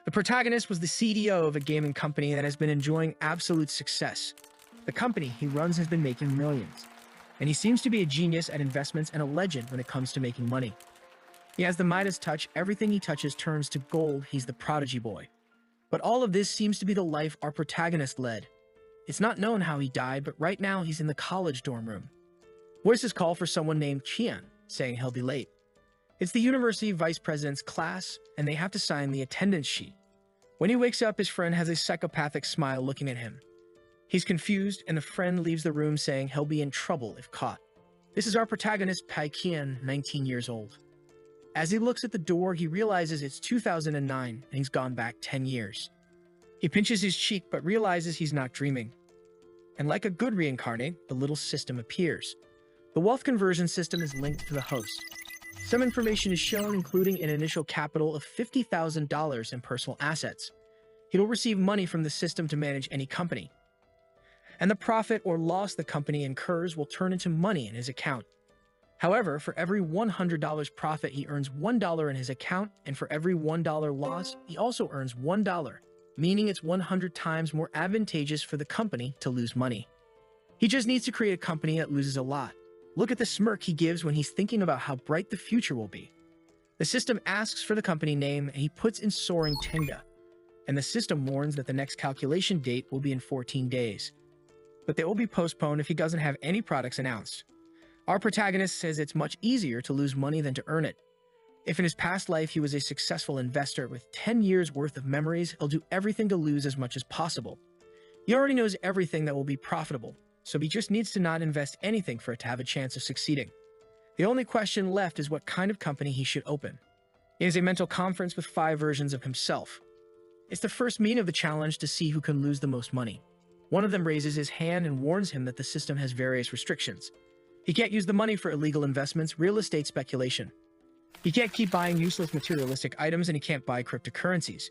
The protagonist was the CEO of a gaming company that has been enjoying absolute success. The company he runs has been making millions, and he seems to be a genius at investments and a legend when it comes to making money. He has the Midas touch, everything he touches turns to gold, he's the prodigy boy. But all of this seems to be the life our protagonist led. It's not known how he died, but right now he's in the college dorm room. Voices call for someone named Qian, saying he'll be late. It's the university vice president's class, and they have to sign the attendance sheet. When he wakes up, his friend has a psychopathic smile looking at him. He's confused, and the friend leaves the room saying he'll be in trouble if caught. This is our protagonist, Pai Qian, 19 years old. As he looks at the door, he realizes it's 2009, and he's gone back 10 years. He pinches his cheek, but realizes he's not dreaming. And like a good reincarnate, the little system appears. The wealth conversion system is linked to the host. Some information is shown, including an initial capital of $50,000 in personal assets. He'll receive money from the system to manage any company. And the profit or loss the company incurs will turn into money in his account. However, for every $100 profit, he earns $1 in his account, and for every $1 loss, he also earns $1, meaning it's 100 times more advantageous for the company to lose money. He just needs to create a company that loses a lot. Look at the smirk he gives when he's thinking about how bright the future will be. The system asks for the company name, and he puts in Soaring Tenga, and the system warns that the next calculation date will be in 14 days. But they will be postponed if he doesn't have any products announced. Our protagonist says it's much easier to lose money than to earn it. If in his past life he was a successful investor with 10 years worth of memories, he'll do everything to lose as much as possible. He already knows everything that will be profitable, so he just needs to not invest anything for it to have a chance of succeeding. The only question left is what kind of company he should open. He has a mental conference with 5 versions of himself. It's the first meeting of the challenge to see who can lose the most money. One of them raises his hand and warns him that the system has various restrictions. He can't use the money for illegal investments, real estate speculation. He can't keep buying useless materialistic items, and he can't buy cryptocurrencies.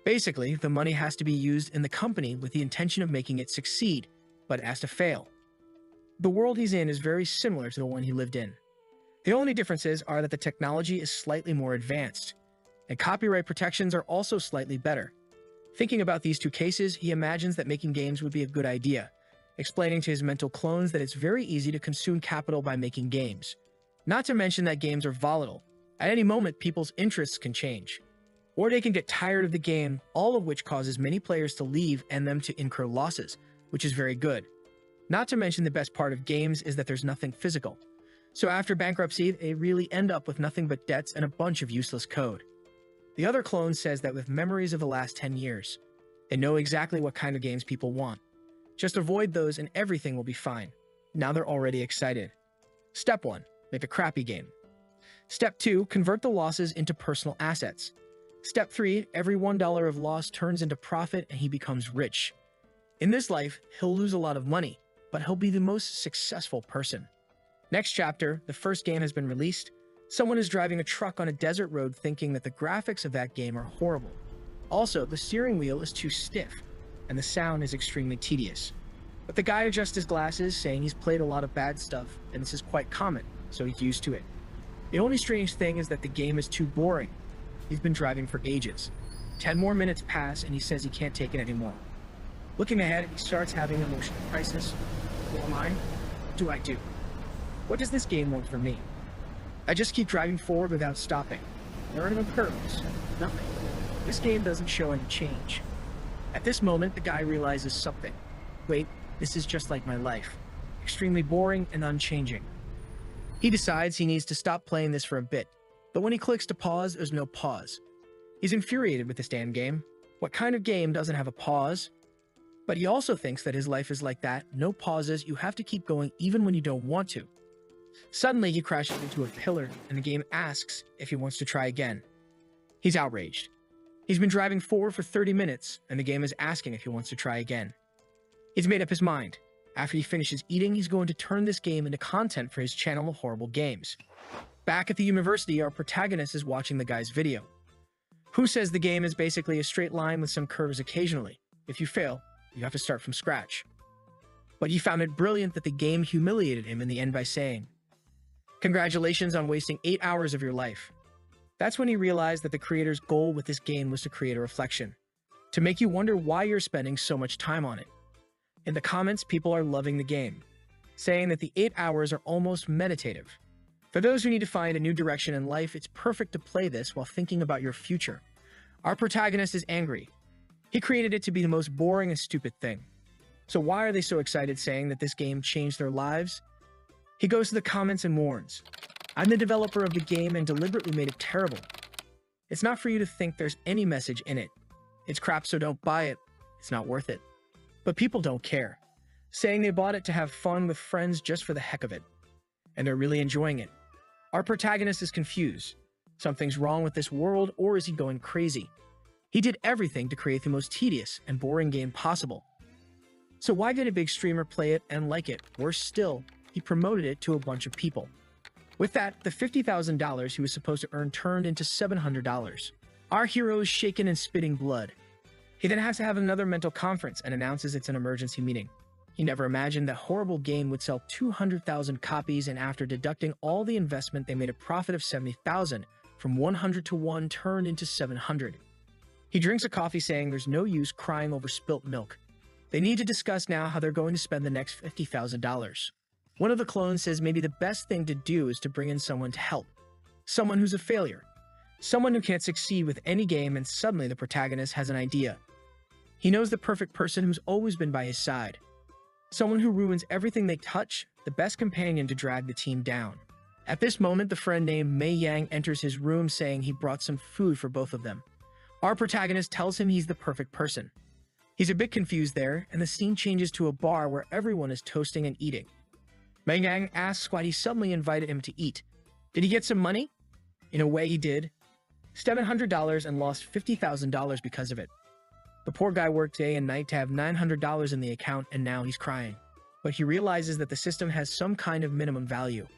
Basically, the money has to be used in the company with the intention of making it succeed, but it has to fail. The world he's in is very similar to the one he lived in. The only differences are that the technology is slightly more advanced, and copyright protections are also slightly better. Thinking about these two cases, he imagines that making games would be a good idea, explaining to his mental clones that it's very easy to consume capital by making games. Not to mention that games are volatile. At any moment, people's interests can change. Or they can get tired of the game, all of which causes many players to leave and them to incur losses, which is very good. Not to mention the best part of games is that there's nothing physical. So after bankruptcy, they really end up with nothing but debts and a bunch of useless code. The other clone says that with memories of the last 10 years, they know exactly what kind of games people want. Just avoid those and everything will be fine. Now they're already excited. Step 1. Make a crappy game. Step 2. Convert the losses into personal assets. Step 3. Every $1 of loss turns into profit and he becomes rich. In this life, he'll lose a lot of money, but he'll be the most successful person. Next chapter, the first game has been released. Someone is driving a truck on a desert road thinking that the graphics of that game are horrible. Also, the steering wheel is too stiff, and the sound is extremely tedious. But the guy adjusts his glasses, saying he's played a lot of bad stuff, and this is quite common, so he's used to it. The only strange thing is that the game is too boring. He's been driving for ages. 10 more minutes pass, and he says he can't take it anymore. Looking ahead, he starts having an emotional crisis. Who am I? What do I do? What does this game want from me? I just keep driving forward without stopping. There are no curves. Nothing. This game doesn't show any change. At this moment, the guy realizes something. Wait, this is just like my life. Extremely boring and unchanging. He decides he needs to stop playing this for a bit, but when he clicks to pause, there's no pause. He's infuriated with this damn game. What kind of game doesn't have a pause? But he also thinks that his life is like that. No pauses, you have to keep going even when you don't want to. Suddenly, he crashes into a pillar, and the game asks if he wants to try again. He's outraged. He's been driving forward for 30 minutes, and the game is asking if he wants to try again. He's made up his mind. After he finishes eating, he's going to turn this game into content for his channel of horrible games. Back at the university, our protagonist is watching the guy's video. Who says the game is basically a straight line with some curves occasionally. If you fail, you have to start from scratch. But he found it brilliant that the game humiliated him in the end by saying, "Congratulations on wasting 8 hours of your life. That's when he realized that the creator's goal with this game was to create a reflection, to make you wonder why you're spending so much time on it. In the comments, people are loving the game, saying that the 8 hours are almost meditative. For those who need to find a new direction in life, it's perfect to play this while thinking about your future. Our protagonist is angry. He created it to be the most boring and stupid thing. So why are they so excited, saying that this game changed their lives? He goes to the comments and warns, "I'm the developer of the game and deliberately made it terrible. It's not for you to think there's any message in it. It's crap, so don't buy it. It's not worth it." But people don't care, saying they bought it to have fun with friends just for the heck of it. And they're really enjoying it. Our protagonist is confused. Something's wrong with this world, or is he going crazy? He did everything to create the most tedious and boring game possible. So why did a big streamer play it and like it? Worse still, he promoted it to a bunch of people. With that, the $50,000 he was supposed to earn turned into $700. Our hero is shaken and spitting blood. He then has to have another mental conference and announces it's an emergency meeting. He never imagined that horrible game would sell 200,000 copies, and after deducting all the investment, they made a profit of 70,000. From 100 to 1 turned into 700. He drinks a coffee, saying there's no use crying over spilt milk. They need to discuss now how they're going to spend the next $50,000. One of the clones says maybe the best thing to do is to bring in someone to help. Someone who's a failure. Someone who can't succeed with any game, and suddenly the protagonist has an idea. He knows the perfect person who's always been by his side. Someone who ruins everything they touch, the best companion to drag the team down. At this moment, the friend named Mei Yang enters his room, saying he brought some food for both of them. Our protagonist tells him he's the perfect person. He's a bit confused there, and the scene changes to a bar where everyone is toasting and eating. Mei Yang asks why he suddenly invited him to eat. Did he get some money? In a way, he did. $700 and lost $50,000 because of it. The poor guy worked day and night to have $900 in the account, and now he's crying. But he realizes that the system has some kind of minimum value,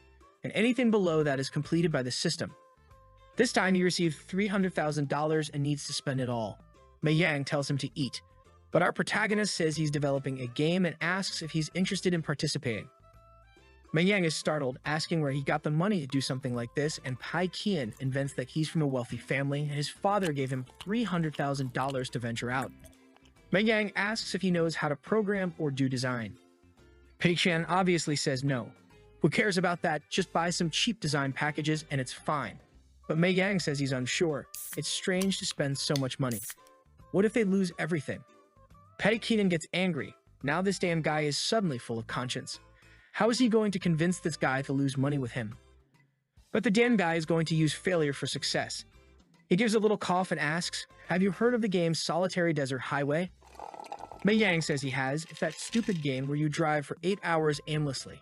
and anything below that is completed by the system. This time he received $300,000 and needs to spend it all. Mei Yang tells him to eat, but our protagonist says he's developing a game and asks if he's interested in participating. Mei Yang is startled, asking where he got the money to do something like this, and Pai Qian invents that he's from a wealthy family and his father gave him $300,000 to venture out. Mei Yang asks if he knows how to program or do design. Pai Qian obviously says no. Who cares about that? Just buy some cheap design packages and it's fine. But Mei Yang says he's unsure. It's strange to spend so much money. What if they lose everything? Pai Qian gets angry. Now this damn guy is suddenly full of conscience. How is he going to convince this guy to lose money with him? But the damn guy is going to use failure for success. He gives a little cough and asks, "Have you heard of the game Solitary Desert Highway?" Mei Yang says he has. It's that stupid game where you drive for 8 hours aimlessly.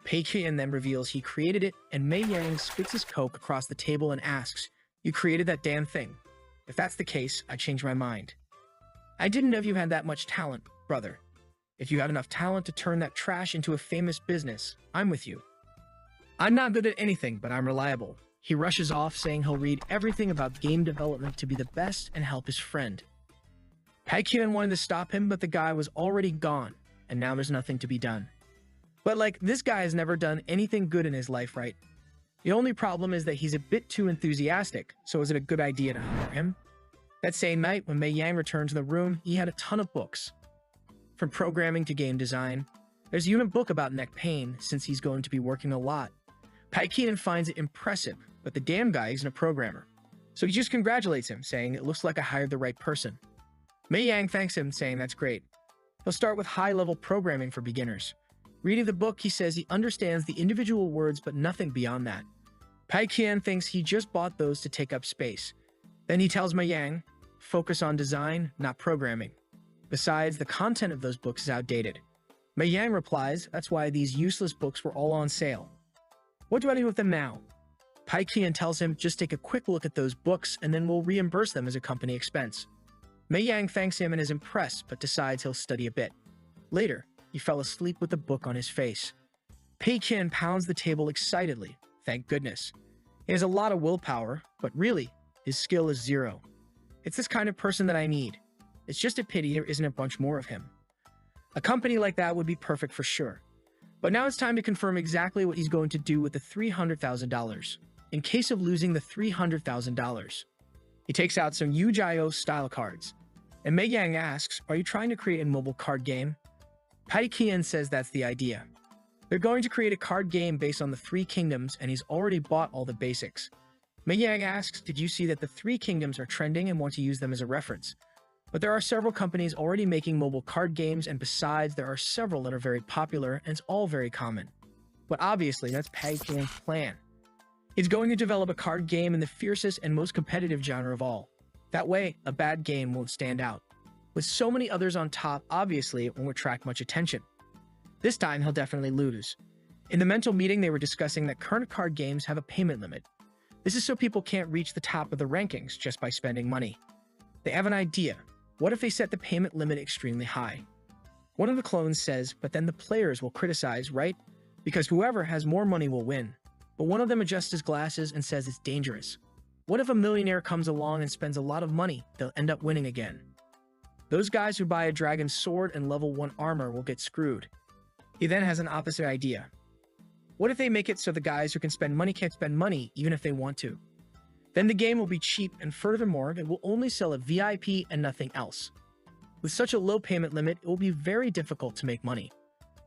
Pai Qian then reveals he created it, and Mei Yang spits his coke across the table and asks, "You created that damn thing? If that's the case, I changed my mind. I didn't know if you had that much talent, brother. If you had enough talent to turn that trash into a famous business, I'm with you. I'm not good at anything, but I'm reliable." He rushes off, saying he'll read everything about game development to be the best and help his friend. Pai Qian wanted to stop him, but the guy was already gone, and now there's nothing to be done. But this guy has never done anything good in his life, right? The only problem is that he's a bit too enthusiastic, so is it a good idea to hire him? That same night, when Mei Yang returned to the room, he had a ton of books. From programming to game design. There's even a book about neck pain, since he's going to be working a lot. Pai Qian finds it impressive, but the damn guy isn't a programmer. So he just congratulates him, saying it looks like I hired the right person. Mei Yang thanks him, saying that's great. He'll start with high-level programming for beginners. Reading the book, he says he understands the individual words, but nothing beyond that. Pai Qian thinks he just bought those to take up space. Then he tells Mei Yang, focus on design, not programming. Besides, the content of those books is outdated. Mei Yang replies, that's why these useless books were all on sale. What do I do with them now? Pai Qian tells him, just take a quick look at those books and then we'll reimburse them as a company expense. Mei Yang thanks him and is impressed, but decides he'll study a bit. Later, he fell asleep with the book on his face. Pai Qian pounds the table excitedly. Thank goodness. He has a lot of willpower, but really, his skill is zero. It's this kind of person that I need. It's just a pity there isn't a bunch more of him. A company like that would be perfect for sure. But now it's time to confirm exactly what he's going to do with the $300,000. in case of losing the $300,000. He takes out some Yu-Gi-Oh style cards, and Mei Yang asks, "Are you trying to create a mobile card game?" Patty Kian says that's the idea. They're going to create a card game based on the Three Kingdoms, and he's already bought all the basics. Mei Yang asks, "Did you see that the Three Kingdoms are trending and want to use them as a reference?" But there are several companies already making mobile card games, and besides, there are several that are very popular, and it's all very common. But obviously, that's Patty Kian's plan. He's going to develop a card game in the fiercest and most competitive genre of all. That way, a bad game won't stand out. With so many others on top, obviously, it won't attract much attention. This time, he'll definitely lose. In the mental meeting, they were discussing that current card games have a payment limit. This is so people can't reach the top of the rankings just by spending money. They have an idea. What if they set the payment limit extremely high? One of the clones says, "But then the players will criticize, right? Because whoever has more money will win." But one of them adjusts his glasses and says it's dangerous. What if a millionaire comes along and spends a lot of money? They'll end up winning again. Those guys who buy a dragon's sword and level 1 armor will get screwed. He then has an opposite idea. What if they make it so the guys who can spend money can't spend money even if they want to? Then the game will be cheap, and furthermore, it will only sell a VIP and nothing else. With such a low payment limit, it will be very difficult to make money.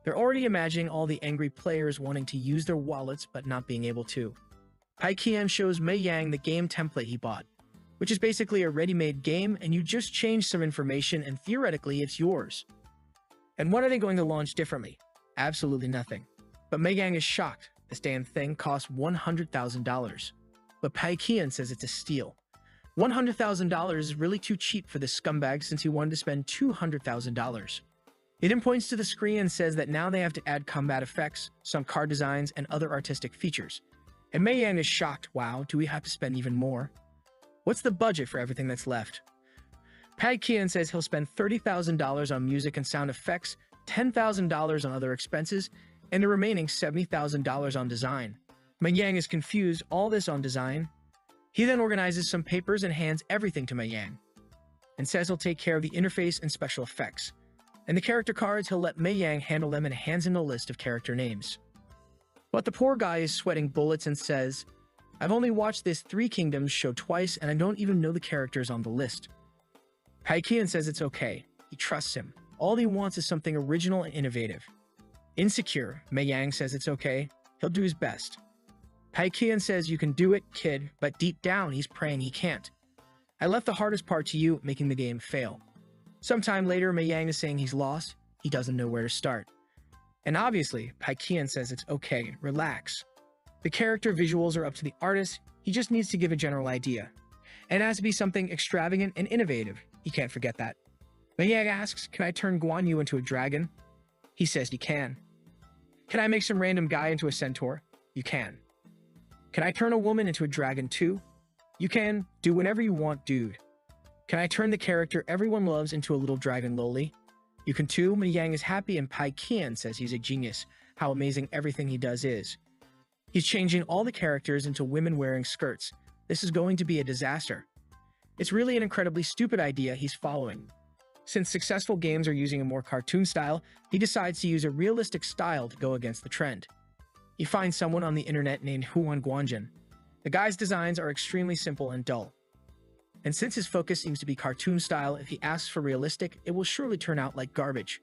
They're already imagining all the angry players wanting to use their wallets but not being able to. Pai Qian shows Mei Yang the game template he bought, which is basically a ready-made game, and you just change some information and theoretically it's yours. And what are they going to launch differently? Absolutely nothing. But Mei Yang is shocked. This damn thing costs $100,000. But Pai Qian says it's a steal. $100,000 is really too cheap for this scumbag since he wanted to spend $200,000. He then points to the screen and says that now they have to add combat effects, some card designs, and other artistic features. And Mei Yang is shocked. Wow, do we have to spend even more? What's the budget for everything that's left? Pai Qian says he'll spend $30,000 on music and sound effects, $10,000 on other expenses, and the remaining $70,000 on design. Mei Yang is confused, all this on design. He then organizes some papers and hands everything to Mei Yang, and says he'll take care of the interface and special effects. And the character cards, he'll let Mei Yang handle them and hands him a list of character names. But the poor guy is sweating bullets and says, "I've only watched this Three Kingdoms show twice and I don't even know the characters on the list." Pai Qian says it's okay. He trusts him. All he wants is something original and innovative. Insecure, Mei Yang says it's okay. He'll do his best. Pai Qian says, "You can do it, kid," but deep down he's praying he can't. "I left the hardest part to you, making the game fail." Sometime later, Mei Yang is saying he's lost. He doesn't know where to start. And obviously, Pai Qian says it's okay, relax. The character visuals are up to the artist. He just needs to give a general idea. And it has to be something extravagant and innovative. He can't forget that. Mei Yang asks, "Can I turn Guan Yu into a dragon?" He says he can. "Can I make some random guy into a centaur?" You can. "Can I turn a woman into a dragon too?" You can. Do whatever you want, dude. "Can I turn the character everyone loves into a little dragon loli?" You can too. Mei Yang is happy, and Pai Qian says he's a genius, how amazing everything he does is. He's changing all the characters into women wearing skirts. This is going to be a disaster. It's really an incredibly stupid idea he's following. Since successful games are using a more cartoon style, he decides to use a realistic style to go against the trend. He finds someone on the internet named Huan Guanjin. The guy's designs are extremely simple and dull. And since his focus seems to be cartoon style, if he asks for realistic, it will surely turn out like garbage.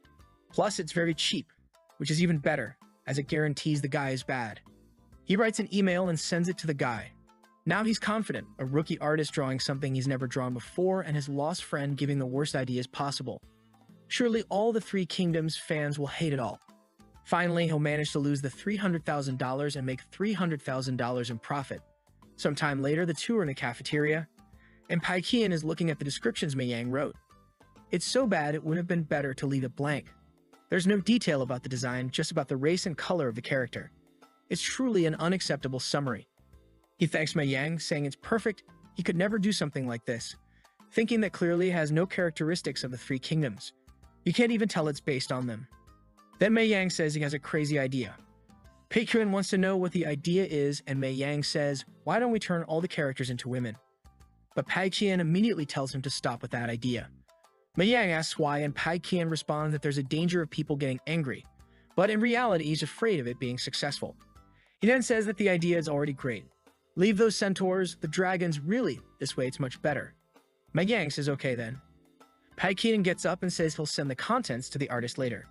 Plus, it's very cheap, which is even better, as it guarantees the guy is bad. He writes an email and sends it to the guy. Now he's confident, a rookie artist drawing something he's never drawn before, and his lost friend giving the worst ideas possible. Surely all the Three Kingdoms fans will hate it all. Finally, he'll manage to lose the $300,000 and make $300,000 in profit. Sometime later, the two are in a cafeteria, and Pai Qian is looking at the descriptions Mei Yang wrote. It's so bad it would have been better to leave it blank. There's no detail about the design, just about the race and color of the character. It's truly an unacceptable summary. He thanks Mei Yang, saying it's perfect, he could never do something like this, thinking that clearly it has no characteristics of the Three Kingdoms. You can't even tell it's based on them. Then Mei Yang says he has a crazy idea. Pai Qian wants to know what the idea is, and Mei Yang says, "Why don't we turn all the characters into women?" But Pai Qian immediately tells him to stop with that idea. Mei Yang asks why, and Pai Qian responds that there's a danger of people getting angry, but in reality he's afraid of it being successful. He then says that the idea is already great. Leave those centaurs, the dragons, really, this way it's much better. My gang says okay then. Paikien gets up and says he'll send the contents to the artist later,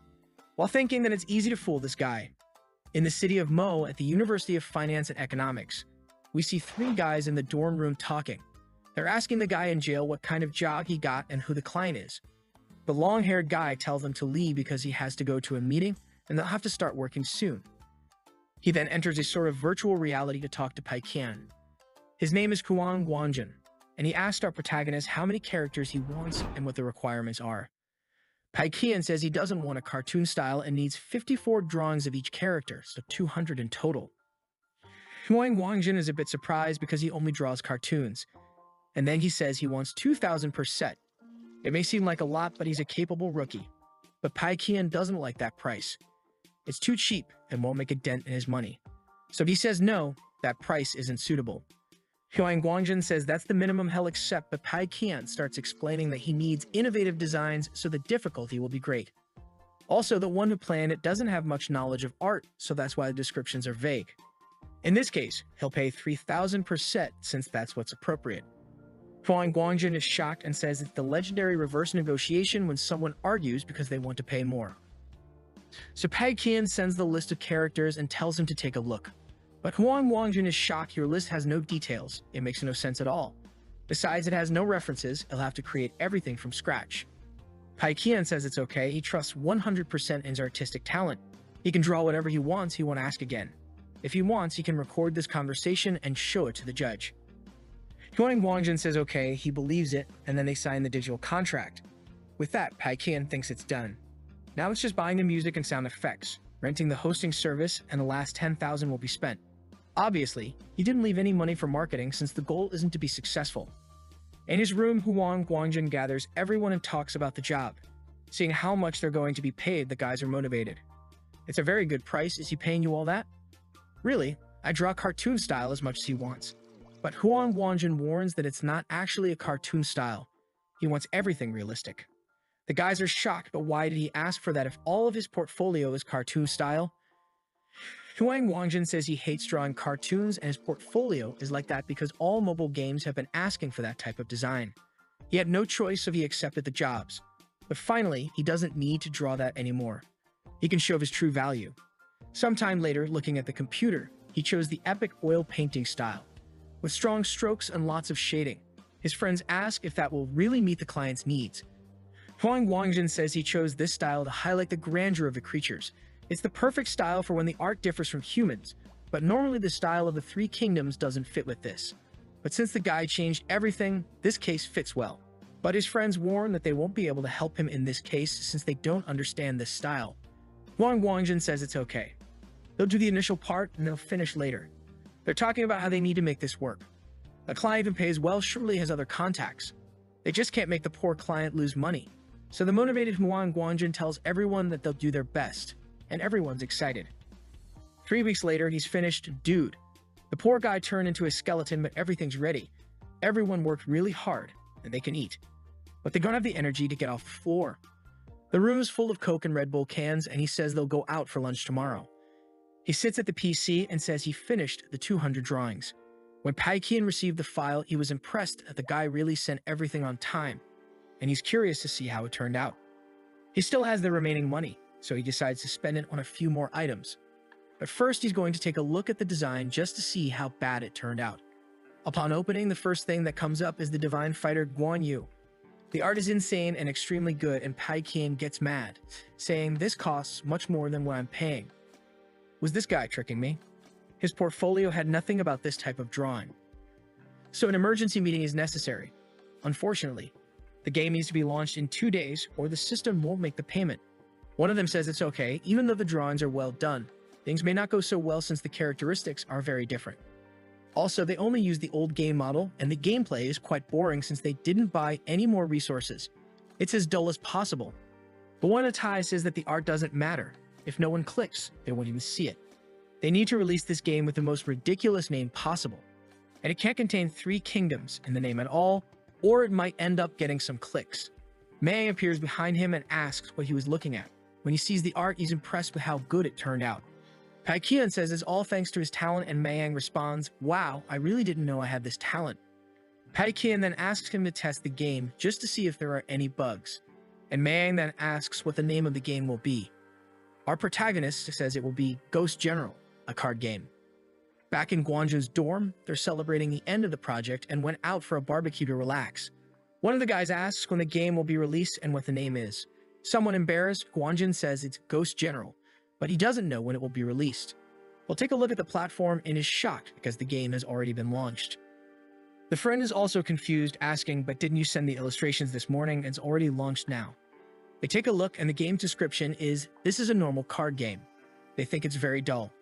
while thinking that it's easy to fool this guy. In the city of Mo at the University of Finance and Economics, we see three guys in the dorm room talking. They're asking the guy in jail what kind of job he got and who the client is. The long-haired guy tells them to leave because he has to go to a meeting and they'll have to start working soon. He then enters a sort of virtual reality to talk to Paikien. His name is Huang Guangjin, and he asked our protagonist how many characters he wants and what the requirements are. Paikien says he doesn't want a cartoon style and needs 54 drawings of each character, so 200 in total. Huang Guangjin is a bit surprised because he only draws cartoons, and then he says he wants 2,000 per set. It may seem like a lot, but he's a capable rookie. But Paikien doesn't like that price. It's too cheap and won't make a dent in his money. So if he says no, that price isn't suitable. Huang Guangjin says that's the minimum he'll accept, but Paikien starts explaining that he needs innovative designs so the difficulty will be great. Also, the one who planned it doesn't have much knowledge of art, so that's why the descriptions are vague. In this case, he'll pay 3,000 per set since that's what's appropriate. Huang Guangjin is shocked and says it's the legendary reverse negotiation when someone argues because they want to pay more. So Paikien sends the list of characters and tells him to take a look. But Huang Guangjin is shocked your list has no details. It makes no sense at all. Besides, it has no references. He'll have to create everything from scratch. Paikien says it's okay. He trusts 100% in his artistic talent. He can draw whatever he wants. He won't ask again. If he wants, he can record this conversation and show it to the judge. Huang Guangjin says okay, he believes it, and then they sign the digital contract. With that, Paikien thinks it's done. Now it's just buying the music and sound effects, renting the hosting service, and the last 10,000 will be spent. Obviously, he didn't leave any money for marketing since the goal isn't to be successful. In his room, Huang Guangjin gathers everyone and talks about the job. Seeing how much they're going to be paid, the guys are motivated. It's a very good price. Is he paying you all that? Really, I draw cartoon style as much as he wants. But Huang Guangjin warns that it's not actually a cartoon style. He wants everything realistic. The guys are shocked, but why did he ask for that if all of his portfolio is cartoon style? Huang Guangjin says he hates drawing cartoons and his portfolio is like that because all mobile games have been asking for that type of design. He had no choice, so he accepted the jobs. But finally, he doesn't need to draw that anymore. He can show his true value. Sometime later, looking at the computer, he chose the epic oil painting style, with strong strokes and lots of shading. His friends ask if that will really meet the client's needs. Huang Guangjin says he chose this style to highlight the grandeur of the creatures. It's the perfect style for when the art differs from humans, but normally the style of the Three Kingdoms doesn't fit with this. But since the guy changed everything, this case fits well. But his friends warn that they won't be able to help him in this case since they don't understand this style. Huang Guangjin says it's okay. They'll do the initial part and they'll finish later. They're talking about how they need to make this work. The client even pays well, surely has other contacts. They just can't make the poor client lose money. So the motivated Huang Guangjin tells everyone that they'll do their best, and everyone's excited. 3 weeks later, he's finished Dude. The poor guy turned into a skeleton, but everything's ready. Everyone worked really hard, and they can eat. But they don't have the energy to get off the floor. The room is full of Coke and Red Bull cans, and he says they'll go out for lunch tomorrow. He sits at the PC and says he finished the 200 drawings. When Paikien received the file, he was impressed that the guy really sent everything on time, and he's curious to see how it turned out. He still has the remaining money, so he decides to spend it on a few more items. But first, he's going to take a look at the design just to see how bad it turned out. Upon opening, the first thing that comes up is the divine fighter Guan Yu. The art is insane and extremely good, and Paikien gets mad, saying this costs much more than what I'm paying. Was this guy tricking me? His portfolio had nothing about this type of drawing. So an emergency meeting is necessary. Unfortunately, the game needs to be launched in 2 days or the system won't make the payment. One of them says it's okay, even though the drawings are well done. Things may not go so well since the characteristics are very different. Also, they only use the old game model, and the gameplay is quite boring since they didn't buy any more resources. It's as dull as possible. But one of the ties says that the art doesn't matter. If no one clicks, they won't even see it. They need to release this game with the most ridiculous name possible. And it can't contain 3 kingdoms in the name at all, or it might end up getting some clicks. May appears behind him and asks what he was looking at. When he sees the art, he's impressed with how good it turned out. Paikian says it's all thanks to his talent, and Mayang responds, "Wow, I really didn't know I had this talent." Paikian then asks him to test the game just to see if there are any bugs. And Mayang then asks what the name of the game will be. Our protagonist says it will be Ghost General, a card game. Back in Guanju's dorm, they're celebrating the end of the project and went out for a barbecue to relax. One of the guys asks when the game will be released and what the name is. Somewhat embarrassed, Guanjun says it's Ghost General, but he doesn't know when it will be released. We'll take a look at the platform and is shocked because the game has already been launched. The friend is also confused, asking, "But didn't you send the illustrations this morning? It's already launched now." They take a look and the game's description is, "This is a normal card game." They think it's very dull.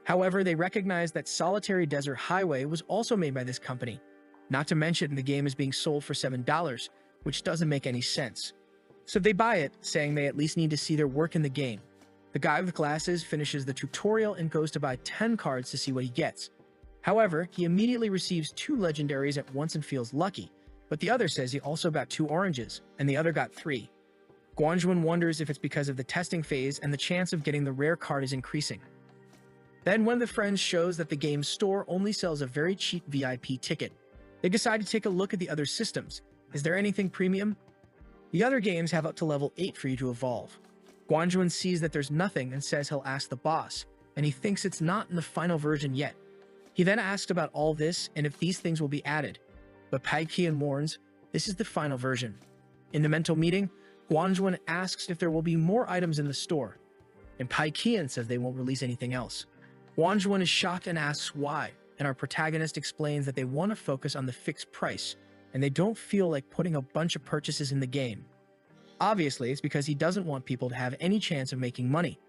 However, they recognize that Solitary Desert Highway was also made by this company. Not to mention the game is being sold for $7, which doesn't make any sense. So they buy it, saying they at least need to see their work in the game. The guy with glasses finishes the tutorial and goes to buy 10 cards to see what he gets. However, he immediately receives 2 legendaries at once and feels lucky, but the other says he also got 2 oranges, and the other got 3. Guanjuan wonders if it's because of the testing phase and the chance of getting the rare card is increasing. Then one of the friends shows that the game's store only sells a very cheap VIP ticket. They decide to take a look at the other systems. Is there anything premium? The other games have up to level 8 for you to evolve. Guanjuan sees that there's nothing and says he'll ask the boss, and he thinks it's not in the final version yet. He then asks about all this and if these things will be added. But Paikian warns, this is the final version. In the mental meeting, Guanjuan asks if there will be more items in the store, and Paikian says they won't release anything else. Guanjuan is shocked and asks why, and our protagonist explains that they want to focus on the fixed price, and they don't feel like putting a bunch of purchases in the game. Obviously, it's because he doesn't want people to have any chance of making money.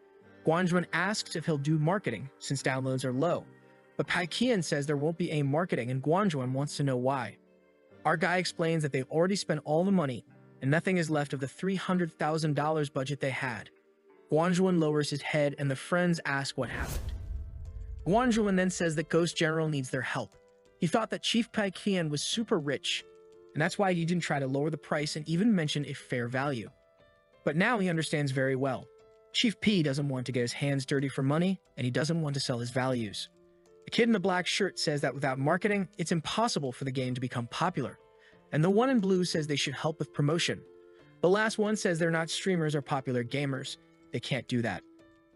Guanjuan asks if he'll do marketing, since downloads are low, but Paikian says there won't be any marketing, and Guanjuan wants to know why. Our guy explains that they've already spent all the money, and nothing is left of the $300,000 budget they had. Guanjuan lowers his head, and the friends ask what happened. Guanjuan then says that Ghost General needs their help. He thought that Chief Paikian was super rich, and that's why he didn't try to lower the price and even mention a fair value. But now he understands very well. Chief P doesn't want to get his hands dirty for money, and he doesn't want to sell his values. The kid in the black shirt says that without marketing, it's impossible for the game to become popular. And the one in blue says they should help with promotion. The last one says they're not streamers or popular gamers. They can't do that.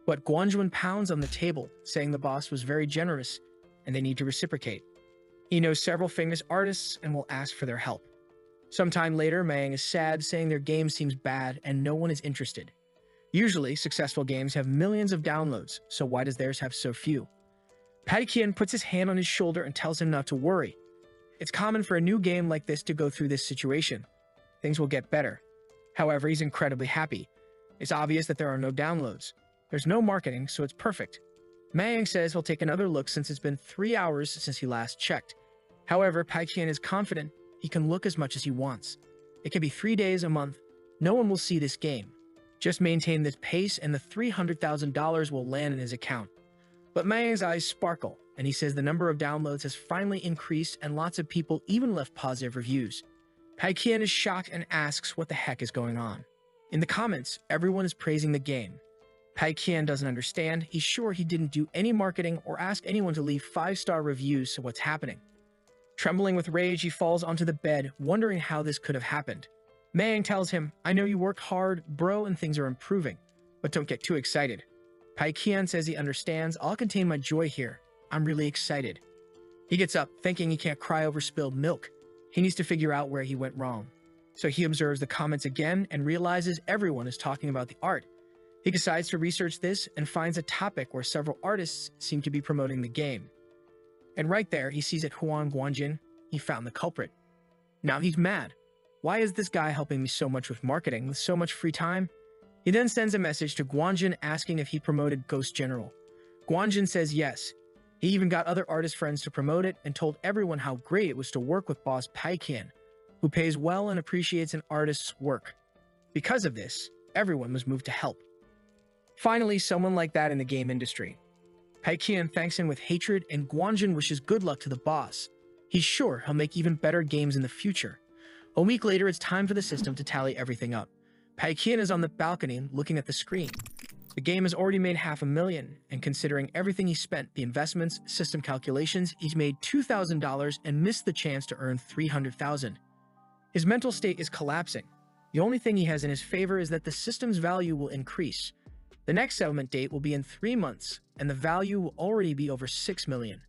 But Guanjuan pounds on the table, saying the boss was very generous, and they need to reciprocate. He knows several famous artists and will ask for their help. Sometime later, Mayang is sad, saying their game seems bad and no one is interested. Usually, successful games have millions of downloads, so why does theirs have so few? Paikian puts his hand on his shoulder and tells him not to worry. It's common for a new game like this to go through this situation. Things will get better. However, he's incredibly happy. It's obvious that there are no downloads. There's no marketing, so it's perfect. Mayang says he'll take another look since it's been 3 hours since he last checked. However, Paikian is confident he can look as much as he wants. It can be 3 days, a month. No one will see this game. Just maintain this pace and the $300,000 will land in his account. But Mayang's eyes sparkle, and he says the number of downloads has finally increased and lots of people even left positive reviews. Paikian is shocked and asks what the heck is going on. In the comments, everyone is praising the game. Paikian doesn't understand. He's sure he didn't do any marketing or ask anyone to leave 5-star reviews, so what's happening? Trembling with rage, he falls onto the bed, wondering how this could have happened. Mayang tells him, "I know you worked hard, bro, and things are improving, but don't get too excited." Paikian says he understands. "I'll contain my joy here. I'm really excited." He gets up, thinking he can't cry over spilled milk. He needs to figure out where he went wrong. So he observes the comments again and realizes everyone is talking about the art. He decides to research this and finds a topic where several artists seem to be promoting the game. And right there, he sees at Huan Guanjin, he found the culprit. Now he's mad. Why is this guy helping me so much with marketing, with so much free time? He then sends a message to Guanjin asking if he promoted Ghost General. Guanjin says yes. He even got other artist friends to promote it and told everyone how great it was to work with boss Paikian, who pays well and appreciates an artist's work. Because of this, everyone was moved to help. Finally, someone like that in the game industry. Paikian thanks him with hatred, and Guanjin wishes good luck to the boss. He's sure he'll make even better games in the future. A week later, it's time for the system to tally everything up. Paikian is on the balcony looking at the screen. The game has already made $500,000, and considering everything he spent, the investments, system calculations, he's made $2,000 and missed the chance to earn $300,000. His mental state is collapsing. The only thing he has in his favor is that the system's value will increase. The next settlement date will be in 3 months, and the value will already be over $6 million.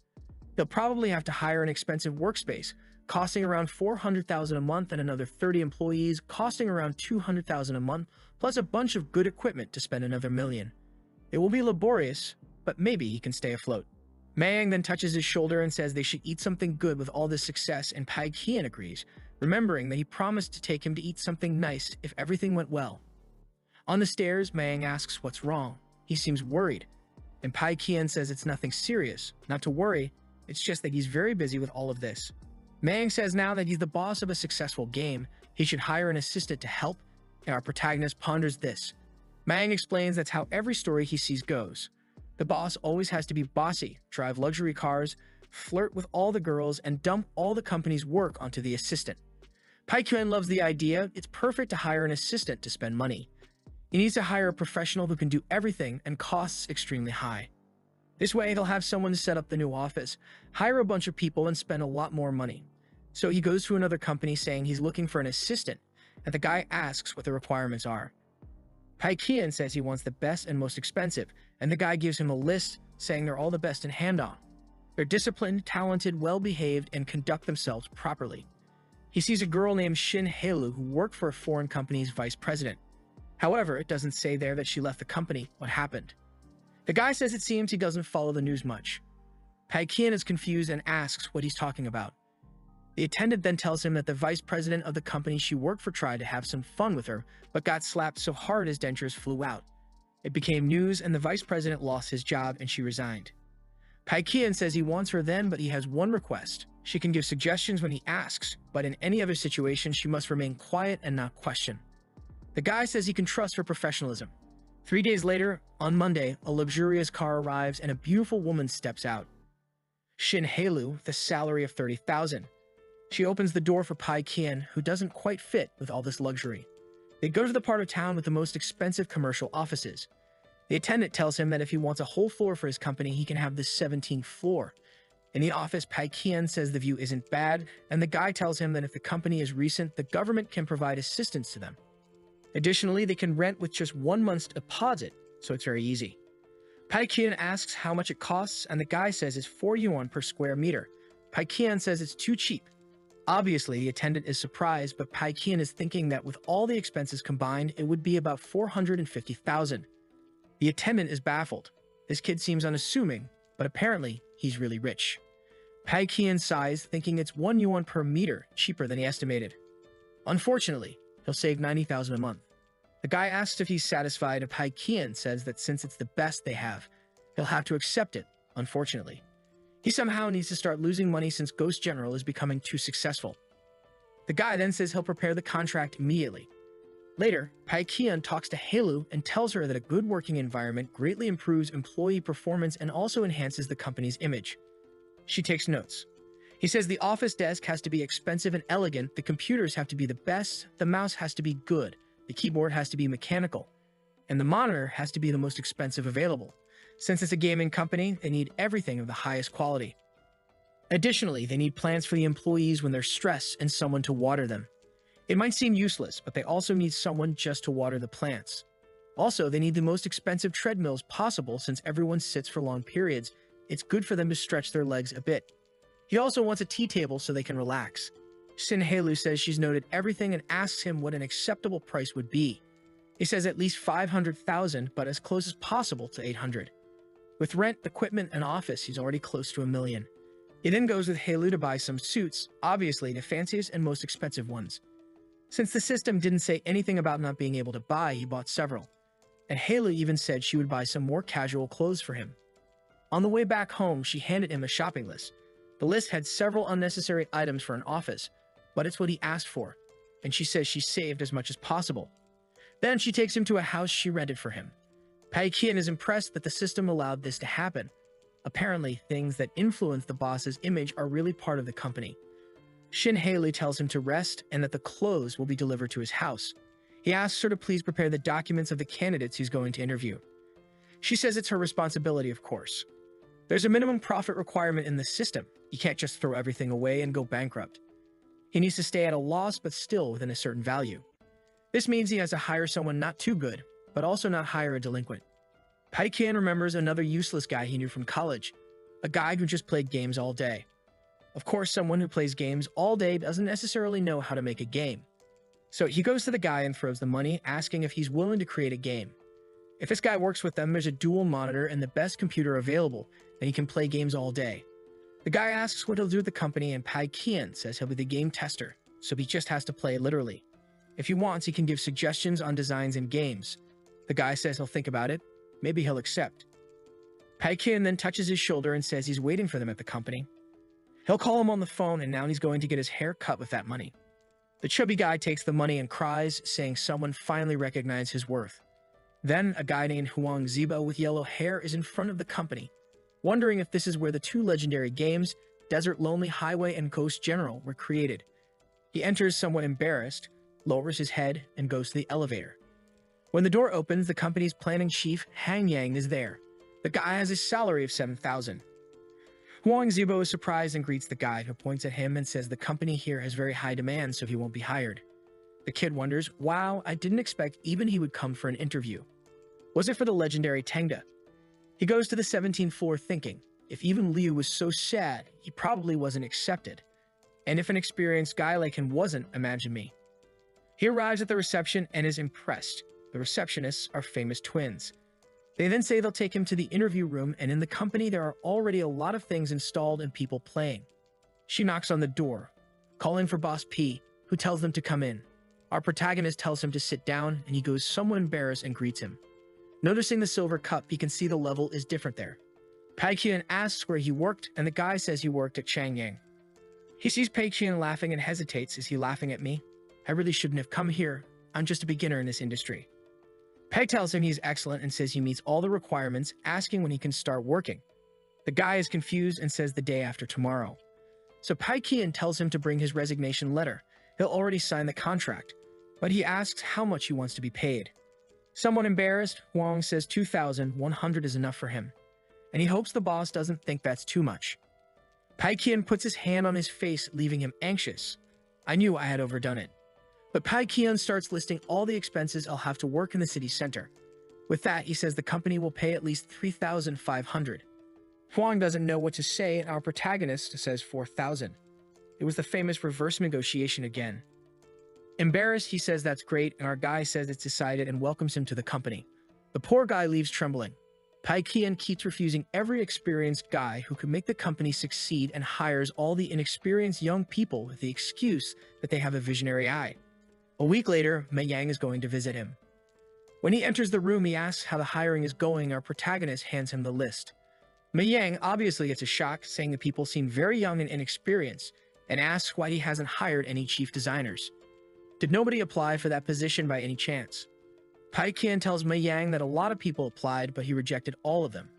He'll probably have to hire an expensive workspace, costing around $400,000 a month, and another 30 employees, costing around $200,000 a month, plus a bunch of good equipment to spend another $1 million. It will be laborious, but maybe he can stay afloat. Mayang then touches his shoulder and says they should eat something good with all this success, and Pai Qian agrees, remembering that he promised to take him to eat something nice if everything went well. On the stairs, Mayang asks what's wrong. He seems worried, and Pai Qian says it's nothing serious, not to worry, it's just that he's very busy with all of this. Mayang says now that he's the boss of a successful game, he should hire an assistant to help, and our protagonist ponders this. Mayang explains that's how every story he sees goes. The boss always has to be bossy, drive luxury cars, flirt with all the girls, and dump all the company's work onto the assistant. Pai Qian loves the idea. It's perfect to hire an assistant to spend money. He needs to hire a professional who can do everything and costs extremely high. This way, he'll have someone to set up the new office, hire a bunch of people, and spend a lot more money. So he goes to another company saying he's looking for an assistant, and the guy asks what the requirements are. Pai Qian says he wants the best and most expensive, and the guy gives him a list saying they're all the best in hand-on. They're disciplined, talented, well-behaved, and conduct themselves properly. He sees a girl named Shin Hailu who worked for a foreign company's vice president. However, it doesn't say there that she left the company. What happened? The guy says it seems he doesn't follow the news much. Pai Qian is confused and asks what he's talking about. The attendant then tells him that the vice president of the company she worked for tried to have some fun with her, but got slapped so hard his dentures flew out. It became news, and the vice president lost his job and she resigned. Pai Qian says he wants her then, but he has one request. She can give suggestions when he asks, but in any other situation, she must remain quiet and not question. The guy says he can trust her professionalism. 3 days later, on Monday, a luxurious car arrives and a beautiful woman steps out. Shin Hailu, the salary of 30,000. She opens the door for Pai Qian, who doesn't quite fit with all this luxury. They go to the part of town with the most expensive commercial offices. The attendant tells him that if he wants a whole floor for his company, he can have the 17th floor. In the office, Pai Qian says the view isn't bad, and the guy tells him that if the company is recent, the government can provide assistance to them. Additionally, they can rent with just 1 month's deposit, so it's very easy. Pai Qian asks how much it costs, and the guy says it's 4 yuan per square meter. Pai Qian says it's too cheap. Obviously, the attendant is surprised, but Pai Qian is thinking that with all the expenses combined, it would be about 450,000. The attendant is baffled. This kid seems unassuming, but apparently, he's really rich. Pai Qian sighs, thinking it's 1 yuan per meter, cheaper than he estimated. Unfortunately, he'll save 90,000 a month. The guy asks if he's satisfied, and Pai Qian says that since it's the best they have, he'll have to accept it, unfortunately. He somehow needs to start losing money since Ghost General is becoming too successful. The guy then says he'll prepare the contract immediately. Later, Pai Qian talks to Hailu and tells her that a good working environment greatly improves employee performance and also enhances the company's image. She takes notes. He says the office desk has to be expensive and elegant, the computers have to be the best, the mouse has to be good, the keyboard has to be mechanical, and the monitor has to be the most expensive available. Since it's a gaming company, they need everything of the highest quality. Additionally, they need plans for the employees when they're stressed and someone to water them. It might seem useless, but they also need someone just to water the plants. Also, they need the most expensive treadmills possible since everyone sits for long periods. It's good for them to stretch their legs a bit. He also wants a tea table so they can relax. Shin Hailu says she's noted everything and asks him what an acceptable price would be. He says at least 500,000, but as close as possible to 800. With rent, equipment, and office, he's already close to $1 million. He then goes with Hailu to buy some suits, obviously the fanciest and most expensive ones. Since the system didn't say anything about not being able to buy, he bought several. And Hailu even said she would buy some more casual clothes for him. On the way back home, she handed him a shopping list. The list had several unnecessary items for an office, but it's what he asked for, and she says she saved as much as possible. Then she takes him to a house she rented for him. Pai Qian is impressed that the system allowed this to happen. Apparently, things that influence the boss's image are really part of the company. Shin Hailu tells him to rest and that the clothes will be delivered to his house. He asks her to please prepare the documents of the candidates he's going to interview. She says it's her responsibility, of course. There's a minimum profit requirement in the system. You can't just throw everything away and go bankrupt. He needs to stay at a loss but still within a certain value. This means he has to hire someone not too good, but also not hire a delinquent. Paikian remembers another useless guy he knew from college, a guy who just played games all day. Of course, someone who plays games all day doesn't necessarily know how to make a game. So he goes to the guy and throws the money, asking if he's willing to create a game. If this guy works with them, there's a dual monitor and the best computer available, and he can play games all day. The guy asks what he'll do with the company, and Paikian says he'll be the game tester, so he just has to play literally. If he wants, he can give suggestions on designs and games. The guy says he'll think about it. Maybe he'll accept. Paikian then touches his shoulder and says he's waiting for them at the company. He'll call him on the phone, and now he's going to get his hair cut with that money. The chubby guy takes the money and cries, saying someone finally recognized his worth. Then, a guy named Huang Zibo with yellow hair is in front of the company, wondering if this is where the two legendary games, Desert Lonely Highway and Ghost General, were created. He enters somewhat embarrassed, lowers his head, and goes to the elevator. When the door opens, the company's planning chief, Han Yang, is there. The guy has a salary of 7,000. Huang Zibo is surprised and greets the guy, who points at him and says the company here has very high demand, so he won't be hired. The kid wonders, wow, I didn't expect even he would come for an interview. Was it for the legendary Tengda? He goes to the 17th floor thinking, if even Liu was so sad, he probably wasn't accepted. And if an experienced guy like him wasn't, imagine me. He arrives at the reception and is impressed. The receptionists are famous twins. They then say they'll take him to the interview room, and in the company there are already a lot of things installed and people playing. She knocks on the door, calling for Boss P, who tells them to come in. Our protagonist tells him to sit down, and he goes somewhat embarrassed and greets him. Noticing the silver cup, he can see the level is different there. Paikian asks where he worked, and the guy says he worked at Changyang. He sees Paikian laughing and hesitates. Is he laughing at me? I really shouldn't have come here. I'm just a beginner in this industry. Peg tells him he's excellent and says he meets all the requirements, asking when he can start working. The guy is confused and says the day after tomorrow. So Paikian tells him to bring his resignation letter. He'll already sign the contract, but he asks how much he wants to be paid. Somewhat embarrassed, Huang says 2,100 is enough for him, and he hopes the boss doesn't think that's too much. Paikian puts his hand on his face, leaving him anxious. I knew I had overdone it. But Paikian starts listing all the expenses I'll have to work in the city center. With that, he says the company will pay at least 3,500. Huang doesn't know what to say, and our protagonist says 4,000. It was the famous reverse negotiation again. Embarrassed, he says that's great, and our guy says it's decided and welcomes him to the company. The poor guy leaves trembling. Paikian keeps refusing every experienced guy who could make the company succeed and hires all the inexperienced young people with the excuse that they have a visionary eye. A week later, Mei Yang is going to visit him. When he enters the room, he asks how the hiring is going. Our protagonist hands him the list. Mei Yang obviously gets a shock, saying the people seem very young and inexperienced, and asks why he hasn't hired any chief designers. Did nobody apply for that position by any chance? Paikian tells Mei Yang that a lot of people applied, but he rejected all of them.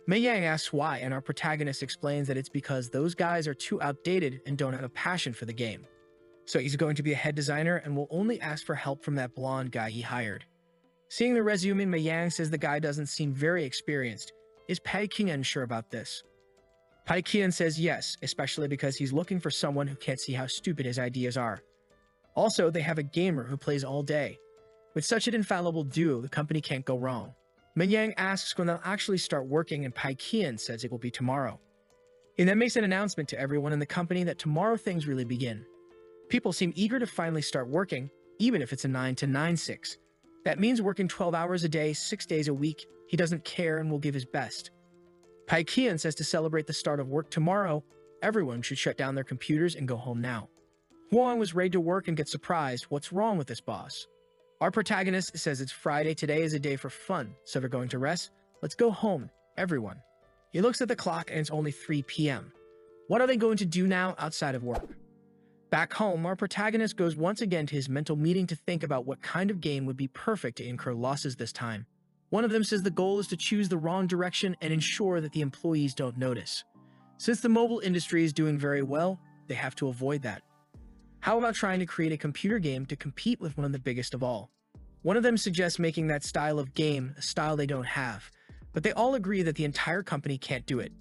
Mei Yang asks why, and our protagonist explains that it's because those guys are too outdated and don't have a passion for the game. So he's going to be a head designer and will only ask for help from that blonde guy he hired. Seeing the resume, Mei Yang says the guy doesn't seem very experienced. Is Paikian sure about this? Paikian says yes, especially because he's looking for someone who can't see how stupid his ideas are. Also, they have a gamer who plays all day. With such an infallible duo, the company can't go wrong. Mei Yang asks when they'll actually start working, and Paikian says it will be tomorrow. He then makes an announcement to everyone in the company that tomorrow things really begin. People seem eager to finally start working, even if it's a 9 to 9-6. That means working 12 hours a day, 6 days a week. He doesn't care and will give his best. Paikian says to celebrate the start of work tomorrow, everyone should shut down their computers and go home now. Huang was ready to work and gets surprised. What's wrong with this boss? Our protagonist says it's Friday, today is a day for fun, so we're going to rest. Let's go home, everyone. He looks at the clock and it's only 3 p.m. What are they going to do now outside of work? Back home, our protagonist goes once again to his mental meeting to think about what kind of game would be perfect to incur losses this time. One of them says the goal is to choose the wrong direction and ensure that the employees don't notice. Since the mobile industry is doing very well, they have to avoid that. How about trying to create a computer game to compete with one of the biggest of all? One of them suggests making that style of game a style they don't have, But they all agree that the entire company can't do it.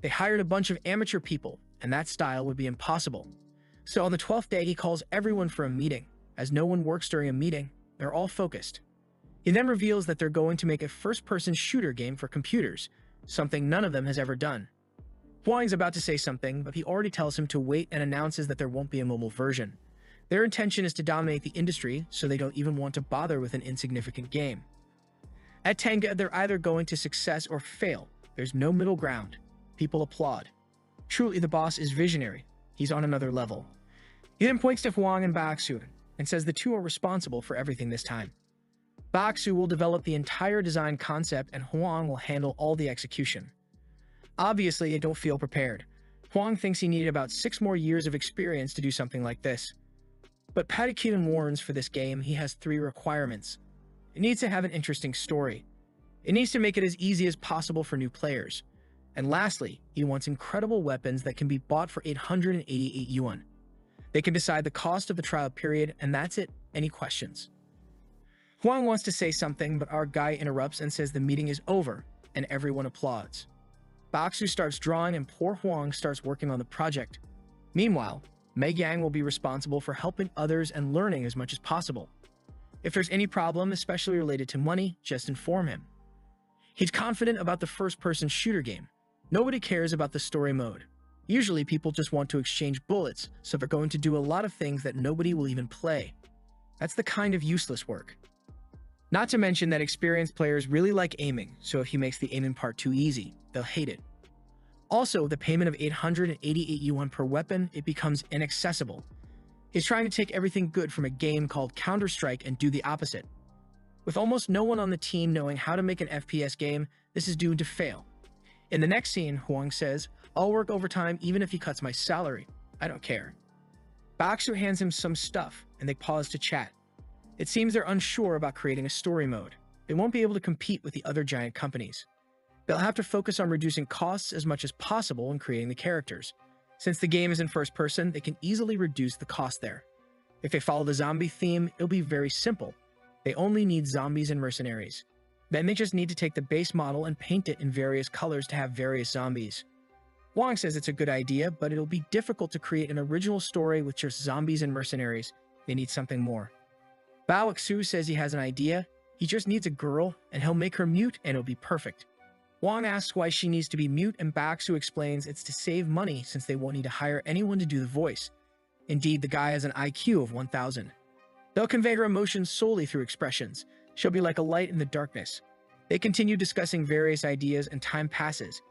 They hired a bunch of amateur people, and that style would be impossible. So on the 12th day, he calls everyone for a meeting. As no one works during a meeting, they're all focused. He then reveals that they're going to make a first-person shooter game for computers, something none of them has ever done. Huang's about to say something, but he already tells him to wait and announces that there won't be a mobile version. Their intention is to dominate the industry, so they don't even want to bother with an insignificant game. At Tenga, they're either going to success or fail. There's no middle ground. People applaud. Truly, the boss is visionary. He's on another level. He then points to Huang and Baxu and says the two are responsible for everything this time. Baxu will develop the entire design concept and Huang will handle all the execution. Obviously, they don't feel prepared. Huang thinks he needed about 6 more years of experience to do something like this. But Patakian warns for this game he has 3 requirements. It needs to have an interesting story. It needs to make it as easy as possible for new players. And lastly, he wants incredible weapons that can be bought for 888 yuan. They can decide the cost of the trial period, and that's it. Any questions? Huang wants to say something, but our guy interrupts and says the meeting is over, and everyone applauds. Baxu starts drawing and poor Huang starts working on the project. Meanwhile, Mei Yang will be responsible for helping others and learning as much as possible. If there's any problem, especially related to money, just inform him. He's confident about the first-person shooter game. Nobody cares about the story mode. Usually people just want to exchange bullets, so they're going to do a lot of things that nobody will even play. That's the kind of useless work. Not to mention that experienced players really like aiming, so if he makes the aiming part too easy, they'll hate it. Also, the payment of 888 yuan per weapon, it becomes inaccessible. He's trying to take everything good from a game called Counter-Strike and do the opposite. With almost no one on the team knowing how to make an FPS game, this is doomed to fail. In the next scene, Huang says, "I'll work overtime even if he cuts my salary. I don't care." Baxu hands him some stuff, and they pause to chat. It seems they're unsure about creating a story mode. They won't be able to compete with the other giant companies. They'll have to focus on reducing costs as much as possible in creating the characters. Since the game is in first person, they can easily reduce the cost there. If they follow the zombie theme, it'll be very simple. They only need zombies and mercenaries. Then they just need to take the base model and paint it in various colors to have various zombies. Wang says it's a good idea, but it'll be difficult to create an original story with just zombies and mercenaries. They need something more. Bao Xu says he has an idea. He just needs a girl, and he'll make her mute, and it'll be perfect. Wang asks why she needs to be mute, and Baxu explains it's to save money since they won't need to hire anyone to do the voice. Indeed, the guy has an IQ of 1,000. They'll convey her emotions solely through expressions. She'll be like a light in the darkness. They continue discussing various ideas, and time passes.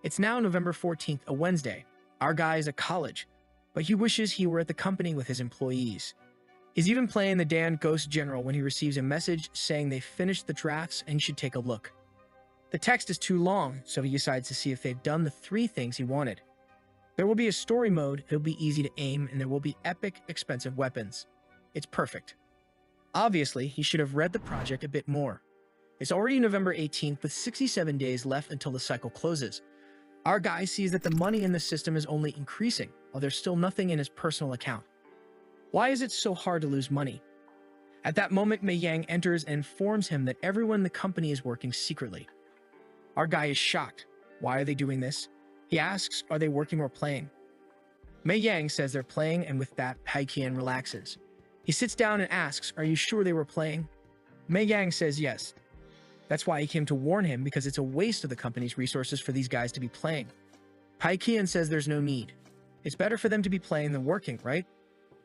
It's now November 14th, a Wednesday. Our guy is at college, but he wishes he were at the company with his employees. He's even playing the Dan Ghost General when he receives a message saying they finished the drafts and he should take a look. The text is too long, so he decides to see if they've done the 3 things he wanted. There will be a story mode, it'll be easy to aim, and there will be epic, expensive weapons. It's perfect. Obviously, he should have read the project a bit more. It's already November 18th with 67 days left until the cycle closes. Our guy sees that the money in the system is only increasing, while there's still nothing in his personal account. Why is it so hard to lose money? At that moment, Mei Yang enters and informs him that everyone in the company is working secretly. Our guy is shocked. Why are they doing this? He asks, are they working or playing? Mei Yang says they're playing, and with that, Pai Qian relaxes. He sits down and asks, are you sure they were playing? Mei Yang says yes. That's why he came to warn him, because it's a waste of the company's resources for these guys to be playing. Pai Qian says there's no need. It's better for them to be playing than working, right?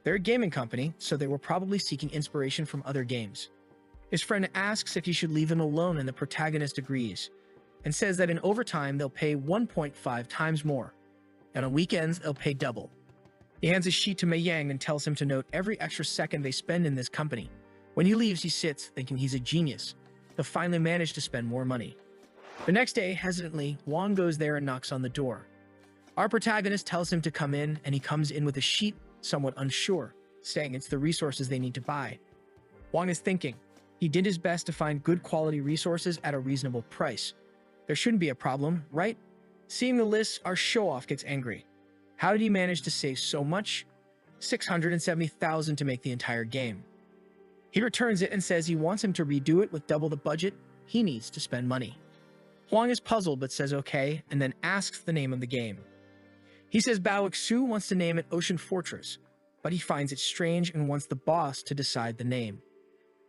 They're a gaming company, so they were probably seeking inspiration from other games. His friend asks if he should leave them alone, and the protagonist agrees, and says that in overtime they'll pay 1.5 times more, and on weekends they'll pay double. He hands a sheet to Mei Yang and tells him to note every extra second they spend in this company. When he leaves, he sits, thinking he's a genius. He'll finally manage to spend more money. The next day, hesitantly, Wang goes there and knocks on the door. Our protagonist tells him to come in, and he comes in with a sheet, somewhat unsure, saying it's the resources they need to buy. Wang is thinking. He did his best to find good quality resources at a reasonable price. There shouldn't be a problem, right? Seeing the list, our show-off gets angry. How did he manage to save so much? 670,000 to make the entire game. He returns it and says he wants him to redo it with double the budget. He needs to spend money. Huang is puzzled but says okay, and then asks the name of the game. He says Bao Xu wants to name it Ocean Fortress, but he finds it strange and wants the boss to decide the name.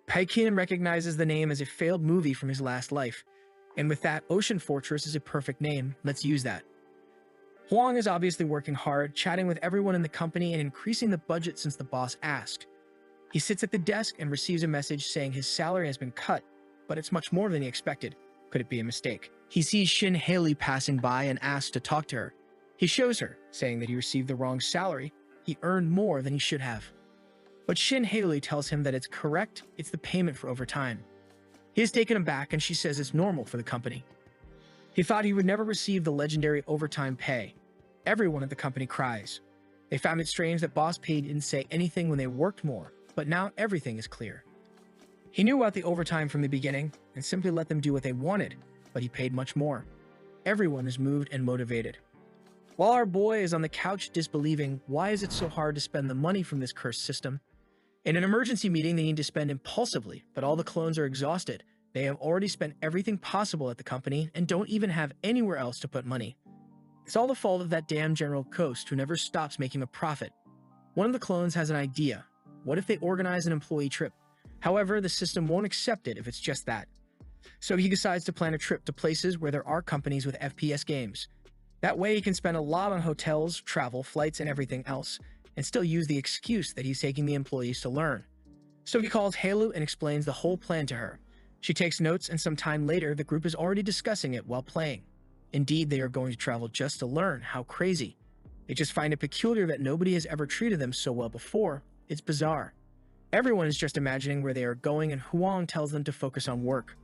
Paikin recognizes the name as a failed movie from his last life, and with that, Ocean Fortress is a perfect name. Let's use that. Huang is obviously working hard, chatting with everyone in the company and increasing the budget since the boss asked. He sits at the desk and receives a message saying his salary has been cut, but it's much more than he expected. Could it be a mistake? He sees Shin Haley passing by and asks to talk to her. He shows her, saying that he received the wrong salary. He earned more than he should have. But Shin Haley tells him that it's correct, it's the payment for overtime. He is taken aback and she says it's normal for the company. He thought he would never receive the legendary overtime pay. Everyone at the company cries. They found it strange that Boss Pay didn't say anything when they worked more, but now everything is clear. He knew about the overtime from the beginning and simply let them do what they wanted, but he paid much more. Everyone is moved and motivated. While our boy is on the couch disbelieving why is it so hard to spend the money from this cursed system, in an emergency meeting they need to spend impulsively, but all the clones are exhausted. They have already spent everything possible at the company and don't even have anywhere else to put money. It's all the fault of that damn General Ghost who never stops making a profit. One of the clones has an idea. What if they organize an employee trip? However, the system won't accept it if it's just that. So he decides to plan a trip to places where there are companies with FPS games. That way he can spend a lot on hotels, travel, flights, and everything else, and still use the excuse that he's taking the employees to learn. So he calls Halu and explains the whole plan to her. She takes notes, and some time later, the group is already discussing it while playing. Indeed, they are going to travel just to learn. How crazy. They just find it peculiar that nobody has ever treated them so well before. It's bizarre. Everyone is just imagining where they are going, and Huang tells them to focus on work.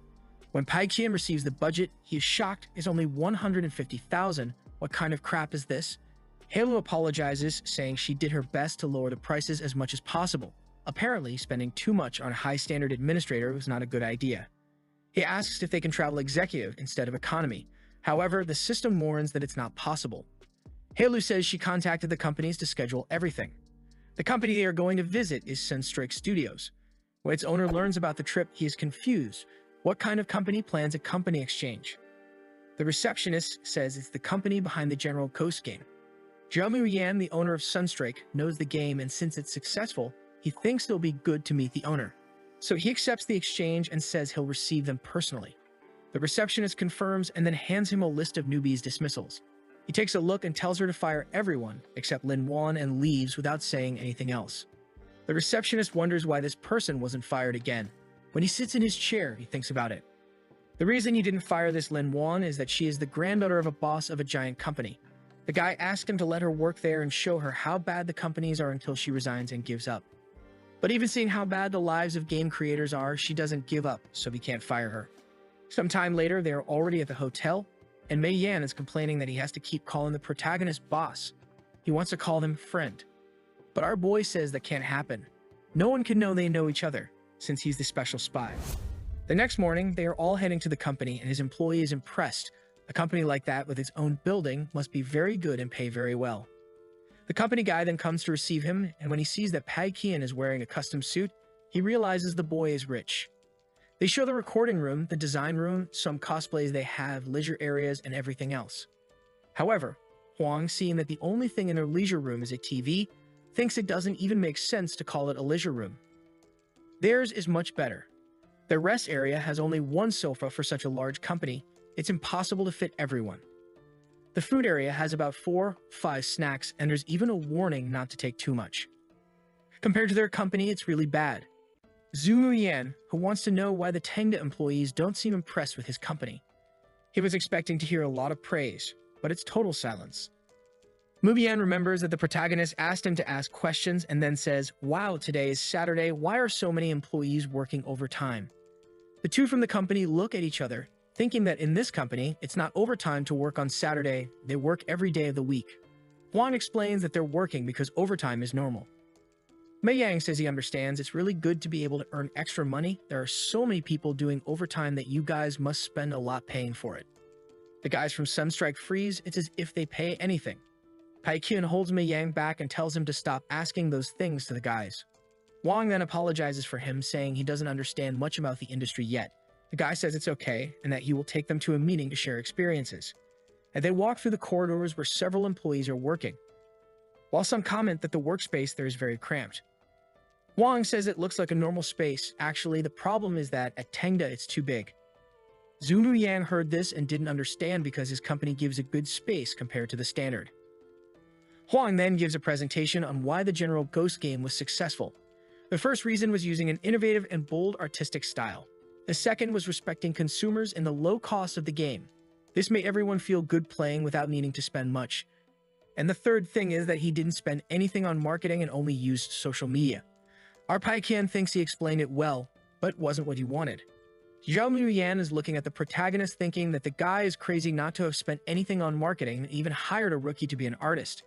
When Pai Qian receives the budget, he is shocked. It's only 150,000. What kind of crap is this? Halu apologizes, saying she did her best to lower the prices as much as possible. Apparently, spending too much on a high-standard administrator was not a good idea. He asks if they can travel executive instead of economy. However, the system warns that it's not possible. Halu says she contacted the companies to schedule everything. The company they are going to visit is Sunstrike Studios. When its owner learns about the trip, he is confused. What kind of company plans a company exchange? The receptionist says it's the company behind the General Ghost game. Jiamu Yan, the owner of Sunstrike, knows the game, and since it's successful, he thinks it'll be good to meet the owner. So he accepts the exchange and says he'll receive them personally. The receptionist confirms and then hands him a list of newbies' dismissals. He takes a look and tells her to fire everyone except Lin Wan and leaves without saying anything else. The receptionist wonders why this person wasn't fired again. When he sits in his chair, he thinks about it. The reason he didn't fire this Lin Wan is that she is the granddaughter of a boss of a giant company. The guy asked him to let her work there and show her how bad the companies are until she resigns and gives up. But even seeing how bad the lives of game creators are, she doesn't give up, so he can't fire her. Sometime later, they are already at the hotel, and Mei Yan is complaining that he has to keep calling the protagonist boss. He wants to call them friend. But our boy says that can't happen. No one can know they know each other, since he's the special spy. The next morning, they are all heading to the company, and his employee is impressed. A company like that with its own building must be very good and pay very well. The company guy then comes to receive him, and when he sees that Pai Qian is wearing a custom suit, he realizes the boy is rich. They show the recording room, the design room, some cosplays they have, leisure areas, and everything else. However, Huang, seeing that the only thing in their leisure room is a TV, thinks it doesn't even make sense to call it a leisure room. Theirs is much better. Their rest area has only one sofa for such a large company. It's impossible to fit everyone. The food area has about 4-5 snacks, and there's even a warning not to take too much. Compared to their company, it's really bad. Zhu Yan, who wants to know why the Tengda employees don't seem impressed with his company. He was expecting to hear a lot of praise, but it's total silence. Mubian remembers that the protagonist asked him to ask questions and then says, "Wow, today is Saturday. Why are so many employees working overtime?" The two from the company look at each other, thinking that in this company, it's not overtime to work on Saturday, they work every day of the week. Huang explains that they're working because overtime is normal. Mei Yang says he understands it's really good to be able to earn extra money. There are so many people doing overtime that you guys must spend a lot paying for it. The guys from Sunstrike freeze. It's as if they pay anything. Pai Qian holds Mei Yang back and tells him to stop asking those things to the guys. Wang then apologizes for him, saying he doesn't understand much about the industry yet. The guy says it's okay and that he will take them to a meeting to share experiences. And they walk through the corridors where several employees are working. While some comment that the workspace there is very cramped. Wang says it looks like a normal space. Actually, the problem is that at Tengda it's too big. Zhu Yang heard this and didn't understand because his company gives a good space compared to the standard. Huang then gives a presentation on why the general Ghost game was successful. The first reason was using an innovative and bold artistic style. The second was respecting consumers and the low cost of the game. This made everyone feel good playing without needing to spend much. And the third thing is that he didn't spend anything on marketing and only used social media. Our Paikian thinks he explained it well, but wasn't what he wanted. Zhao Muyan is looking at the protagonist thinking that the guy is crazy not to have spent anything on marketing and even hired a rookie to be an artist.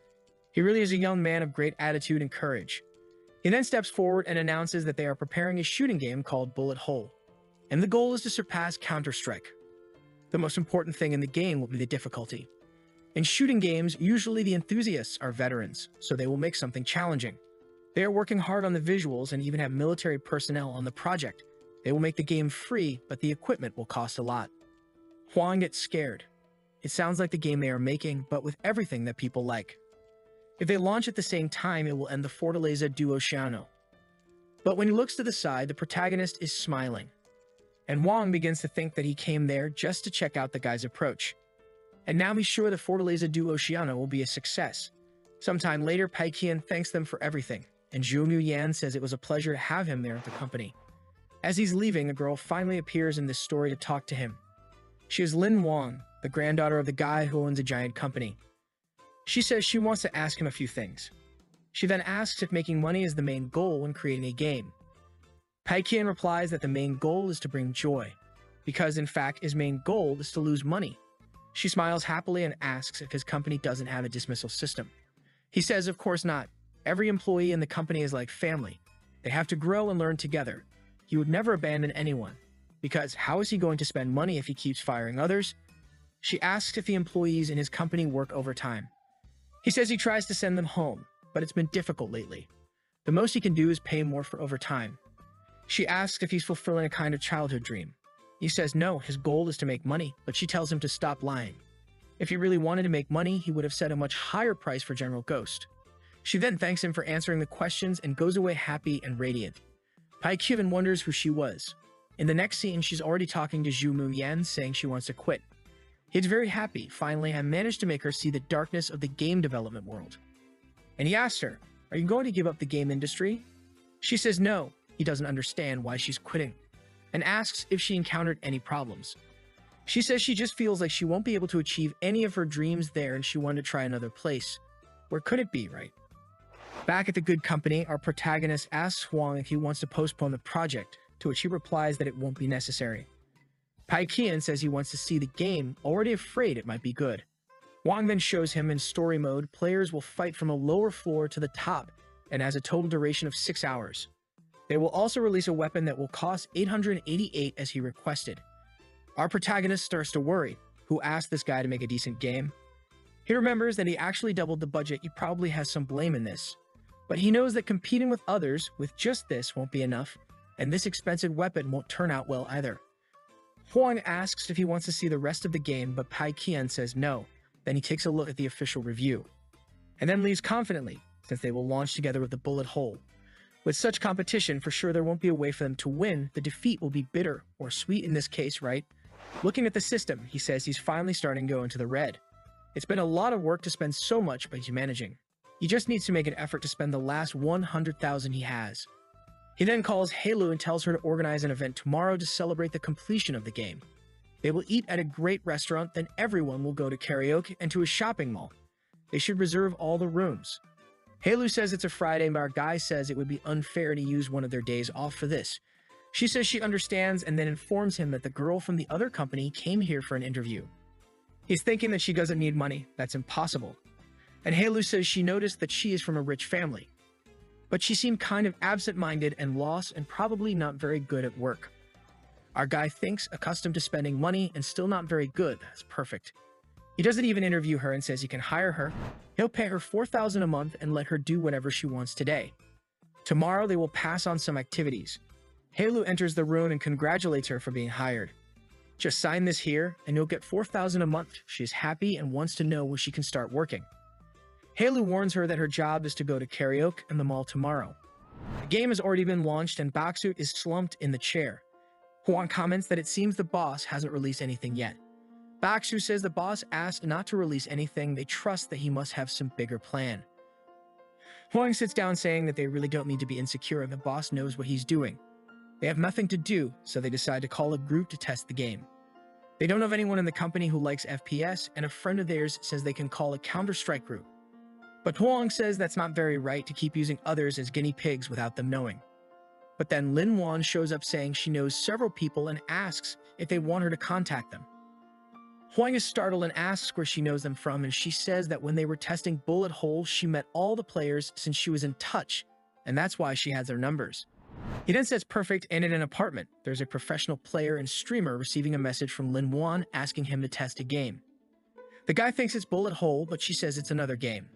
He really is a young man of great attitude and courage. He then steps forward and announces that they are preparing a shooting game called Bullet Hole. And the goal is to surpass Counter-Strike. The most important thing in the game will be the difficulty. In shooting games, usually the enthusiasts are veterans, so they will make something challenging. They are working hard on the visuals and even have military personnel on the project. They will make the game free, but the equipment will cost a lot. Huang gets scared. It sounds like the game they are making, but with everything that people like. If they launch at the same time, it will end the Fortaleza do Oceano. But when he looks to the side, the protagonist is smiling. And Wang begins to think that he came there just to check out the guy's approach. And now he's sure the Fortaleza do Oceano will be a success. Sometime later, Paikian thanks them for everything, and Zhu Muyan says it was a pleasure to have him there at the company. As he's leaving, a girl finally appears in this story to talk to him. She is Lin Wang, the granddaughter of the guy who owns a giant company. She says she wants to ask him a few things. She then asks if making money is the main goal when creating a game. Paikian replies that the main goal is to bring joy, because in fact his main goal is to lose money. She smiles happily and asks if his company doesn't have a dismissal system. He says of course not. Every employee in the company is like family. They have to grow and learn together. He would never abandon anyone, because how is he going to spend money if he keeps firing others? She asks if the employees in his company work overtime. He says he tries to send them home, but it's been difficult lately. The most he can do is pay more for overtime. She asks if he's fulfilling a kind of childhood dream. He says no, his goal is to make money, but she tells him to stop lying. If he really wanted to make money, he would have set a much higher price for General Ghost. She then thanks him for answering the questions and goes away happy and radiant. Paikian wonders who she was. In the next scene, she's already talking to Zhu Muyan, saying she wants to quit. He's very happy. Finally, I managed to make her see the darkness of the game development world. And he asks her, are you going to give up the game industry? She says no. He doesn't understand why she's quitting, and asks if she encountered any problems. She says she just feels like she won't be able to achieve any of her dreams there and she wanted to try another place. Where could it be, right? Back at the good company, our protagonist asks Huang if he wants to postpone the project, to which he replies that it won't be necessary. Paikian says he wants to see the game, already afraid it might be good. Huang then shows him in story mode, players will fight from a lower floor to the top and has a total duration of 6 hours. They will also release a weapon that will cost 888 as he requested. Our protagonist starts to worry, who asked this guy to make a decent game. He remembers that he actually doubled the budget. He probably has some blame in this. But he knows that competing with others with just this won't be enough, and this expensive weapon won't turn out well either. Huang asks if he wants to see the rest of the game, but Paikian says no. Then he takes a look at the official review, and then leaves confidently, since they will launch together with the Bullet Hole. With such competition, for sure there won't be a way for them to win. The defeat will be bitter, or sweet in this case, right? Looking at the system, he says he's finally starting to go into the red. It's been a lot of work to spend so much, but he's managing. He just needs to make an effort to spend the last 100,000 he has. He then calls Hailu and tells her to organize an event tomorrow to celebrate the completion of the game. They will eat at a great restaurant, then everyone will go to karaoke and to a shopping mall. They should reserve all the rooms. Hailu says it's a Friday, but our guy says it would be unfair to use one of their days off for this. She says she understands and then informs him that the girl from the other company came here for an interview. He's thinking that she doesn't need money. That's impossible. And Hailu says she noticed that she is from a rich family. But she seemed kind of absent-minded and lost and probably not very good at work. Our guy thinks accustomed to spending money and still not very good. That's perfect. He doesn't even interview her and says he can hire her. He'll pay her 4,000 a month and let her do whatever she wants today. Tomorrow they will pass on some activities. Haelu enters the room and congratulates her for being hired. Just sign this here, and you'll get 4,000 a month. She is happy and wants to know where she can start working. Haelu warns her that her job is to go to karaoke in the mall tomorrow. The game has already been launched and Baksu is slumped in the chair. Hwang comments that it seems the boss hasn't released anything yet. Baksu says the boss asked not to release anything, they trust that he must have some bigger plan. Hwang sits down saying that they really don't need to be insecure and the boss knows what he's doing. They have nothing to do, so they decide to call a group to test the game. They don't have anyone in the company who likes FPS, and a friend of theirs says they can call a Counter-Strike group. But Hwang says that's not very right to keep using others as guinea pigs without them knowing. But then Lin Wan shows up saying she knows several people and asks if they want her to contact them. Hwang is startled and asks where she knows them from, and she says that when they were testing bullet holes, she met all the players since she was in touch, and that's why she has their numbers. He then says perfect, and in an apartment, there's a professional player and streamer receiving a message from Lin Wan asking him to test a game. The guy thinks it's bullet hole, but she says it's another game.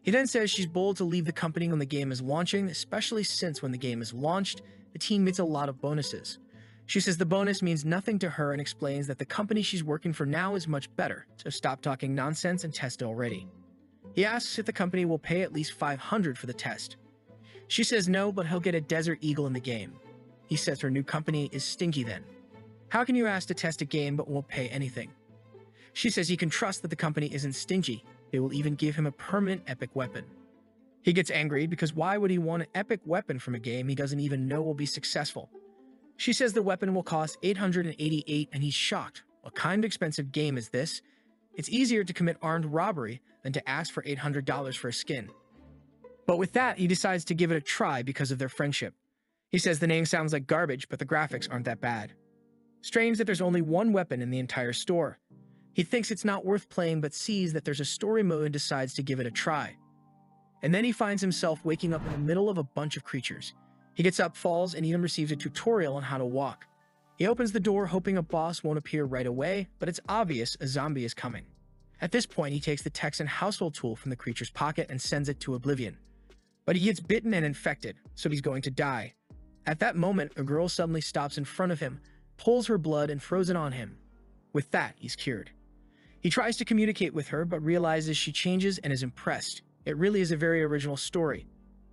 He then says she's bold to leave the company when the game is launching, especially since when the game is launched, the team gets a lot of bonuses. She says the bonus means nothing to her and explains that the company she's working for now is much better, so stop talking nonsense and test already. He asks if the company will pay at least $500 for the test. She says no, but he'll get a Desert Eagle in the game. He says her new company is stinky then. How can you ask to test a game but won't pay anything? She says he can trust that the company isn't stingy. They will even give him a permanent epic weapon. He gets angry because why would he want an epic weapon from a game he doesn't even know will be successful? She says the weapon will cost $888 and he's shocked. What kind of expensive game is this? It's easier to commit armed robbery than to ask for $800 for a skin. But with that, he decides to give it a try because of their friendship. He says the name sounds like garbage, but the graphics aren't that bad. Strange that there's only one weapon in the entire store. He thinks it's not worth playing, but sees that there's a story mode and decides to give it a try. And then he finds himself waking up in the middle of a bunch of creatures. He gets up, falls, and even receives a tutorial on how to walk. He opens the door hoping a boss won't appear right away, but it's obvious a zombie is coming. At this point, he takes the Texan household tool from the creature's pocket and sends it to oblivion. But he gets bitten and infected, so he's going to die. At that moment, a girl suddenly stops in front of him, pulls her blood, and throws it on him. With that, he's cured. He tries to communicate with her, but realizes she changes and is impressed. It really is a very original story.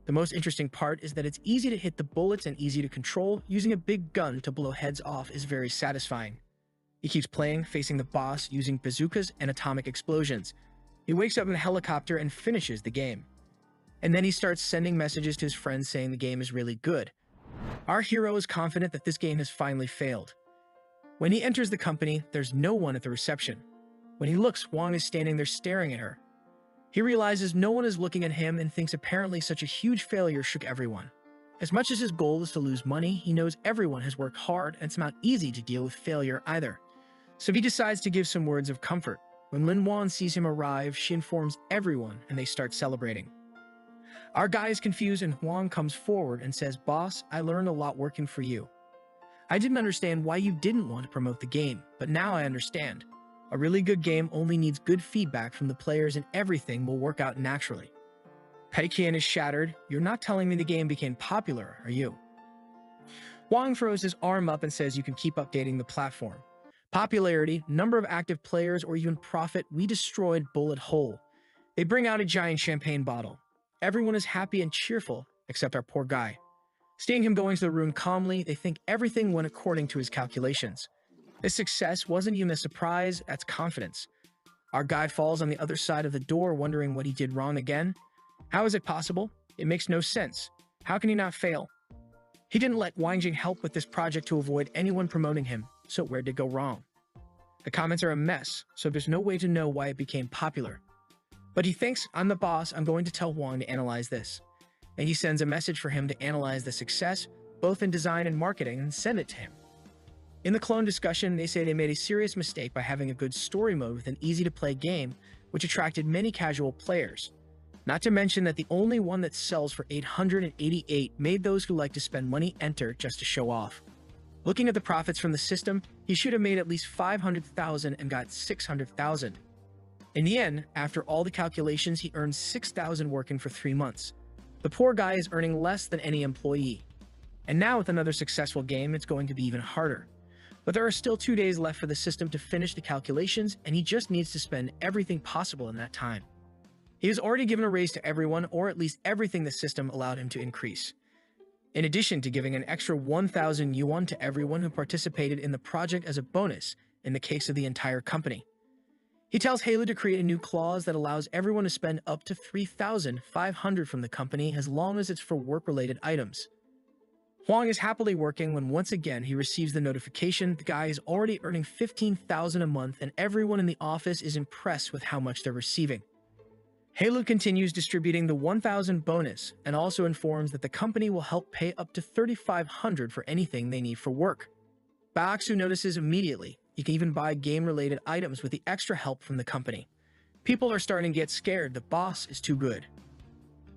The most interesting part is that it's easy to hit the bullets and easy to control. Using a big gun to blow heads off is very satisfying. He keeps playing, facing the boss using bazookas and atomic explosions. He wakes up in a helicopter and finishes the game. And then he starts sending messages to his friends saying the game is really good. Our hero is confident that this game has finally failed. When he enters the company, there's no one at the reception. When he looks, Hwang is standing there staring at her. He realizes no one is looking at him and thinks apparently such a huge failure shook everyone. As much as his goal is to lose money, he knows everyone has worked hard and it's not easy to deal with failure either. So he decides to give some words of comfort. When Lin Wan sees him arrive, she informs everyone and they start celebrating. Our guy is confused and Hwang comes forward and says, "Boss, I learned a lot working for you. I didn't understand why you didn't want to promote the game, but now I understand. A really good game only needs good feedback from the players and everything will work out naturally." Pedikian is shattered. "You're not telling me the game became popular, are you?" Hwang throws his arm up and says you can keep updating the platform. Popularity, number of active players, or even profit, we destroyed bullet hole. They bring out a giant champagne bottle. Everyone is happy and cheerful, except our poor guy. Seeing him going to the room calmly, they think everything went according to his calculations. This success wasn't even a surprise, that's confidence. Our guy falls on the other side of the door wondering what he did wrong again. How is it possible? It makes no sense. How can he not fail? He didn't let Wang Jing help with this project to avoid anyone promoting him, so where did it go wrong? The comments are a mess, so there's no way to know why it became popular. But he thinks, I'm the boss, I'm going to tell Hwang to analyze this. And he sends a message for him to analyze the success, both in design and marketing, and send it to him. In the clone discussion, they say they made a serious mistake by having a good story mode with an easy-to-play game, which attracted many casual players. Not to mention that the only one that sells for $888 made those who like to spend money enter just to show off. Looking at the profits from the system, he should have made at least $500,000 and got $600,000. In the end, after all the calculations, he earned $6,000 working for 3 months. The poor guy is earning less than any employee. And now with another successful game, it's going to be even harder. But there are still 2 days left for the system to finish the calculations, and he just needs to spend everything possible in that time. He has already given a raise to everyone, or at least everything the system allowed him to increase. In addition to giving an extra 1,000 yuan to everyone who participated in the project as a bonus in the case of the entire company. He tells Halo to create a new clause that allows everyone to spend up to 3,500 from the company as long as it's for work-related items. Huang is happily working when once again he receives the notification the guy is already earning 15,000 a month, and everyone in the office is impressed with how much they're receiving. Halo continues distributing the 1,000 bonus and also informs that the company will help pay up to 3,500 for anything they need for work. Baksu notices immediately he can even buy game-related items with the extra help from the company. People are starting to get scared. The boss is too good.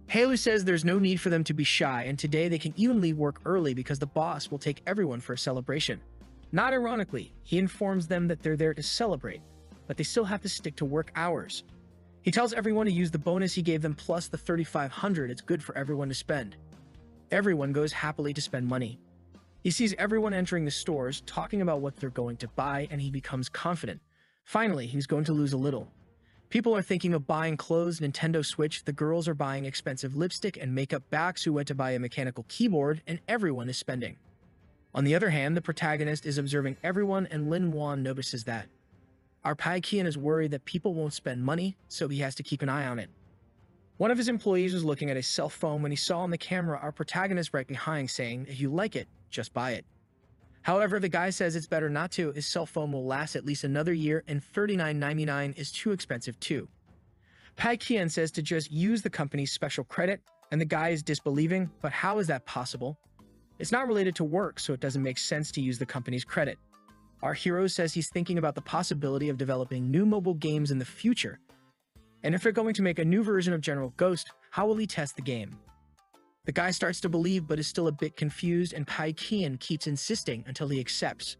Halo says there's no need for them to be shy, and today they can even leave work early because the boss will take everyone for a celebration. Not ironically, he informs them that they're there to celebrate, but they still have to stick to work hours. He tells everyone to use the bonus he gave them plus the 3,500 it's good for everyone to spend. Everyone goes happily to spend money. He sees everyone entering the stores, talking about what they're going to buy, and he becomes confident. Finally, he's going to lose a little. People are thinking of buying clothes, Nintendo Switch, the girls are buying expensive lipstick and makeup, Baksu went to buy a mechanical keyboard, and everyone is spending. On the other hand, the protagonist is observing everyone, and Lin Wan notices that. Our Pai Qian is worried that people won't spend money, so he has to keep an eye on it. One of his employees was looking at his cell phone when he saw on the camera our protagonist right behind saying, "If you like it, just buy it." However, the guy says it's better not to. His cell phone will last at least another year, and $39.99 is too expensive too. Pai Qian says to just use the company's special credit, and the guy is disbelieving, but how is that possible? It's not related to work, so it doesn't make sense to use the company's credit. Our hero says he's thinking about the possibility of developing new mobile games in the future. And if they're going to make a new version of General Ghost, how will he test the game? The guy starts to believe but is still a bit confused, and Pai Qian keeps insisting until he accepts.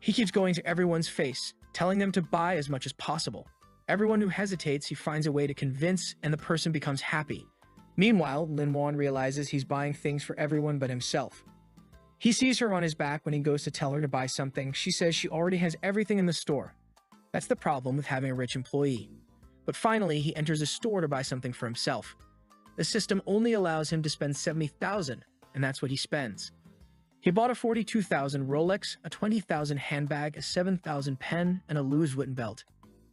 He keeps going to everyone's face, telling them to buy as much as possible. Everyone who hesitates, he finds a way to convince, and the person becomes happy. Meanwhile, Lin Wan realizes he's buying things for everyone but himself. He sees her on his back when he goes to tell her to buy something. She says she already has everything in the store. That's the problem with having a rich employee. But finally, he enters a store to buy something for himself. The system only allows him to spend 70,000, and that's what he spends. He bought a 42,000 Rolex, a 20,000 handbag, a 7,000 pen, and a Louis Vuitton belt.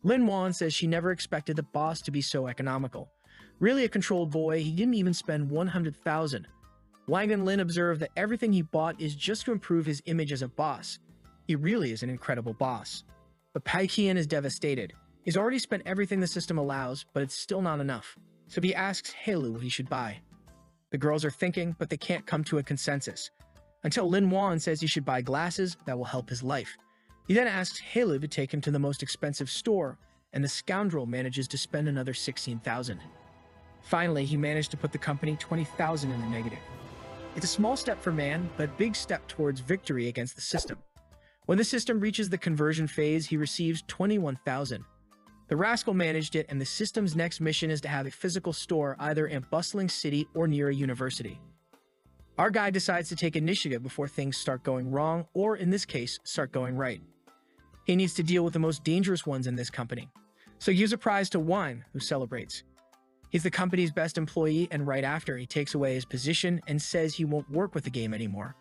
Lin Wan says she never expected the boss to be so economical. Really a controlled boy, he didn't even spend 100,000. Wang and Lin observe that everything he bought is just to improve his image as a boss. He really is an incredible boss. But Pai Qian is devastated. He's already spent everything the system allows, but it's still not enough. So he asks Halo what he should buy. The girls are thinking, but they can't come to a consensus. Until Lin Wan says he should buy glasses that will help his life. He then asks Halo to take him to the most expensive store, and the scoundrel manages to spend another 16,000. Finally, he managed to put the company 20,000 in the negative. It's a small step for man, but a big step towards victory against the system. When the system reaches the conversion phase, he receives 21,000. The rascal managed it, and the system's next mission is to have a physical store either in a bustling city or near a university. Our guy decides to take initiative before things start going wrong, or in this case, start going right. He needs to deal with the most dangerous ones in this company. So he gives a prize to Wine, who celebrates. He's the company's best employee, and right after, he takes away his position and says he won't work with the game anymore.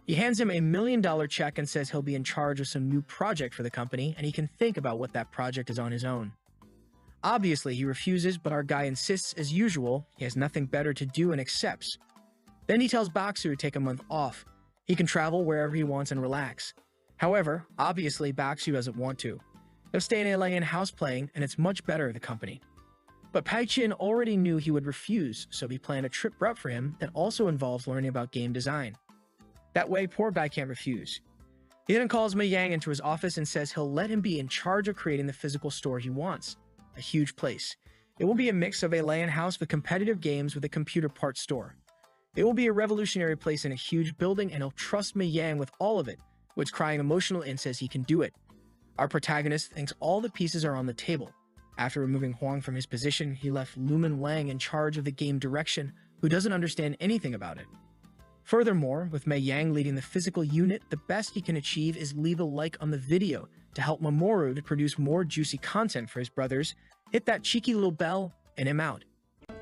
He hands him a $1 million check and says he'll be in charge of some new project for the company, and he can think about what that project is on his own. Obviously, he refuses, but our guy insists as usual. He has nothing better to do and accepts. Then he tells Baksu to take a month off. He can travel wherever he wants and relax. However, obviously, Baksu doesn't want to. He'll stay in a alien house playing, and it's much better at the company. But Pai Qian already knew he would refuse, so he planned a trip route for him that also involves learning about game design. That way, poor guy can't refuse. He then calls Mei Yang into his office and says he'll let him be in charge of creating the physical store he wants. A huge place. It will be a mix of a LAN house with competitive games with a computer parts store. It will be a revolutionary place in a huge building, and he'll trust Mei Yang with all of it, who is crying emotional and says he can do it. Our protagonist thinks all the pieces are on the table. After removing Huang from his position, he left Lumen Wang in charge of the game direction, who doesn't understand anything about it. Furthermore, with Mei Yang leading the physical unit, the best he can achieve is leave a like on the video to help Mamoru to produce more juicy content for his brothers. Hit that cheeky little bell, and I'm out.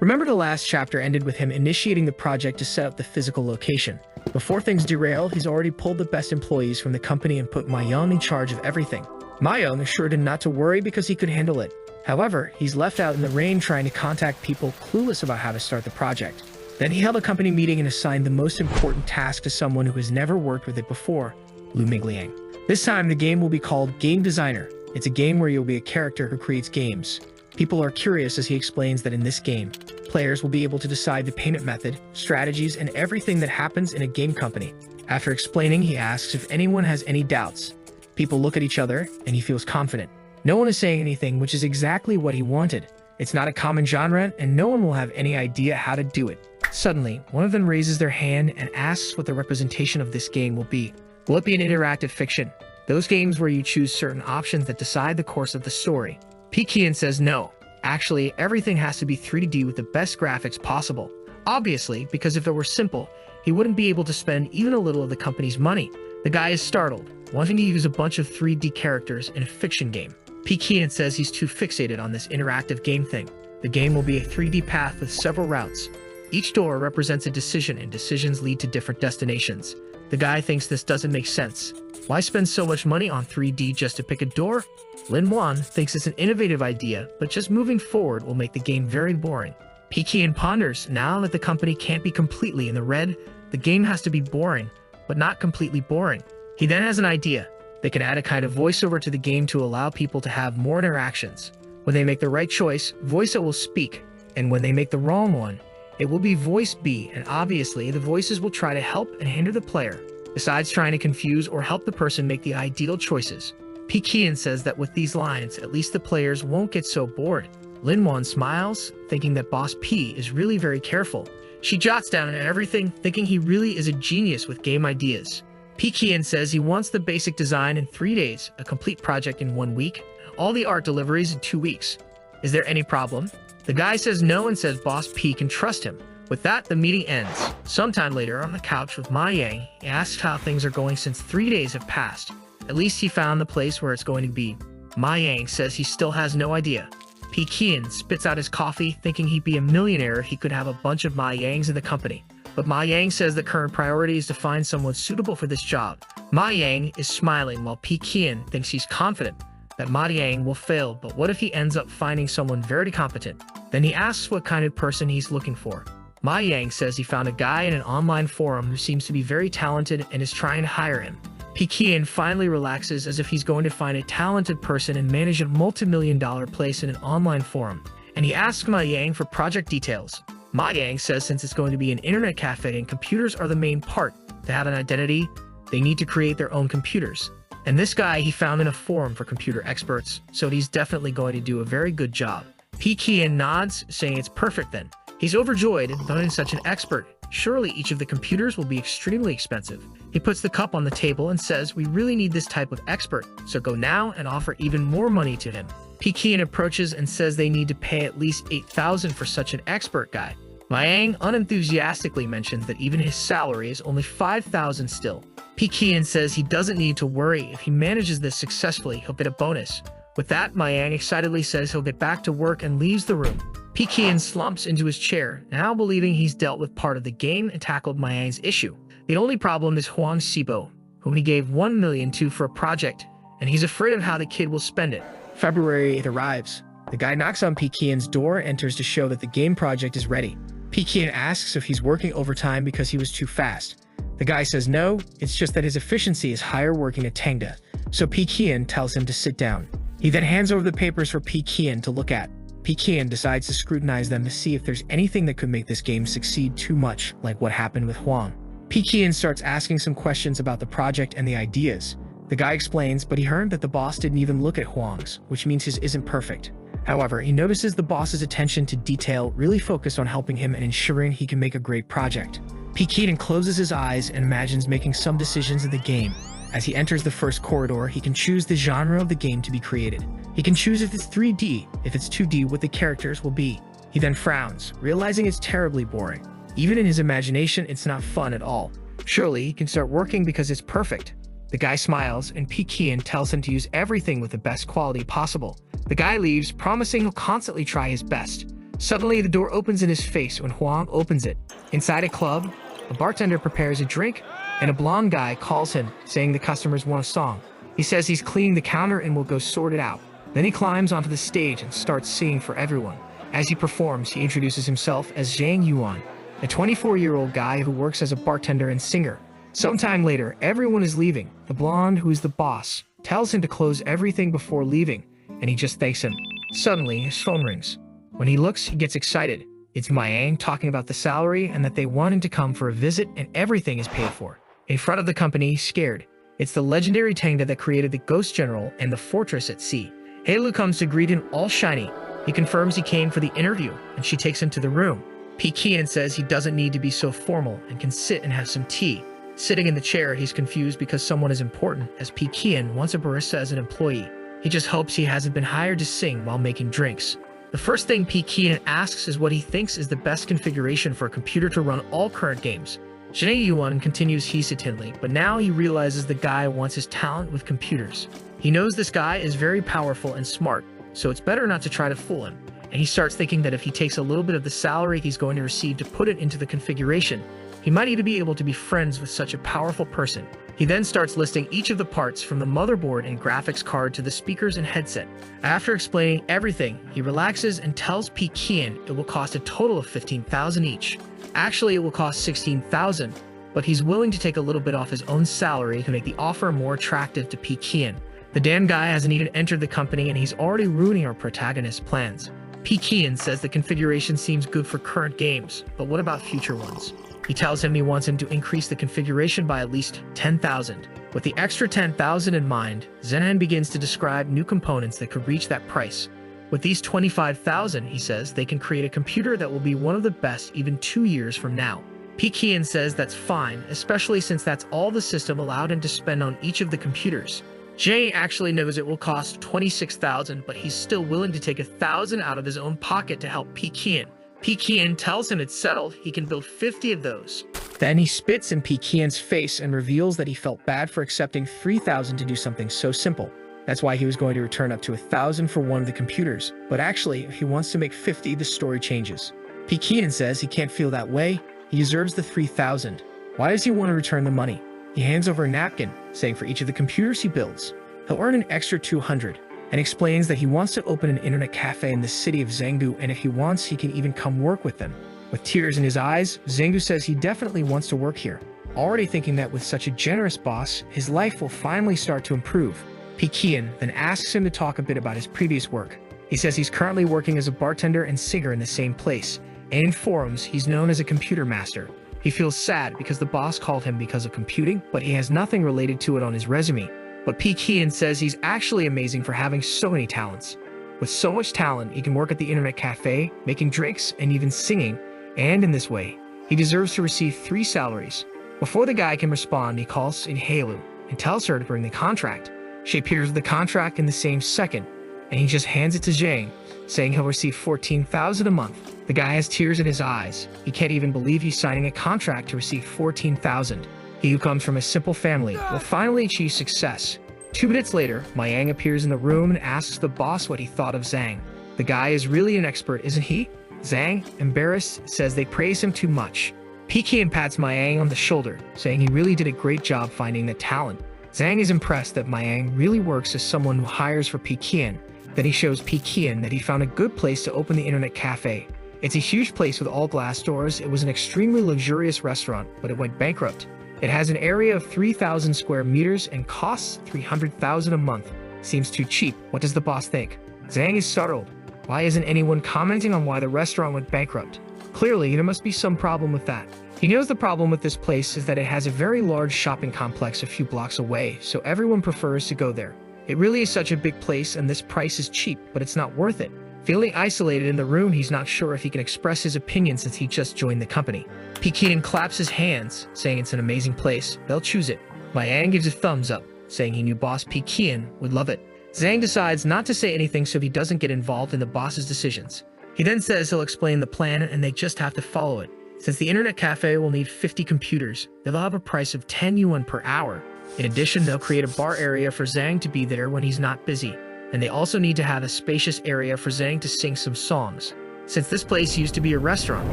Remember the last chapter ended with him initiating the project to set up the physical location. Before things derail, he's already pulled the best employees from the company and put Mayong in charge of everything. Mayong assured him not to worry because he could handle it. However, he's left out in the rain trying to contact people clueless about how to start the project. Then he held a company meeting and assigned the most important task to someone who has never worked with it before, Lu Migliang. This time, the game will be called Game Designer. It's a game where you'll be a character who creates games. People are curious as he explains that in this game, players will be able to decide the payment method, strategies, and everything that happens in a game company. After explaining, he asks if anyone has any doubts. People look at each other, and he feels confident. No one is saying anything, which is exactly what he wanted. It's not a common genre, and no one will have any idea how to do it. Suddenly, one of them raises their hand and asks what the representation of this game will be. Will it be an interactive fiction? Those games where you choose certain options that decide the course of the story. Pekian says no. Actually, everything has to be 3D with the best graphics possible. Obviously, because if it were simple, he wouldn't be able to spend even a little of the company's money. The guy is startled, wanting to use a bunch of 3D characters in a fiction game. Pekian says he's too fixated on this interactive game thing. The game will be a 3D path with several routes. Each door represents a decision, and decisions lead to different destinations. The guy thinks this doesn't make sense. Why spend so much money on 3D just to pick a door? Lin Wan thinks it's an innovative idea, but just moving forward will make the game very boring. Pekian ponders, now that the company can't be completely in the red, the game has to be boring, but not completely boring. He then has an idea. They can add a kind of voiceover to the game to allow people to have more interactions. When they make the right choice, voice A will speak, and when they make the wrong one, it will be voice B, and obviously the voices will try to help and hinder the player, besides trying to confuse or help the person make the ideal choices. Pekian says that with these lines, at least the players won't get so bored. Lin Wan smiles, thinking that Boss P is really very careful. She jots down everything, thinking he really is a genius with game ideas. Pekian says he wants the basic design in 3 days, a complete project in 1 week, all the art deliveries in 2 weeks. Is there any problem? The guy says no and says Boss P can trust him. With that, the meeting ends. Sometime later, on the couch with Ma Yang, he asks how things are going since 3 days have passed. At least he found the place where it's going to be. Ma Yang says he still has no idea. Pekian spits out his coffee, thinking he'd be a millionaire if he could have a bunch of Ma Yangs in the company. But Ma Yang says the current priority is to find someone suitable for this job. Ma Yang is smiling while Pekian thinks he's confident that Ma Yang will fail, but what if he ends up finding someone very competent? Then he asks what kind of person he's looking for. Ma Yang says he found a guy in an online forum who seems to be very talented and is trying to hire him. Pekian finally relaxes as if he's going to find a talented person and manage a multi-million-dollar place in an online forum, and he asks Ma Yang for project details. Ma Yang says since it's going to be an internet cafe and computers are the main part, to have an identity, they need to create their own computers. And this guy he found in a forum for computer experts, so he's definitely going to do a very good job. Pekian nods, saying it's perfect then. He's overjoyed in finding such an expert. Surely each of the computers will be extremely expensive. He puts the cup on the table and says, we really need this type of expert, so go now and offer even more money to him. Pekian approaches and says they need to pay at least 8,000 for such an expert guy. Mayang unenthusiastically mentions that even his salary is only 5,000 still. Pekian says he doesn't need to worry. If he manages this successfully, he'll get a bonus. With that, Mayang excitedly says he'll get back to work and leaves the room. Pekian slumps into his chair, now believing he's dealt with part of the game and tackled Mayang's issue. The only problem is Huang Sibo, whom he gave 1 million to for a project, and he's afraid of how the kid will spend it. February, it arrives. The guy knocks on Pekian's door and enters to show that the game project is ready. Pekian asks if he's working overtime because he was too fast. The guy says no, it's just that his efficiency is higher working at Tangda, so Pekian tells him to sit down. He then hands over the papers for Pekian to look at. Pekian decides to scrutinize them to see if there's anything that could make this game succeed too much, like what happened with Huang. Pekian starts asking some questions about the project and the ideas. The guy explains, but he heard that the boss didn't even look at Huang's, which means his isn't perfect. However, he notices the boss's attention to detail really focused on helping him and ensuring he can make a great project. Pekian closes his eyes and imagines making some decisions in the game. As he enters the first corridor, he can choose the genre of the game to be created. He can choose if it's 3D, if it's 2D, what the characters will be. He then frowns, realizing it's terribly boring. Even in his imagination, it's not fun at all. Surely he can start working because it's perfect. The guy smiles, and Pekian tells him to use everything with the best quality possible. The guy leaves, promising he'll constantly try his best. Suddenly, the door opens in his face when Huang opens it. Inside a club, a bartender prepares a drink, and a blonde guy calls him, saying the customers want a song. He says he's cleaning the counter and will go sort it out. Then he climbs onto the stage and starts singing for everyone. As he performs, he introduces himself as Zhang Yuan, a 24-year-old guy who works as a bartender and singer. Sometime later, everyone is leaving. The blonde, who is the boss, tells him to close everything before leaving, and he just thanks him. Suddenly, his phone rings. When he looks, he gets excited. It's Mayang talking about the salary and that they want him to come for a visit and everything is paid for. In front of the company, scared. It's the legendary Tangda that created the Ghost General and the Fortress at Sea. Heilu comes to greet him all shiny. He confirms he came for the interview, and she takes him to the room. Pekian says he doesn't need to be so formal and can sit and have some tea. Sitting in the chair, he's confused because someone as important as Pekian wants a barista as an employee. He just hopes he hasn't been hired to sing while making drinks. The first thing Pekian asks is what he thinks is the best configuration for a computer to run all current games. Zhang Yuan continues hesitantly, but now he realizes the guy wants his talent with computers. He knows this guy is very powerful and smart, so it's better not to try to fool him. And he starts thinking that if he takes a little bit of the salary he's going to receive to put it into the configuration, he might even be able to be friends with such a powerful person. He then starts listing each of the parts from the motherboard and graphics card to the speakers and headset. After explaining everything, he relaxes and tells Pekian it will cost a total of 15,000 each. Actually, it will cost 16,000, but he's willing to take a little bit off his own salary to make the offer more attractive to Pekian. The damn guy hasn't even entered the company and he's already ruining our protagonist's plans. Pekian says the configuration seems good for current games, but what about future ones? He tells him he wants him to increase the configuration by at least 10,000. With the extra 10,000 in mind, Zenan begins to describe new components that could reach that price. With these 25,000, he says, they can create a computer that will be one of the best even 2 years from now. Pekian says that's fine, especially since that's all the system allowed him to spend on each of the computers. Jay actually knows it will cost 26,000, but he's still willing to take 1,000 out of his own pocket to help Pekian. Pekian tells him it's settled, he can build 50 of those. Then he spits in Pekian's face and reveals that he felt bad for accepting 3,000 to do something so simple. That's why he was going to return up to 1,000 for one of the computers. But actually, if he wants to make 50, the story changes. Pekian says he can't feel that way. He deserves the 3,000. Why does he want to return the money? He hands over a napkin, saying for each of the computers he builds, he'll earn an extra 200, and explains that he wants to open an internet cafe in the city of Zhengdu, and if he wants, he can even come work with them. With tears in his eyes, Zhengdu says he definitely wants to work here, already thinking that with such a generous boss, his life will finally start to improve. Pekian then asks him to talk a bit about his previous work. He says he's currently working as a bartender and singer in the same place, and in forums, he's known as a computer master. He feels sad because the boss called him because of computing, but he has nothing related to it on his resume. But Pekian says he's actually amazing for having so many talents. With so much talent, he can work at the internet cafe, making drinks, and even singing, and in this way, he deserves to receive 3 salaries. Before the guy can respond, he calls in Heilu and tells her to bring the contract. She appears with the contract in the same second, and he just hands it to Zhang, saying he'll receive 14,000 a month. The guy has tears in his eyes. He can't even believe he's signing a contract to receive 14,000. He who comes from a simple family will finally achieve success. 2 minutes later, Mayang appears in the room and asks the boss what he thought of Zhang. The guy is really an expert, isn't he? Zhang, embarrassed, says they praise him too much. Pekian pats Mayang on the shoulder, saying he really did a great job finding the talent. Zhang is impressed that Mayang really works as someone who hires for Pekian. Then he shows Pekian that he found a good place to open the internet cafe. It's a huge place with all glass doors. It was an extremely luxurious restaurant, but it went bankrupt. It has an area of 3,000 square meters and costs 300,000 a month. Seems too cheap. What does the boss think? Zhang is startled. Why isn't anyone commenting on why the restaurant went bankrupt? Clearly, there must be some problem with that. He knows the problem with this place is that it has a very large shopping complex a few blocks away, so everyone prefers to go there. It really is such a big place and this price is cheap, but it's not worth it. Feeling isolated in the room, he's not sure if he can express his opinion since he just joined the company. Pekian claps his hands, saying it's an amazing place. They'll choose it. Mayang gives a thumbs up, saying he knew boss Pekian would love it. Zhang decides not to say anything so he doesn't get involved in the boss's decisions. He then says he'll explain the plan and they just have to follow it. Since the internet cafe will need 50 computers, they'll have a price of 10 yuan per hour. In addition, they'll create a bar area for Zhang to be there when he's not busy. And they also need to have a spacious area for Zhang to sing some songs. Since this place used to be a restaurant,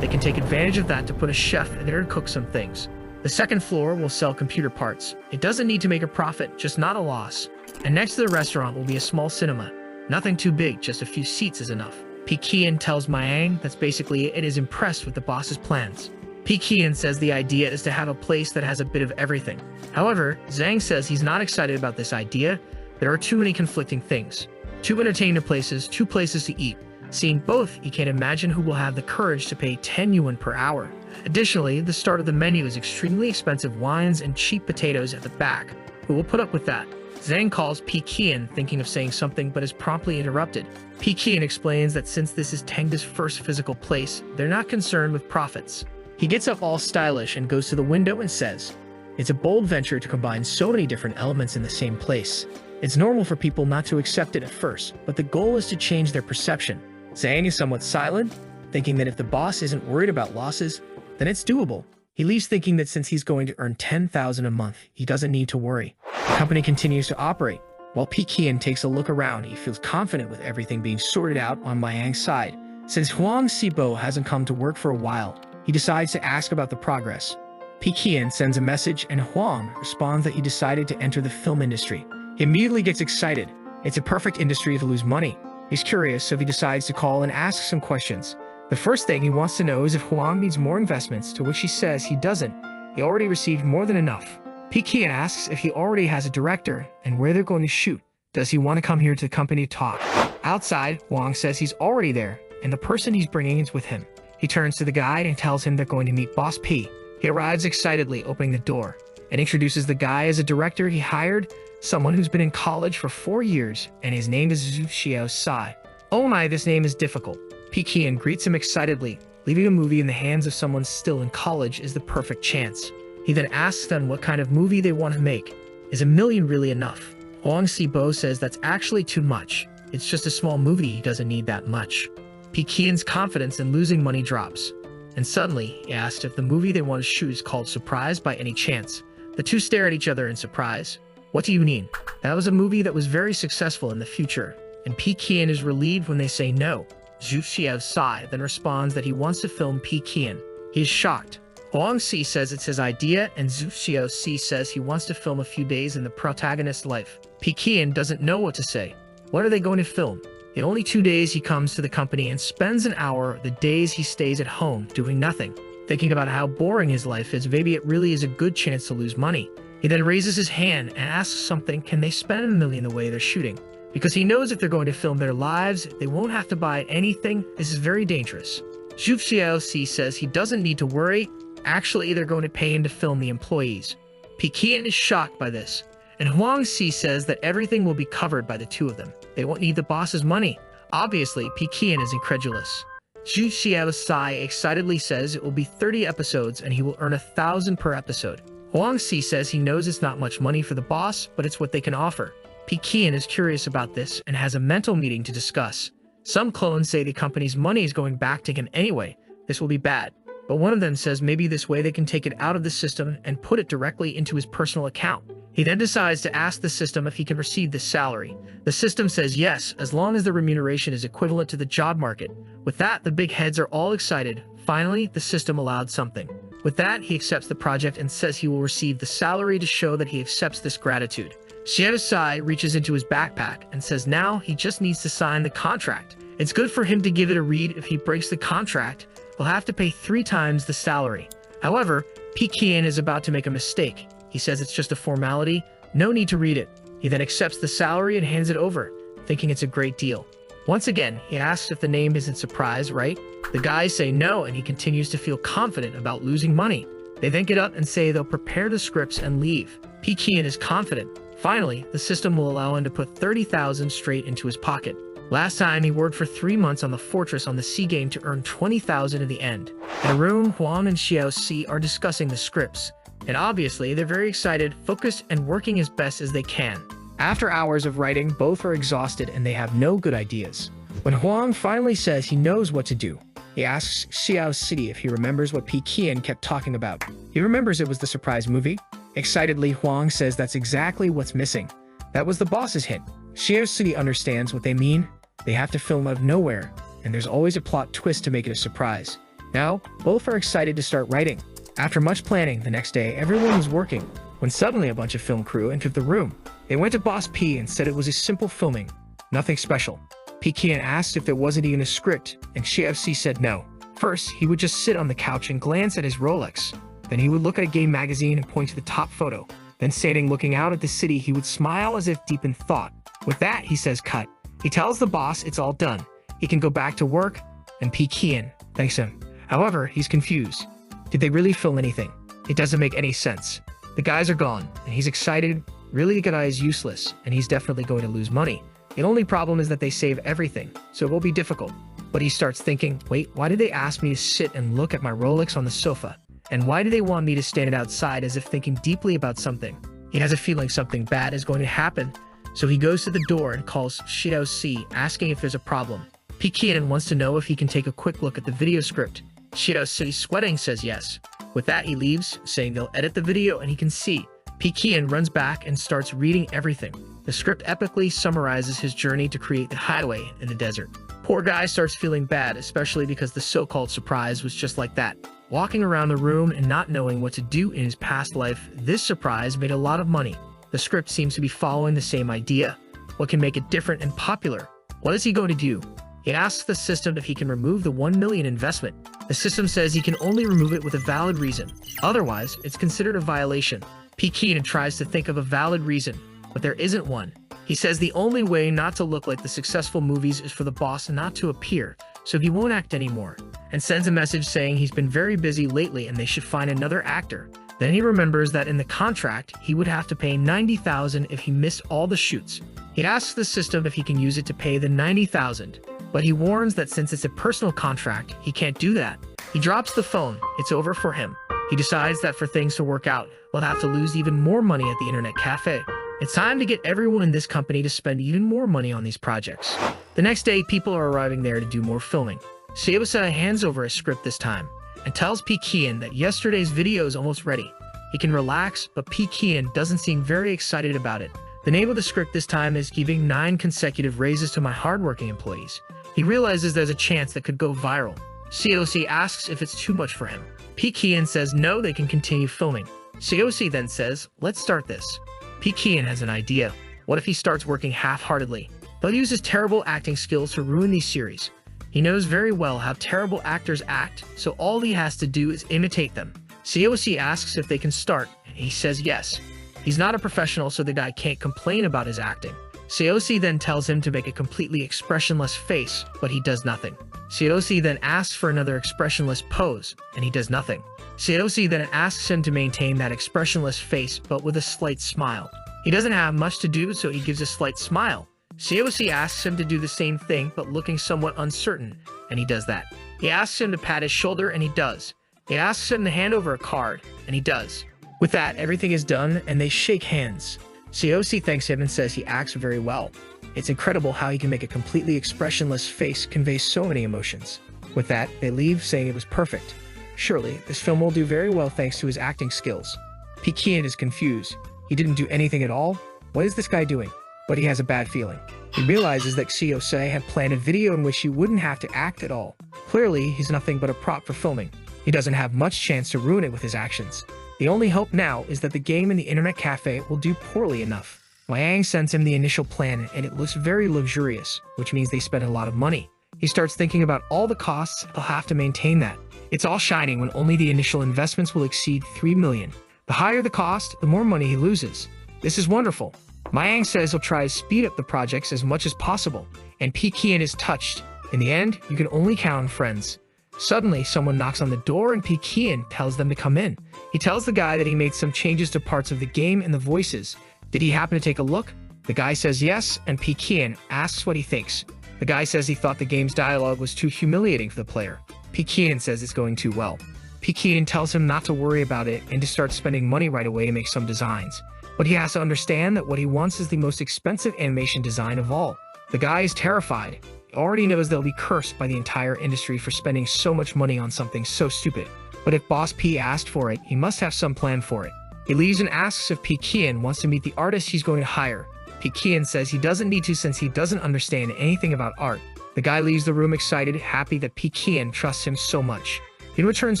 they can take advantage of that to put a chef in there to cook some things. The second floor will sell computer parts. It doesn't need to make a profit, just not a loss. And next to the restaurant will be a small cinema. Nothing too big, just a few seats is enough. Pekian tells Mayang that's basically it, and is impressed with the boss's plans. Pekian says the idea is to have a place that has a bit of everything. However, Zhang says he's not excited about this idea. There are too many conflicting things. 2 entertainment places, 2 places to eat. Seeing both, he can't imagine who will have the courage to pay 10 yuan per hour. Additionally, the start of the menu is extremely expensive wines and cheap potatoes at the back. Who will put up with that? Zhang calls Pekian, thinking of saying something but is promptly interrupted. Pekian explains that since this is Tengda's first physical place, they're not concerned with profits. He gets up all stylish and goes to the window and says, "It's a bold venture to combine so many different elements in the same place. It's normal for people not to accept it at first, but the goal is to change their perception." Zhang is somewhat silent, thinking that if the boss isn't worried about losses, then it's doable. He leaves thinking that since he's going to earn 10,000 a month, he doesn't need to worry. The company continues to operate. While Pekian takes a look around, he feels confident with everything being sorted out on Mayang's side. Since Huang Xibo hasn't come to work for a while, he decides to ask about the progress. Pekian sends a message and Huang responds that he decided to enter the film industry. He immediately gets excited. It's a perfect industry to lose money. He's curious, so he decides to call and ask some questions. The first thing he wants to know is if Huang needs more investments, to which he says he doesn't. He already received more than enough. Pekian asks if he already has a director and where they're going to shoot. Does he want to come here to the company to talk? Outside, Huang says he's already there, and the person he's bringing is with him. He turns to the guide and tells him they're going to meet Boss P. He arrives excitedly, opening the door, and introduces the guy as a director he hired, someone who's been in college for 4 years, and his name is Zhu Xiao Sai. Oh my, this name is difficult. Pekian greets him excitedly. Leaving a movie in the hands of someone still in college is the perfect chance. He then asks them what kind of movie they want to make. Is $1 million really enough? Huang Xibo says that's actually too much. It's just a small movie, he doesn't need that much. Pekian's confidence in losing money drops. And suddenly, he asks if the movie they want to shoot is called Surprise by any chance. The two stare at each other in surprise. What do you mean? That was a movie that was very successful in the future. And Pekian is relieved when they say no. Zhu Xiao Sai then responds that he wants to film Pekian. He is shocked. Huang Si says it's his idea, and Zhu Xiao Si says he wants to film a few days in the protagonist's life. Pekian doesn't know what to say. What are they going to film? In only 2 days, he comes to the company and spends an hour the days he stays at home doing nothing. Thinking about how boring his life is, maybe it really is a good chance to lose money. He then raises his hand and asks something, can they spend $1 million the way they're shooting? Because he knows if they're going to film their lives, they won't have to buy anything. This is very dangerous. Zhu Xiao Si says he doesn't need to worry. Actually, they're going to pay him to film the employees. Pekian is shocked by this. And Huang Si says that everything will be covered by the two of them. They won't need the boss's money. Obviously, Pekian is incredulous. Zhu Xiao Sai excitedly says it will be 30 episodes and he will earn 1,000 per episode. Huang Si says he knows it's not much money for the boss, but it's what they can offer. Pekian is curious about this and has a mental meeting to discuss. Some clones say the company's money is going back to him anyway. This will be bad. But one of them says maybe this way they can take it out of the system and put it directly into his personal account. He then decides to ask the system if he can receive this salary. The system says yes, as long as the remuneration is equivalent to the job market. With that, the big heads are all excited. Finally, the system allowed something. With that, he accepts the project and says he will receive the salary to show that he accepts this gratitude. Xiao Sai reaches into his backpack and says now he just needs to sign the contract. It's good for him to give it a read. If he breaks the contract, he'll have to pay 3 times the salary. However, Pekian is about to make a mistake. He says it's just a formality, no need to read it. He then accepts the salary and hands it over, thinking it's a great deal. Once again, he asks if the name isn't Surprise, right? The guys say no, and he continues to feel confident about losing money. They then get up and say they'll prepare the scripts and leave. Pekian is confident. Finally, the system will allow him to put 30,000 straight into his pocket. Last time, he worked for 3 months on the fortress on the sea game to earn 20,000 in the end. In a room, Huang and Xiao Si are discussing the scripts. And obviously, they're very excited, focused, and working as best as they can. After hours of writing, both are exhausted and they have no good ideas. When Huang finally says he knows what to do, he asks Xiao City if he remembers what Qian kept talking about. He remembers it was the surprise movie. Excitedly, Huang says that's exactly what's missing. That was the boss's hint. Xiao City understands what they mean. They have to film out of nowhere, and there's always a plot twist to make it a surprise. Now, both are excited to start writing. After much planning, the next day, everyone was working, when suddenly a bunch of film crew entered the room. They went to Boss P and said it was a simple filming, nothing special. Qian asked if there wasn't even a script, and Xiao said no. First, he would just sit on the couch and glance at his Rolex. Then he would look at a game magazine and point to the top photo. Then standing looking out at the city, he would smile as if deep in thought. With that, he says cut. He tells the boss it's all done. He can go back to work, and Qian thanks him. However, he's confused. Did they really film anything? It doesn't make any sense. The guys are gone, and he's excited. Really, the guy is useless, and he's definitely going to lose money. The only problem is that they save everything, so it will be difficult. But he starts thinking, wait, why did they ask me to sit and look at my Rolex on the sofa? And why do they want me to stand outside as if thinking deeply about something? He has a feeling something bad is going to happen, so he goes to the door and calls Xiao Si, asking if there's a problem. Qian wants to know if he can take a quick look at the video script. Xiao Si, sweating, says yes. With that, he leaves, saying they'll edit the video and he can see. Qian runs back and starts reading everything. The script epically summarizes his journey to create the hideaway in the desert. Poor guy starts feeling bad, especially because the so-called surprise was just like that. Walking around the room and not knowing what to do in his past life, this surprise made a lot of money. The script seems to be following the same idea. What can make it different and popular? What is he going to do? He asks the system if he can remove the 1 million investment. The system says he can only remove it with a valid reason. Otherwise, it's considered a violation. Qian tries to think of a valid reason, but there isn't one. He says the only way not to look like the successful movies is for the boss not to appear, so he won't act anymore, and sends a message saying he's been very busy lately and they should find another actor. Then he remembers that in the contract, he would have to pay 90,000 if he missed all the shoots. He asks the system if he can use it to pay the 90,000, but he warns that since it's a personal contract, he can't do that. He drops the phone. It's over for him. He decides that for things to work out, we'll have to lose even more money at the internet cafe. It's time to get everyone in this company to spend even more money on these projects. The next day, people are arriving there to do more filming. Xiao hands over a script this time and tells Qian that yesterday's video is almost ready. He can relax, but Qian doesn't seem very excited about it. The name of the script this time is Giving 9 Consecutive Raises to My Hardworking Employees. He realizes there's a chance that could go viral. Xiao asks if it's too much for him. Qian says no, they can continue filming. Xiao then says, let's start this. Qian has an idea. What if he starts working half-heartedly? They'll use his terrible acting skills to ruin these series. He knows very well how terrible actors act, so all he has to do is imitate them. Xiao asks if they can start, and he says yes. He's not a professional, so the guy can't complain about his acting. Xiao then tells him to make a completely expressionless face, but he does nothing. Xiao then asks for another expressionless pose, and he does nothing. Xiao then asks him to maintain that expressionless face, but with a slight smile. He doesn't have much to do, so he gives a slight smile. Xiao asks him to do the same thing, but looking somewhat uncertain, and he does that. He asks him to pat his shoulder, and he does. He asks him to hand over a card, and he does. With that, everything is done, and they shake hands. Xiao thanks him and says he acts very well. It's incredible how he can make a completely expressionless face convey so many emotions. With that, they leave saying it was perfect. Surely, this film will do very well thanks to his acting skills. Qian is confused. He didn't do anything at all? What is this guy doing? But he has a bad feeling. He realizes that Xiao had planned a video in which he wouldn't have to act at all. Clearly, he's nothing but a prop for filming. He doesn't have much chance to ruin it with his actions. The only hope now is that the game in the internet cafe will do poorly enough. Liang sends him the initial plan, and it looks very luxurious, which means they spent a lot of money. He starts thinking about all the costs they'll have to maintain that. It's all shining when only the initial investments will exceed 3 million. The higher the cost, the more money he loses. This is wonderful. Liang says he'll try to speed up the projects as much as possible, and Qian is touched. In the end, you can only count on friends. Suddenly, someone knocks on the door and Qian tells them to come in. He tells the guy that he made some changes to parts of the game and the voices. Did he happen to take a look? The guy says yes, and Qian asks what he thinks. The guy says he thought the game's dialogue was too humiliating for the player. Qian says it's going too well. Qian tells him not to worry about it and to start spending money right away to make some designs. But he has to understand that what he wants is the most expensive animation design of all. The guy is terrified. He already knows they'll be cursed by the entire industry for spending so much money on something so stupid. But if Boss P asked for it, he must have some plan for it. He leaves and asks if P Kian wants to meet the artist he's going to hire. P Kian says he doesn't need to since he doesn't understand anything about art. The guy leaves the room excited, happy that P Kian trusts him so much. He returns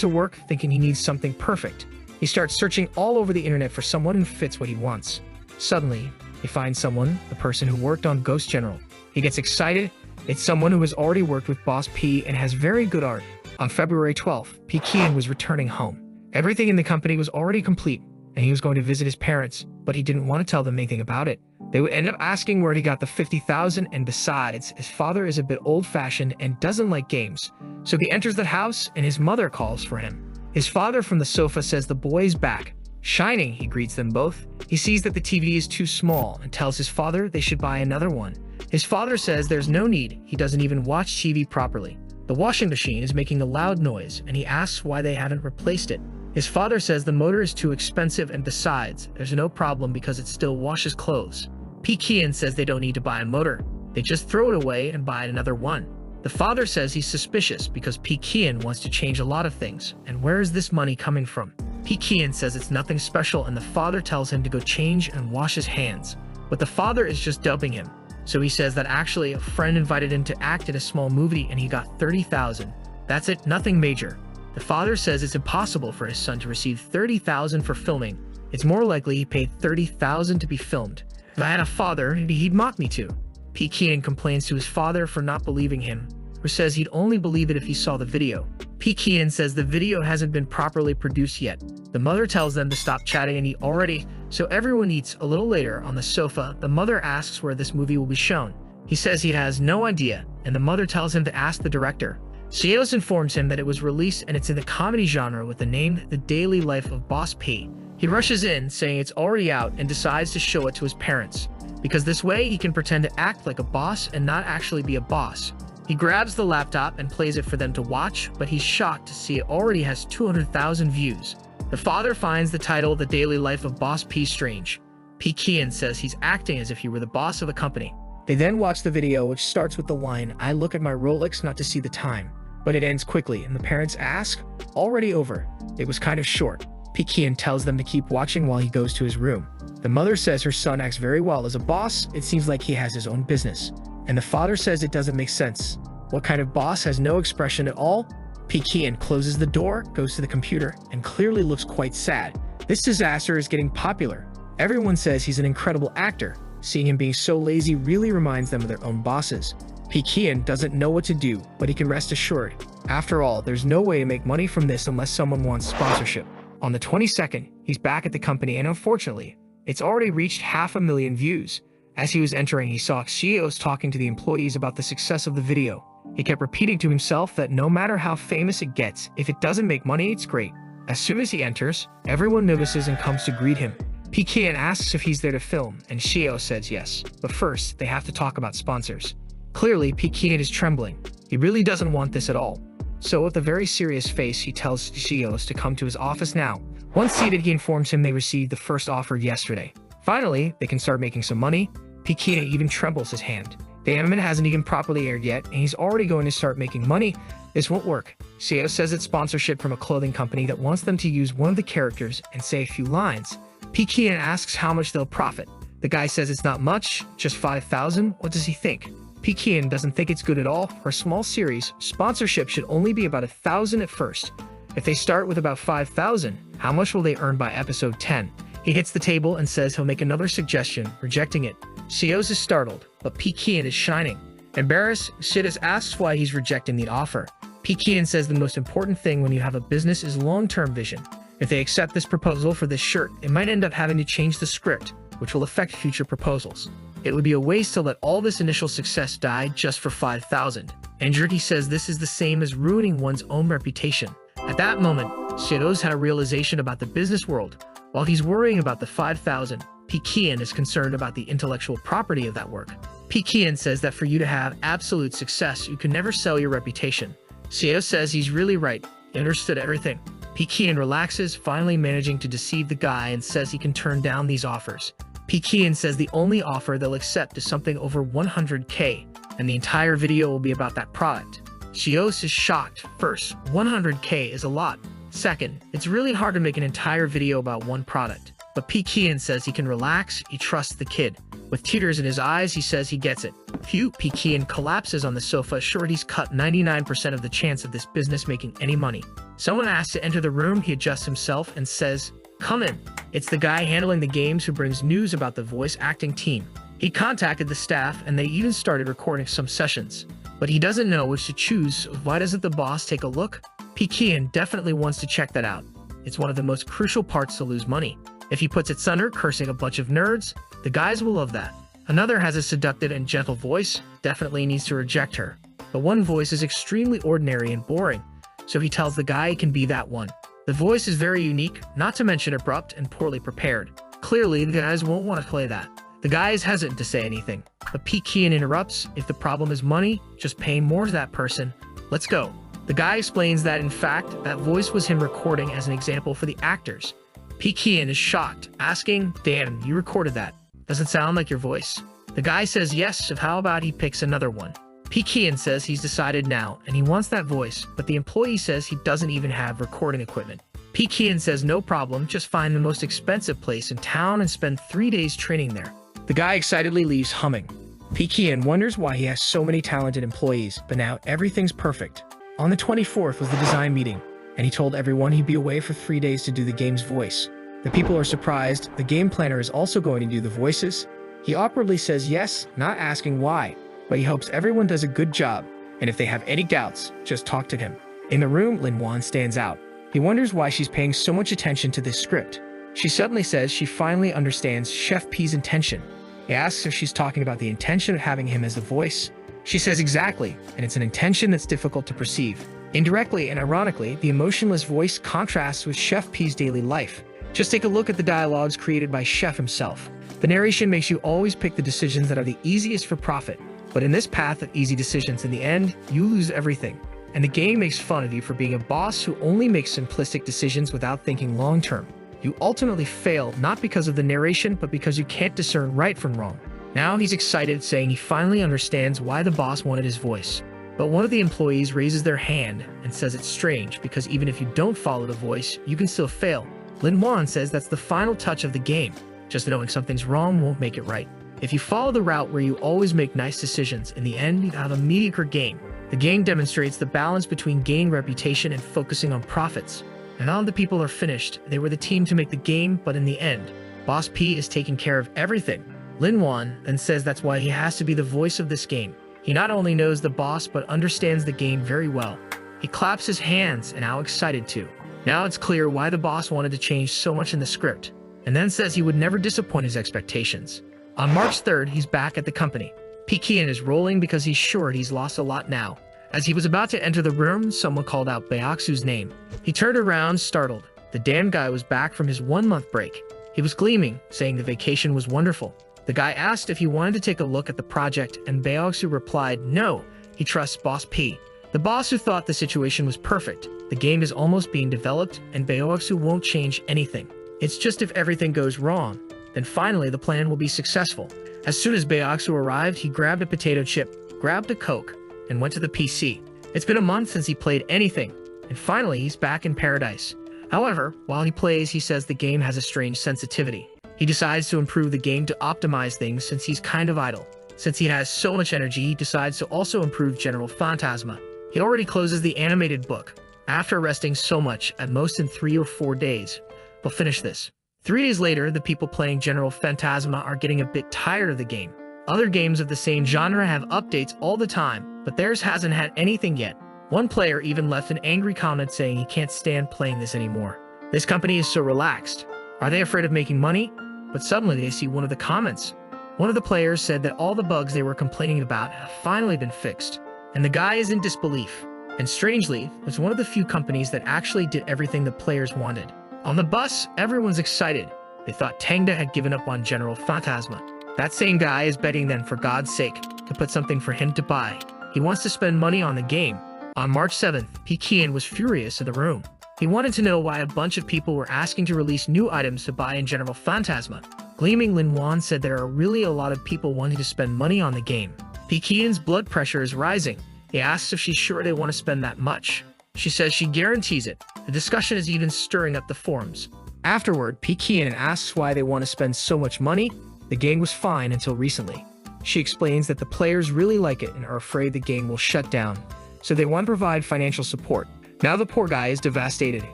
to work thinking he needs something perfect. He starts searching all over the internet for someone who fits what he wants. Suddenly, he finds someone, the person who worked on Ghost General. He gets excited. It's someone who has already worked with Boss P and has very good art. On February 12th, P Kian was returning home. Everything in the company was already complete, and he was going to visit his parents, but he didn't want to tell them anything about it. They would end up asking where he got the 50,000, and besides, his father is a bit old-fashioned and doesn't like games. So he enters the house, and his mother calls for him. His father from the sofa says the boy's back. Shining, he greets them both. He sees that the TV is too small and tells his father they should buy another one. His father says there's no need, he doesn't even watch TV properly. The washing machine is making a loud noise, and he asks why they haven't replaced it. His father says the motor is too expensive and besides, there's no problem because it still washes clothes. P Kian says they don't need to buy a motor. They just throw it away and buy another one. The father says he's suspicious because P Kian wants to change a lot of things, and where is this money coming from? P Kian says it's nothing special and the father tells him to go change and wash his hands. But the father is just duping him. So he says that actually a friend invited him to act in a small movie and he got 30,000. That's it, nothing major. The father says it's impossible for his son to receive 30,000 for filming. It's more likely he paid 30,000 to be filmed. If I had a father, he'd mock me too. P Kian complains to his father for not believing him, who says he'd only believe it if he saw the video. P Kian says the video hasn't been properly produced yet. The mother tells them to stop chatting and eat already, so everyone eats. A little later, on the sofa, the mother asks where this movie will be shown. He says he has no idea, and the mother tells him to ask the director. Seos informs him that it was released and it's in the comedy genre with the name The Daily Life of Boss P. He rushes in, saying it's already out, and decides to show it to his parents, because this way he can pretend to act like a boss and not actually be a boss. He grabs the laptop and plays it for them to watch, but he's shocked to see it already has 200,000 views. The father finds the title The Daily Life of Boss P strange. P Kian says he's acting as if he were the boss of a company. They then watch the video, which starts with the line, "I look at my Rolex not to see the time." But it ends quickly, and the parents ask, "Already over." It was kind of short. P Kian tells them to keep watching while he goes to his room. The mother says her son acts very well as a boss. It seems like he has his own business. And the father says it doesn't make sense. What kind of boss has no expression at all? P Kian closes the door, goes to the computer, and clearly looks quite sad. This disaster is getting popular. Everyone says he's an incredible actor. Seeing him being so lazy really reminds them of their own bosses. P Kian doesn't know what to do, but he can rest assured. After all, there's no way to make money from this unless someone wants sponsorship. On the 22nd, he's back at the company, and unfortunately, it's already reached 500,000 views. As he was entering, he saw CEOs talking to the employees about the success of the video. He kept repeating to himself that no matter how famous it gets, if it doesn't make money, it's great. As soon as he enters, everyone notices and comes to greet him. P Kian asks if he's there to film, and CEO says yes. But first, they have to talk about sponsors. Clearly, P Kian is trembling. He really doesn't want this at all. So with a very serious face, he tells CEOs to come to his office now. Once seated, he informs him they received the first offer yesterday. Finally, they can start making some money. P Kian even trembles his hand. The anime hasn't even properly aired yet, and he's already going to start making money. This won't work. CEO says it's sponsorship from a clothing company that wants them to use one of the characters and say a few lines. P Kian asks how much they'll profit. The guy says it's not much, just 5,000. What does he think? P Kian doesn't think it's good at all. For a small series, sponsorship should only be about 1,000 at first. If they start with about 5,000, how much will they earn by episode 10? He hits the table and says he'll make another suggestion, rejecting it. Seos is startled, but P Kian is shining. Embarrassed, Shidas asks why he's rejecting the offer. P Kian says the most important thing when you have a business is long-term vision. If they accept this proposal for this shirt, it might end up having to change the script, which will affect future proposals. It would be a waste to let all this initial success die just for 5,000. Injured, he says this is the same as ruining one's own reputation. At that moment, Shidos had a realization about the business world. While he's worrying about the 5,000, P Kian is concerned about the intellectual property of that work. P Kian says that for you to have absolute success, you can never sell your reputation. Seo says he's really right. He understood everything. P Kian relaxes, finally managing to deceive the guy, and says he can turn down these offers. Pekian says the only offer they'll accept is something over 100k, and the entire video will be about that product. Shios is shocked. First, 100k is a lot. Second, it's really hard to make an entire video about one product. But Pekian says he can relax, he trusts the kid. With tears in his eyes, he says he gets it. Phew, Pekian collapses on the sofa, sure he's cut 99% of the chance of this business making any money. Someone asks to enter the room, he adjusts himself and says, "Come in." It's the guy handling the games who brings news about the voice acting team. He contacted the staff and they even started recording some sessions. But he doesn't know which to choose, so why doesn't the boss take a look? Pekian definitely wants to check that out. It's one of the most crucial parts to lose money. If he puts it under cursing a bunch of nerds, the guys will love that. Another has a seductive and gentle voice, definitely needs to reject her. But one voice is extremely ordinary and boring, so he tells the guy he can be that one. The voice is very unique, not to mention abrupt and poorly prepared. Clearly, the guys won't want to play that. The guy is hesitant to say anything, but Pekian interrupts. If the problem is money, just pay more to that person. Let's go. The guy explains that in fact, that voice was him recording as an example for the actors. Pekian is shocked, asking, "Damn, you recorded that. Does it sound like your voice?" The guy says yes, so how about he picks another one? Pekian says he's decided now, and he wants that voice, but the employee says he doesn't even have recording equipment. Pekian says no problem, just find the most expensive place in town and spend 3 days training there. The guy excitedly leaves humming. Pekian wonders why he has so many talented employees, but now everything's perfect. On the 24th was the design meeting, and he told everyone he'd be away for 3 days to do the game's voice. The people are surprised. The game planner is also going to do the voices. He awkwardly says yes, not asking why, but he hopes everyone does a good job, and if they have any doubts, just talk to him. In the room, Linwan stands out. He wonders why she's paying so much attention to this script. She suddenly says she finally understands Chef P's intention. He asks if she's talking about the intention of having him as the voice. She says exactly, and it's an intention that's difficult to perceive. Indirectly and ironically, the emotionless voice contrasts with Chef P's daily life. Just take a look at the dialogues created by Chef himself. The narration makes you always pick the decisions that are the easiest for profit. But in this path of easy decisions, in the end, you lose everything. And the game makes fun of you for being a boss who only makes simplistic decisions without thinking long-term. You ultimately fail, not because of the narration, but because you can't discern right from wrong. Now he's excited, saying he finally understands why the boss wanted his voice. But one of the employees raises their hand and says it's strange, because even if you don't follow the voice, you can still fail. Lin Wan says that's the final touch of the game. Just knowing something's wrong won't make it right. If you follow the route where you always make nice decisions, in the end you have a mediocre game. The game demonstrates the balance between gaining reputation and focusing on profits. And all the people are finished. They were the team to make the game, but in the end, Boss P is taking care of everything. Lin Wan then says that's why he has to be the voice of this game. He not only knows the boss, but understands the game very well. He claps his hands and how excited too. Now it's clear why the boss wanted to change so much in the script, and then says he would never disappoint his expectations. On March 3rd, he's back at the company. Pekian is rolling because he's sure he's lost a lot now. As he was about to enter the room, someone called out Baeksu's name. He turned around, startled. The damn guy was back from his 1-month break. He was gleaming, saying the vacation was wonderful. The guy asked if he wanted to take a look at the project, and Baeksu replied no, he trusts Boss P. The boss who thought the situation was perfect. The game is almost being developed, and Baeksu won't change anything. It's just if everything goes wrong, then finally the plan will be successful. As soon as Baeksu arrived, he grabbed a potato chip, grabbed a Coke, and went to the PC. It's been a month since he played anything, and finally he's back in paradise. However, while he plays, he says the game has a strange sensitivity. He decides to improve the game to optimize things since he's kind of idle. Since he has so much energy, he decides to also improve General Phantasma. He already closes the animated book. After resting so much, at most in 3 or 4 days, we'll finish this. 3 days later, the people playing General Phantasma are getting a bit tired of the game. Other games of the same genre have updates all the time, but theirs hasn't had anything yet. One player even left an angry comment saying he can't stand playing this anymore. This company is so relaxed. Are they afraid of making money? But suddenly they see one of the comments. One of the players said that all the bugs they were complaining about have finally been fixed. And the guy is in disbelief. And strangely, it's one of the few companies that actually did everything the players wanted. On the bus, everyone's excited. They thought Tangda had given up on General Phantasma. That same guy is begging them for God's sake to put something for him to buy. He wants to spend money on the game. On March 7th, Pekian was furious in the room. He wanted to know why a bunch of people were asking to release new items to buy in General Phantasma. Gleaming Lin Wan said there are really a lot of people wanting to spend money on the game. Pekian's blood pressure is rising. He asks if she's sure they want to spend that much. She says she guarantees it. The discussion is even stirring up the forums. Afterward, Pekian asks why they want to spend so much money. The game was fine until recently. She explains that the players really like it and are afraid the game will shut down, so they want to provide financial support. Now the poor guy is devastated.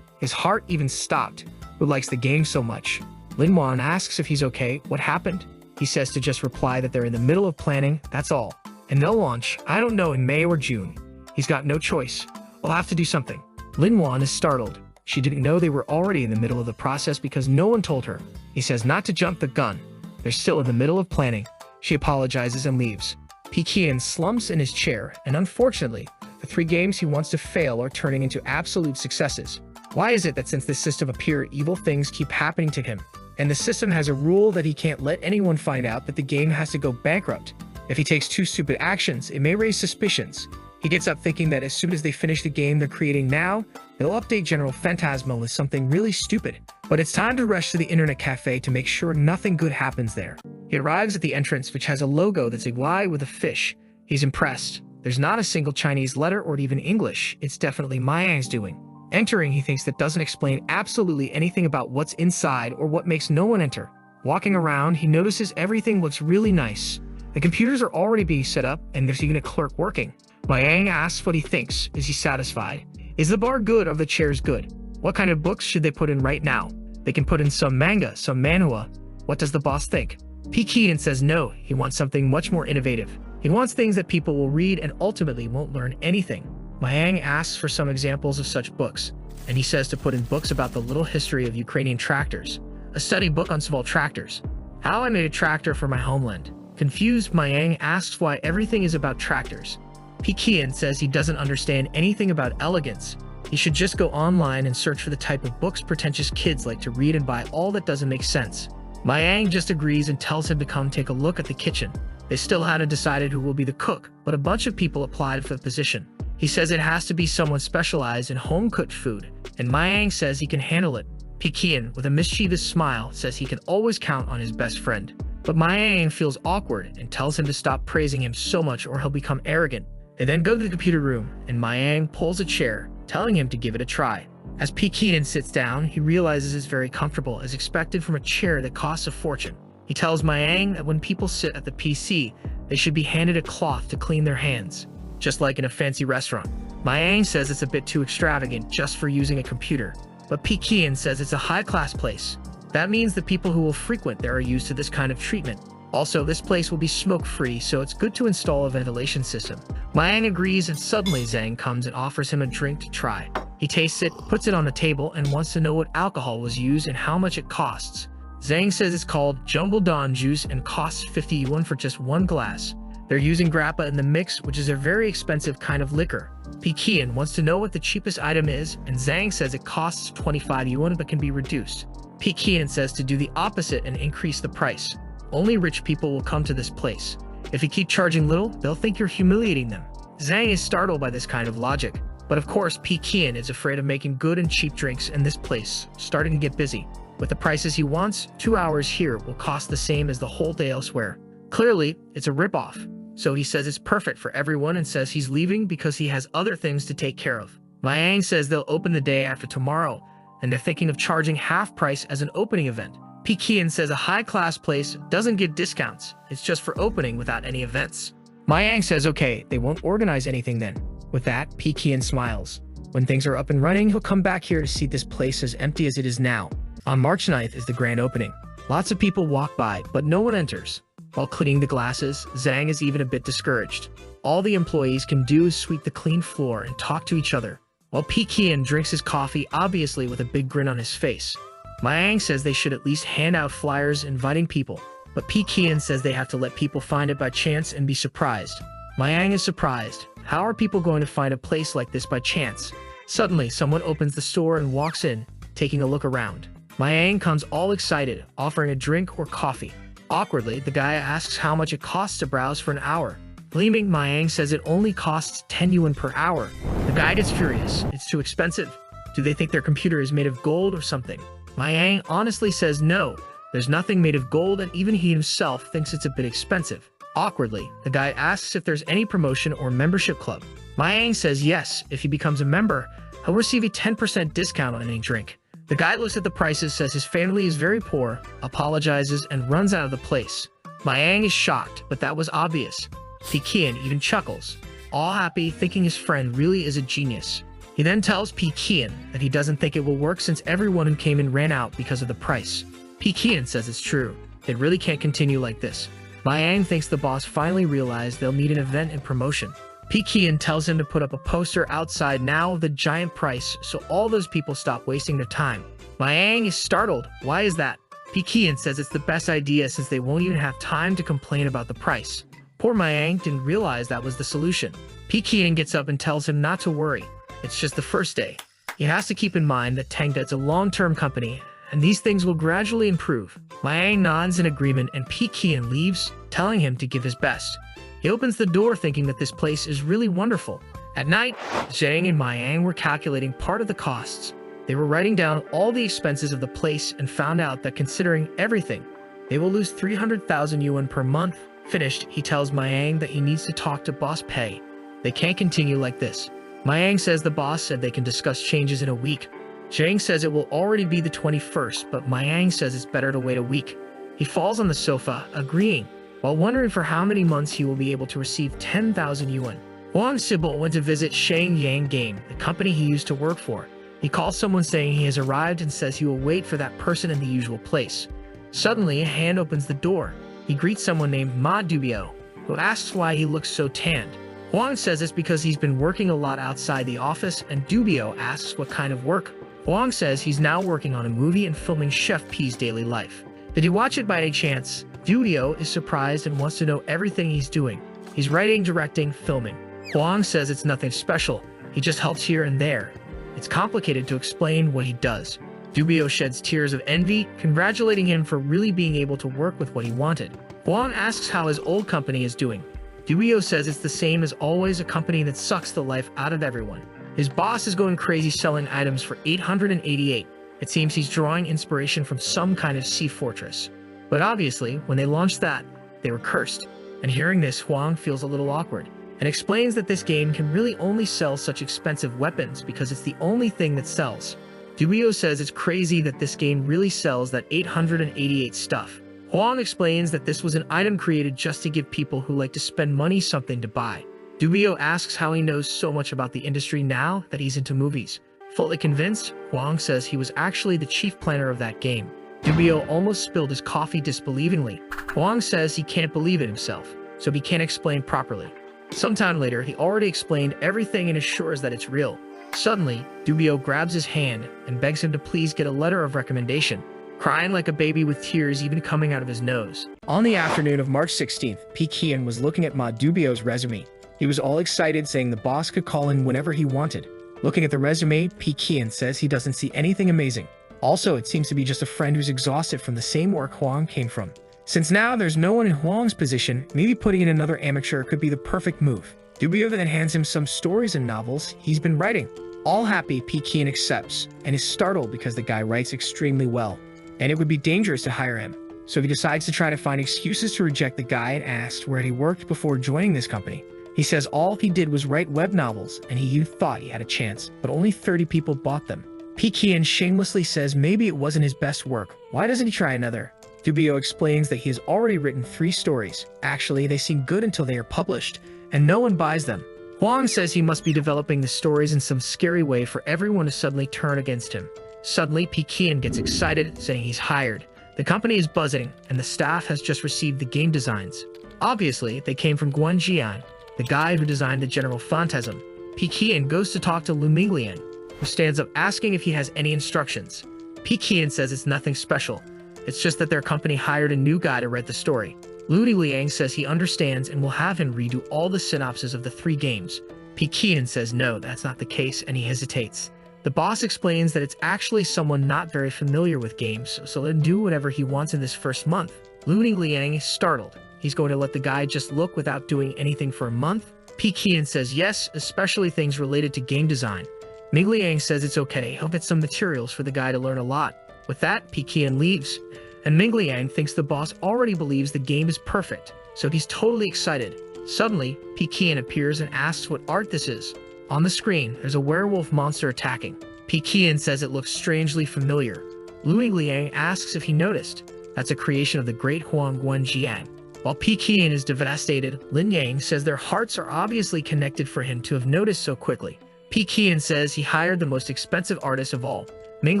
His heart even stopped. Who likes the game so much? Lin Wan asks if he's okay. What happened? He says to just reply that they're in the middle of planning, that's all. And they'll launch, I don't know, in May or June. He's got no choice. We'll have to do something. Lin Wan is startled. She didn't know they were already in the middle of the process because no one told her. He says not to jump the gun. They're still in the middle of planning. She apologizes and leaves. Pekian slumps in his chair, and unfortunately, the 3 games he wants to fail are turning into absolute successes. Why is it that since this system appeared, evil things keep happening to him? And the system has a rule that he can't let anyone find out that the game has to go bankrupt. If he takes 2 stupid actions, it may raise suspicions. He gets up thinking that as soon as they finish the game they're creating now, they'll update General Phantasmal as something really stupid. But it's time to rush to the internet cafe to make sure nothing good happens there. He arrives at the entrance, which has a logo that's a Y with a fish. He's impressed. There's not a single Chinese letter or even English. It's definitely Mayang's doing. Entering, he thinks that doesn't explain absolutely anything about what's inside or what makes no one enter. Walking around, he notices everything looks really nice. The computers are already being set up, and there's even a clerk working. Mayang asks what he thinks. Is he satisfied? Is the bar good or the chairs good? What kind of books should they put in right now? They can put in some manga, some manhwa. What does the boss think? Pekian says no, he wants something much more innovative. He wants things that people will read and ultimately won't learn anything. Mayang asks for some examples of such books, and he says to put in books about the little history of Ukrainian tractors, a study book on small tractors. How I made a tractor for my homeland. Confused, Mayang asks why everything is about tractors. Pekian says he doesn't understand anything about elegance. He should just go online and search for the type of books pretentious kids like to read and buy all that doesn't make sense. Mayang just agrees and tells him to come take a look at the kitchen. They still hadn't decided who will be the cook, but a bunch of people applied for the position. He says it has to be someone specialized in home-cooked food, and Mayang says he can handle it. Pekian, with a mischievous smile, says he can always count on his best friend. But Mayang feels awkward and tells him to stop praising him so much or he'll become arrogant. They then go to the computer room, and Mayang pulls a chair, telling him to give it a try. As Pekian sits down, he realizes it's very comfortable, as expected from a chair that costs a fortune. He tells Mayang that when people sit at the PC, they should be handed a cloth to clean their hands, just like in a fancy restaurant. Mayang says it's a bit too extravagant just for using a computer, but Pekian says it's a high-class place. That means the people who will frequent there are used to this kind of treatment. Also, this place will be smoke-free, so it's good to install a ventilation system. Mayang agrees, and suddenly Zhang comes and offers him a drink to try. He tastes it, puts it on the table, and wants to know what alcohol was used and how much it costs. Zhang says it's called Jungle Dawn juice and costs 50 yuan for just 1 glass. They're using grappa in the mix, which is a very expensive kind of liquor. Pekian wants to know what the cheapest item is, and Zhang says it costs 25 yuan but can be reduced. Pekian says to do the opposite and increase the price. Only rich people will come to this place. If you keep charging little, they'll think you're humiliating them. Zhang is startled by this kind of logic. But of course, Pekian is afraid of making good and cheap drinks in this place, starting to get busy. With the prices he wants, 2 hours here will cost the same as the whole day elsewhere. Clearly, it's a ripoff. So he says it's perfect for everyone and says he's leaving because he has other things to take care of. Mayang says they'll open the day after tomorrow, and they're thinking of charging half price as an opening event. Pekian says a high-class place doesn't get discounts. It's just for opening without any events. Mayang says okay, they won't organize anything then. With that, Pekian smiles. When things are up and running, he'll come back here to see this place as empty as it is now. On March 9th is the grand opening. Lots of people walk by, but no one enters. While cleaning the glasses, Zhang is even a bit discouraged. All the employees can do is sweep the clean floor and talk to each other, while Pekian drinks his coffee, obviously with a big grin on his face. Mayang says they should at least hand out flyers inviting people, but Pekian says they have to let people find it by chance and be surprised. Mayang is surprised. How are people going to find a place like this by chance? Suddenly, someone opens the store and walks in, taking a look around. Mayang comes all excited, offering a drink or coffee. Awkwardly, the guy asks how much it costs to browse for an hour. Gleaming, Mayang says it only costs 10 yuan per hour. The guy gets furious. It's too expensive. Do they think their computer is made of gold or something? Mayang honestly says no. There's nothing made of gold, and even he himself thinks it's a bit expensive. Awkwardly, the guy asks if there's any promotion or membership club. Mayang says yes, if he becomes a member, he'll receive a 10% discount on any drink. The guy looks at the prices, says his family is very poor, apologizes, and runs out of the place. Mayang is shocked, but that was obvious. Pekian even chuckles, all happy, thinking his friend really is a genius. He then tells Pekian that he doesn't think it will work since everyone who came in ran out because of the price. Pekian says it's true. It really can't continue like this. Mayang thinks the boss finally realized they'll need an event and promotion. Pekian tells him to put up a poster outside now of the giant price so all those people stop wasting their time. Mayang is startled. Why is that? Pekian says it's the best idea since they won't even have time to complain about the price. Poor Mayang didn't realize that was the solution. Pekian gets up and tells him not to worry. It's just the first day. He has to keep in mind that Tangda is a long-term company, and these things will gradually improve. Mayang nods in agreement and Pekian leaves, telling him to give his best. He opens the door thinking that this place is really wonderful. At night, Zhang and Mayang were calculating part of the costs. They were writing down all the expenses of the place and found out that considering everything, they will lose 300,000 yuan per month. Finished, he tells Mayang that he needs to talk to Boss Pei. They can't continue like this. Mayang says the boss said they can discuss changes in a week. Zhang says it will already be the 21st, but Mayang says it's better to wait a week. He falls on the sofa, agreeing, while wondering for how many months he will be able to receive 10,000 yuan. Huang Sibyl went to visit Shang Yang Game, the company he used to work for. He calls someone saying he has arrived and says he will wait for that person in the usual place. Suddenly, a hand opens the door. He greets someone named Ma Dubio, who asks why he looks so tanned. Huang says it's because he's been working a lot outside the office, and Dubio asks what kind of work. Huang says he's now working on a movie and filming Chef P's daily life. Did he watch it by any chance? Dubio is surprised and wants to know everything he's doing. He's writing, directing, filming. Huang says it's nothing special. He just helps here and there. It's complicated to explain what he does. Dubio sheds tears of envy, congratulating him for really being able to work with what he wanted. Huang asks how his old company is doing. Dubio says it's the same as always, a company that sucks the life out of everyone. His boss is going crazy selling items for 888. It seems he's drawing inspiration from some kind of sea fortress. But obviously, when they launched that, they were cursed. And hearing this, Huang feels a little awkward and explains that this game can really only sell such expensive weapons because it's the only thing that sells. Dubio says it's crazy that this game really sells that 888 stuff. Huang explains that this was an item created just to give people who like to spend money something to buy. Dubio asks how he knows so much about the industry now that he's into movies. Fully convinced, Huang says he was actually the chief planner of that game. Dubio almost spilled his coffee disbelievingly. Huang says he can't believe it himself, so he can't explain properly. Sometime later, he already explained everything and assures that it's real. Suddenly, Dubio grabs his hand and begs him to please get a letter of recommendation, crying like a baby with tears even coming out of his nose. On the afternoon of March 16th, Pekian was looking at Ma Dubio's resume. He was all excited, saying the boss could call in whenever he wanted. Looking at the resume, Pekian says he doesn't see anything amazing. Also, it seems to be just a friend who's exhausted from the same work Huang came from. Since now there's no one in Huang's position, maybe putting in another amateur could be the perfect move. Dubio then hands him some stories and novels he's been writing. All happy, Pekian accepts, and is startled because the guy writes extremely well, and it would be dangerous to hire him. So he decides to try to find excuses to reject the guy and asks where he worked before joining this company. He says all he did was write web novels, and he thought he had a chance, but only 30 people bought them. Pekian shamelessly says maybe it wasn't his best work. Why doesn't he try another? Dubio explains that he has already written 3 stories. Actually, they seem good until they are published, and no one buys them. Huang says he must be developing the stories in some scary way for everyone to suddenly turn against him. Suddenly, Pekian gets excited, saying he's hired. The company is buzzing, and the staff has just received the game designs. Obviously, they came from Guanjian, the guy who designed the General Phantasm. Pekian goes to talk to Lu Minglian, who stands up asking if he has any instructions. Pekian says it's nothing special. It's just that their company hired a new guy to write the story. Lu Liang says he understands and will have him redo all the synopses of the 3 games. Pekian says no, that's not the case, and he hesitates. The boss explains that it's actually someone not very familiar with games, so let him do whatever he wants in this first month. Lu Liang is startled. He's going to let the guy just look without doing anything for a month? Pekian says yes, especially things related to game design. Mingliang says it's okay, he'll get some materials for the guy to learn a lot. With that, Pekian leaves, and Ming Liang thinks the boss already believes the game is perfect, so he's totally excited. Suddenly, Pekian appears and asks what art this is. On the screen, there's a werewolf monster attacking. Pekian says it looks strangely familiar. Lu Liang asks if he noticed. That's a creation of the great Huang Guanjiang. While Pekian is devastated, Lin Yang says their hearts are obviously connected for him to have noticed so quickly. Pekian says he hired the most expensive artist of all. Ming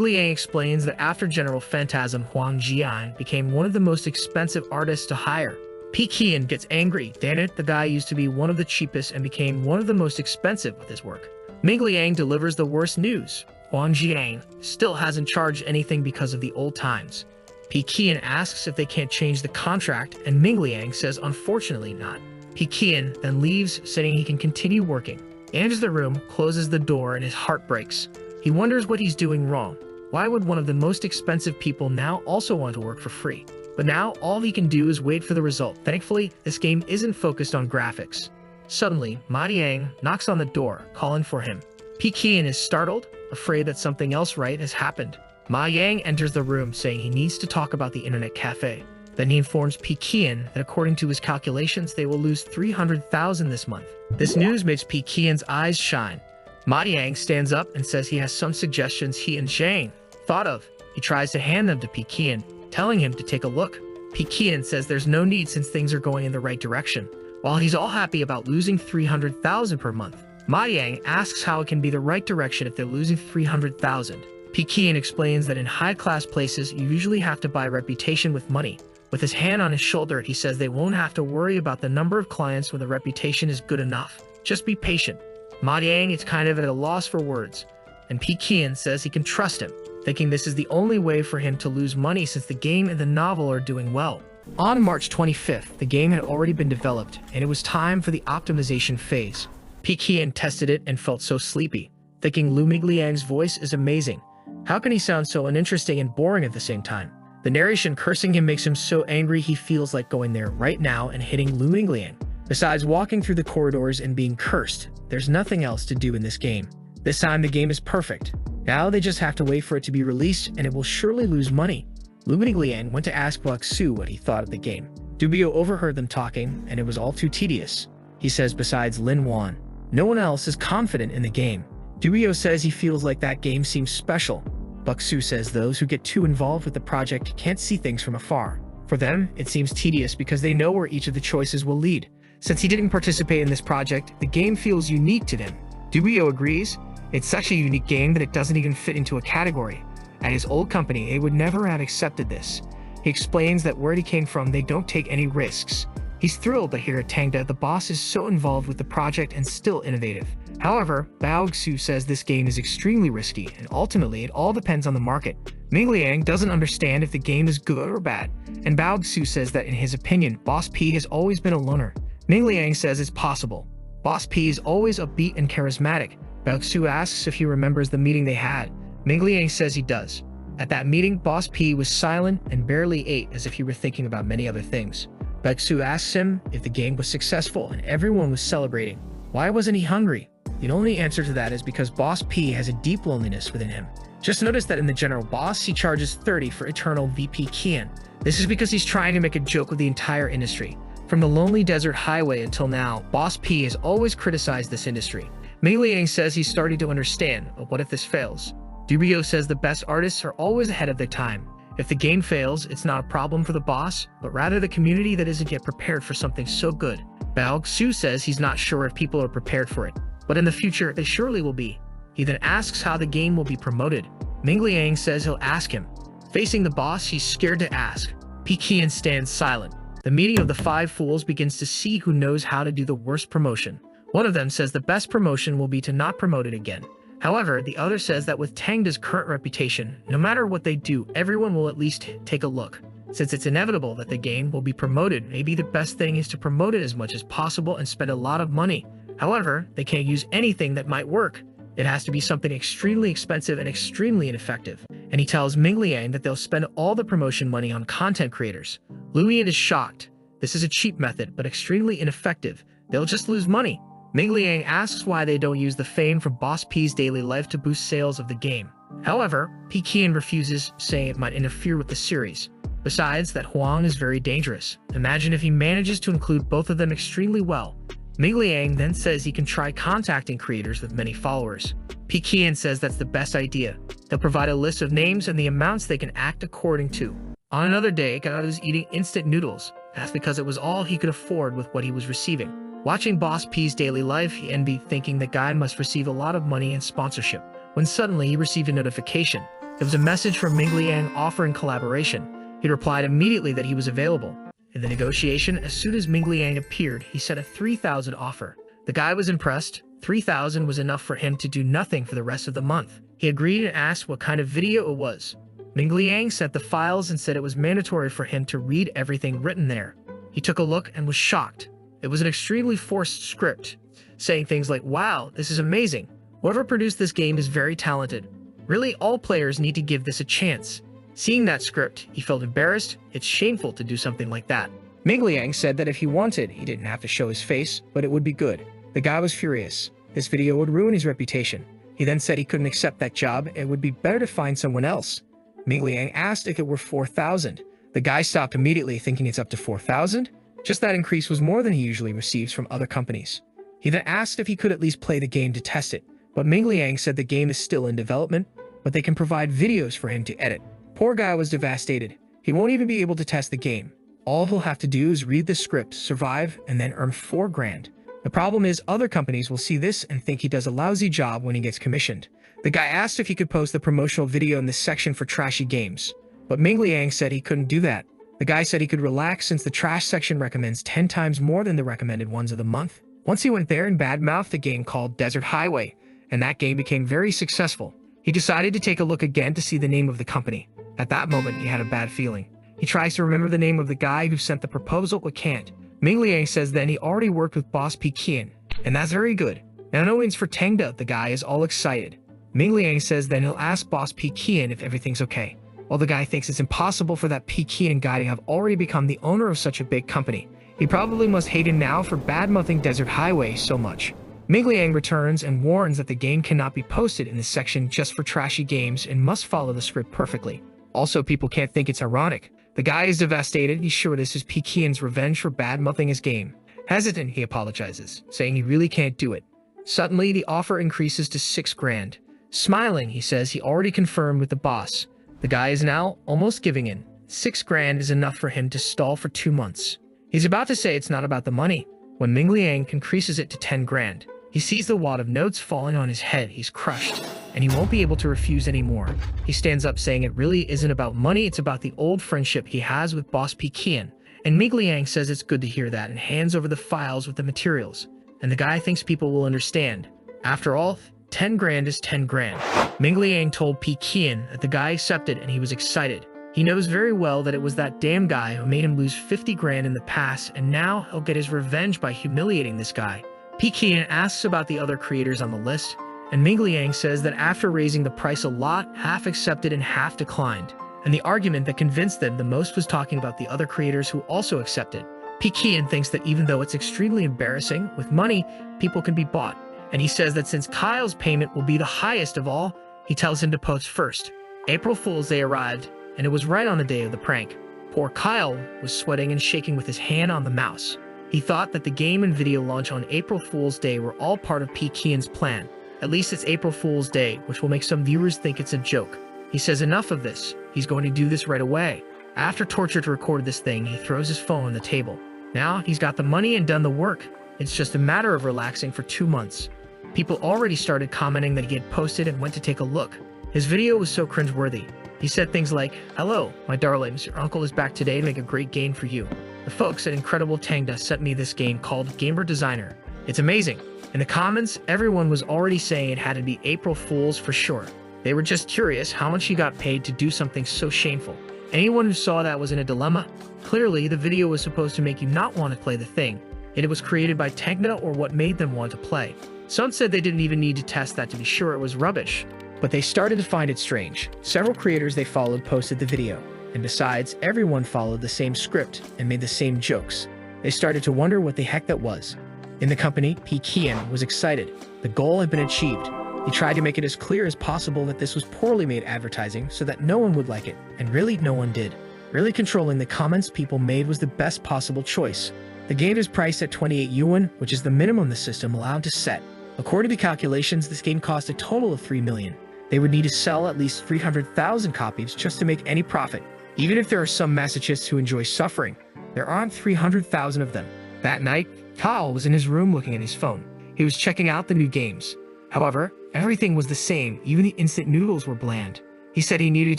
Liang explains that after General Phantasm, Huang Jian became one of the most expensive artists to hire. Pekian gets angry. Damn it, the guy used to be one of the cheapest and became one of the most expensive with his work. Ming Liang delivers the worst news. Huang Jian still hasn't charged anything because of the old times. Pekian asks if they can't change the contract, and Ming Liang says unfortunately not. Pekian then leaves, saying he can continue working. He enters the room, closes the door, and his heart breaks. He wonders what he's doing wrong. Why would one of the most expensive people now also want to work for free? But now all he can do is wait for the result. Thankfully, this game isn't focused on graphics. Suddenly, Ma Yang knocks on the door, calling for him. Pekian is startled, afraid that something else right has happened. Ma Yang enters the room, saying he needs to talk about the internet cafe. Then he informs Pekian that according to his calculations, they will lose 300,000 this month. This news makes Pekian's eyes shine. Ma Yang stands up and says he has some suggestions he and Zhang thought of. He tries to hand them to Pekian, telling him to take a look. Pekian says there's no need since things are going in the right direction. While he's all happy about losing 300,000 per month, Ma Yang asks how it can be the right direction if they're losing 300,000. Pekian explains that in high-class places, you usually have to buy reputation with money. With his hand on his shoulder, he says they won't have to worry about the number of clients when the reputation is good enough. Just be patient. Ma Yang is kind of at a loss for words, and Pekian says he can trust him, thinking this is the only way for him to lose money since the game and the novel are doing well. On March 25th, the game had already been developed, and it was time for the optimization phase. Pekian tested it and felt so sleepy, thinking Lu Mingliang's voice is amazing. How can he sound so uninteresting and boring at the same time? The narration cursing him makes him so angry he feels like going there right now and hitting Lu Mingliang. Besides walking through the corridors and being cursed, there's nothing else to do in this game. This time the game is perfect. Now they just have to wait for it to be released and it will surely lose money. Lu Mingliang went to ask Baksu what he thought of the game. Dubio overheard them talking and it was all too tedious. He says besides Lin Wan, no one else is confident in the game. Dubio says he feels like that game seems special. Baksu says those who get too involved with the project can't see things from afar. For them, it seems tedious because they know where each of the choices will lead. Since he didn't participate in this project, the game feels unique to them. Dubio agrees. It's such a unique game that it doesn't even fit into a category. At his old company, they would never have accepted this. He explains that where he came from, they don't take any risks. He's thrilled that here at Tangda, the boss is so involved with the project and still innovative. However, Bao-Xu says this game is extremely risky, and ultimately it all depends on the market. Ming Liang doesn't understand if the game is good or bad, and Bao-Xu says that in his opinion, Boss P has always been a loner. Ming Liang says it's possible. Boss P is always upbeat and charismatic. Bao-Xu asks if he remembers the meeting they had. Ming Liang says he does. At that meeting, Boss P was silent and barely ate as if he were thinking about many other things. Bao-Xu asks him if the game was successful and everyone was celebrating. Why wasn't he hungry? The only answer to that is because Boss P has a deep loneliness within him. Just notice that in the General Boss, he charges 30 for Eternal VP Kian. This is because he's trying to make a joke with the entire industry. From the Lonely Desert Highway until now, Boss P has always criticized this industry. Mei Liang says he's starting to understand, but what if this fails? Dubio says the best artists are always ahead of their time. If the game fails, it's not a problem for the boss, but rather the community that isn't yet prepared for something so good. Bao-Xu says he's not sure if people are prepared for it, but in the future, they surely will be. He then asks how the game will be promoted. Ming Liang says he'll ask him. Facing the boss, he's scared to ask. Pekian stands silent. The meeting of the five fools begins to see who knows how to do the worst promotion. One of them says the best promotion will be to not promote it again. However, the other says that with Tangda's current reputation, no matter what they do, everyone will at least take a look. Since it's inevitable that the game will be promoted, maybe the best thing is to promote it as much as possible and spend a lot of money. However, they can't use anything that might work. It has to be something extremely expensive and extremely ineffective. And he tells Ming Liang that they'll spend all the promotion money on content creators. Lumian is shocked. This is a cheap method, but extremely ineffective. They'll just lose money. Ming Liang asks why they don't use the fame from Boss P's daily life to boost sales of the game. However, Pekian refuses, saying it might interfere with the series. Besides that, Huang is very dangerous. Imagine if he manages to include both of them extremely well. Ming Liang then says he can try contacting creators with many followers. Qian says that's the best idea. They'll provide a list of names and the amounts they can act according to. On another day, Gao was eating instant noodles. That's because it was all he could afford with what he was receiving. Watching Boss P's daily life, he envied, thinking the guy must receive a lot of money and sponsorship. When suddenly he received a notification. It was a message from Ming Liang offering collaboration. He replied immediately that he was available. In the negotiation, as soon as Ming Liang appeared, he set a 3,000 offer. The guy was impressed. 3,000 was enough for him to do nothing for the rest of the month. He agreed and asked what kind of video it was. Ming Liang sent the files and said it was mandatory for him to read everything written there. He took a look and was shocked. It was an extremely forced script, saying things like, "Wow, this is amazing. Whoever produced this game is very talented. Really, all players need to give this a chance." Seeing that script, he felt embarrassed. It's shameful to do something like that. Ming Liang said that if he wanted, he didn't have to show his face, but it would be good. The guy was furious. This video would ruin his reputation. He then said he couldn't accept that job and it would be better to find someone else. Ming Liang asked if it were 4,000. The guy stopped immediately, thinking it's up to 4,000? Just that increase was more than he usually receives from other companies. He then asked if he could at least play the game to test it, but Ming Liang said the game is still in development, but they can provide videos for him to edit. Poor guy was devastated. He won't even be able to test the game. All he'll have to do is read the script, survive, and then earn 4 grand. The problem is other companies will see this and think he does a lousy job when he gets commissioned. The guy asked if he could post the promotional video in this section for trashy games, but Ming Liang said he couldn't do that. The guy said he could relax since the trash section recommends 10 times more than the recommended ones of the month. Once he went there and badmouthed a game called Desert Highway, and that game became very successful. He decided to take a look again to see the name of the company. At that moment, he had a bad feeling. He tries to remember the name of the guy who sent the proposal but can't. Ming Liang says then he already worked with Boss Qian, and that's very good. Now no wins for Tengda, the guy is all excited. Ming Liang says then he'll ask Boss Qian if everything's okay. While the guy thinks it's impossible for that Qian guy to have already become the owner of such a big company. He probably must hate him now for badmouthing Desert Highway so much. Ming Liang returns and warns that the game cannot be posted in this section just for trashy games and must follow the script perfectly. Also, people can't think it's ironic. The guy is devastated. He's sure this is Qian's revenge for badmouthing his game. Hesitant, he apologizes, saying he really can't do it. Suddenly, the offer increases to 6 grand. Smiling, he says he already confirmed with the boss. The guy is now almost giving in. 6 grand is enough for him to stall for 2 months. He's about to say it's not about the money, when Ming Liang increases it to 10 grand. He sees the wad of notes falling on his head. He's crushed, and he won't be able to refuse anymore. He stands up saying it really isn't about money, it's about the old friendship he has with Boss Qian. And Ming Liang says it's good to hear that and hands over the files with the materials. And the guy thinks people will understand. After all, 10 grand is 10 grand. Ming Liang told Qian that the guy accepted and he was excited. He knows very well that it was that damn guy who made him lose 50 grand in the past, and now he'll get his revenge by humiliating this guy. Qian asks about the other creators on the list, and Ming Liang says that after raising the price a lot, half accepted and half declined. And the argument that convinced them the most was talking about the other creators who also accepted. Qian thinks that even though it's extremely embarrassing, with money, people can be bought. And he says that since Kyle's payment will be the highest of all, he tells him to post first. April Fool's Day arrived, and it was right on the day of the prank. Poor Kyle was sweating and shaking with his hand on the mouse. He thought that the game and video launch on April Fool's Day were all part of Qian's plan. At least it's April Fool's Day, which will make some viewers think it's a joke. He says enough of this. He's going to do this right away. After torture to record this thing, he throws his phone on the table. Now he's got the money and done the work. It's just a matter of relaxing for 2 months. People already started commenting that he had posted and went to take a look. His video was so cringeworthy. He said things like, "Hello, my darlings, your uncle is back today to make a great game for you. The folks at Incredible Tangda sent me this game called Gamer Designer. It's amazing." In the comments, everyone was already saying it had to be April Fool's for sure. They were just curious how much he got paid to do something so shameful. Anyone who saw that was in a dilemma. Clearly, the video was supposed to make you not want to play the thing, and it was created by Tangda or what made them want to play. Some said they didn't even need to test that to be sure it was rubbish. But they started to find it strange. Several creators they followed posted the video. And besides, everyone followed the same script and made the same jokes. They started to wonder what the heck that was. In the company, Qian was excited. The goal had been achieved. He tried to make it as clear as possible that this was poorly made advertising so that no one would like it, and really no one did. Really controlling the comments people made was the best possible choice. The game is priced at 28 yuan, which is the minimum the system allowed to set. According to calculations, this game cost a total of 3 million. They would need to sell at least 300,000 copies just to make any profit. Even if there are some masochists who enjoy suffering, there aren't 300,000 of them. That night, Kyle was in his room looking at his phone. He was checking out the new games. However, everything was the same, even the instant noodles were bland. He said he needed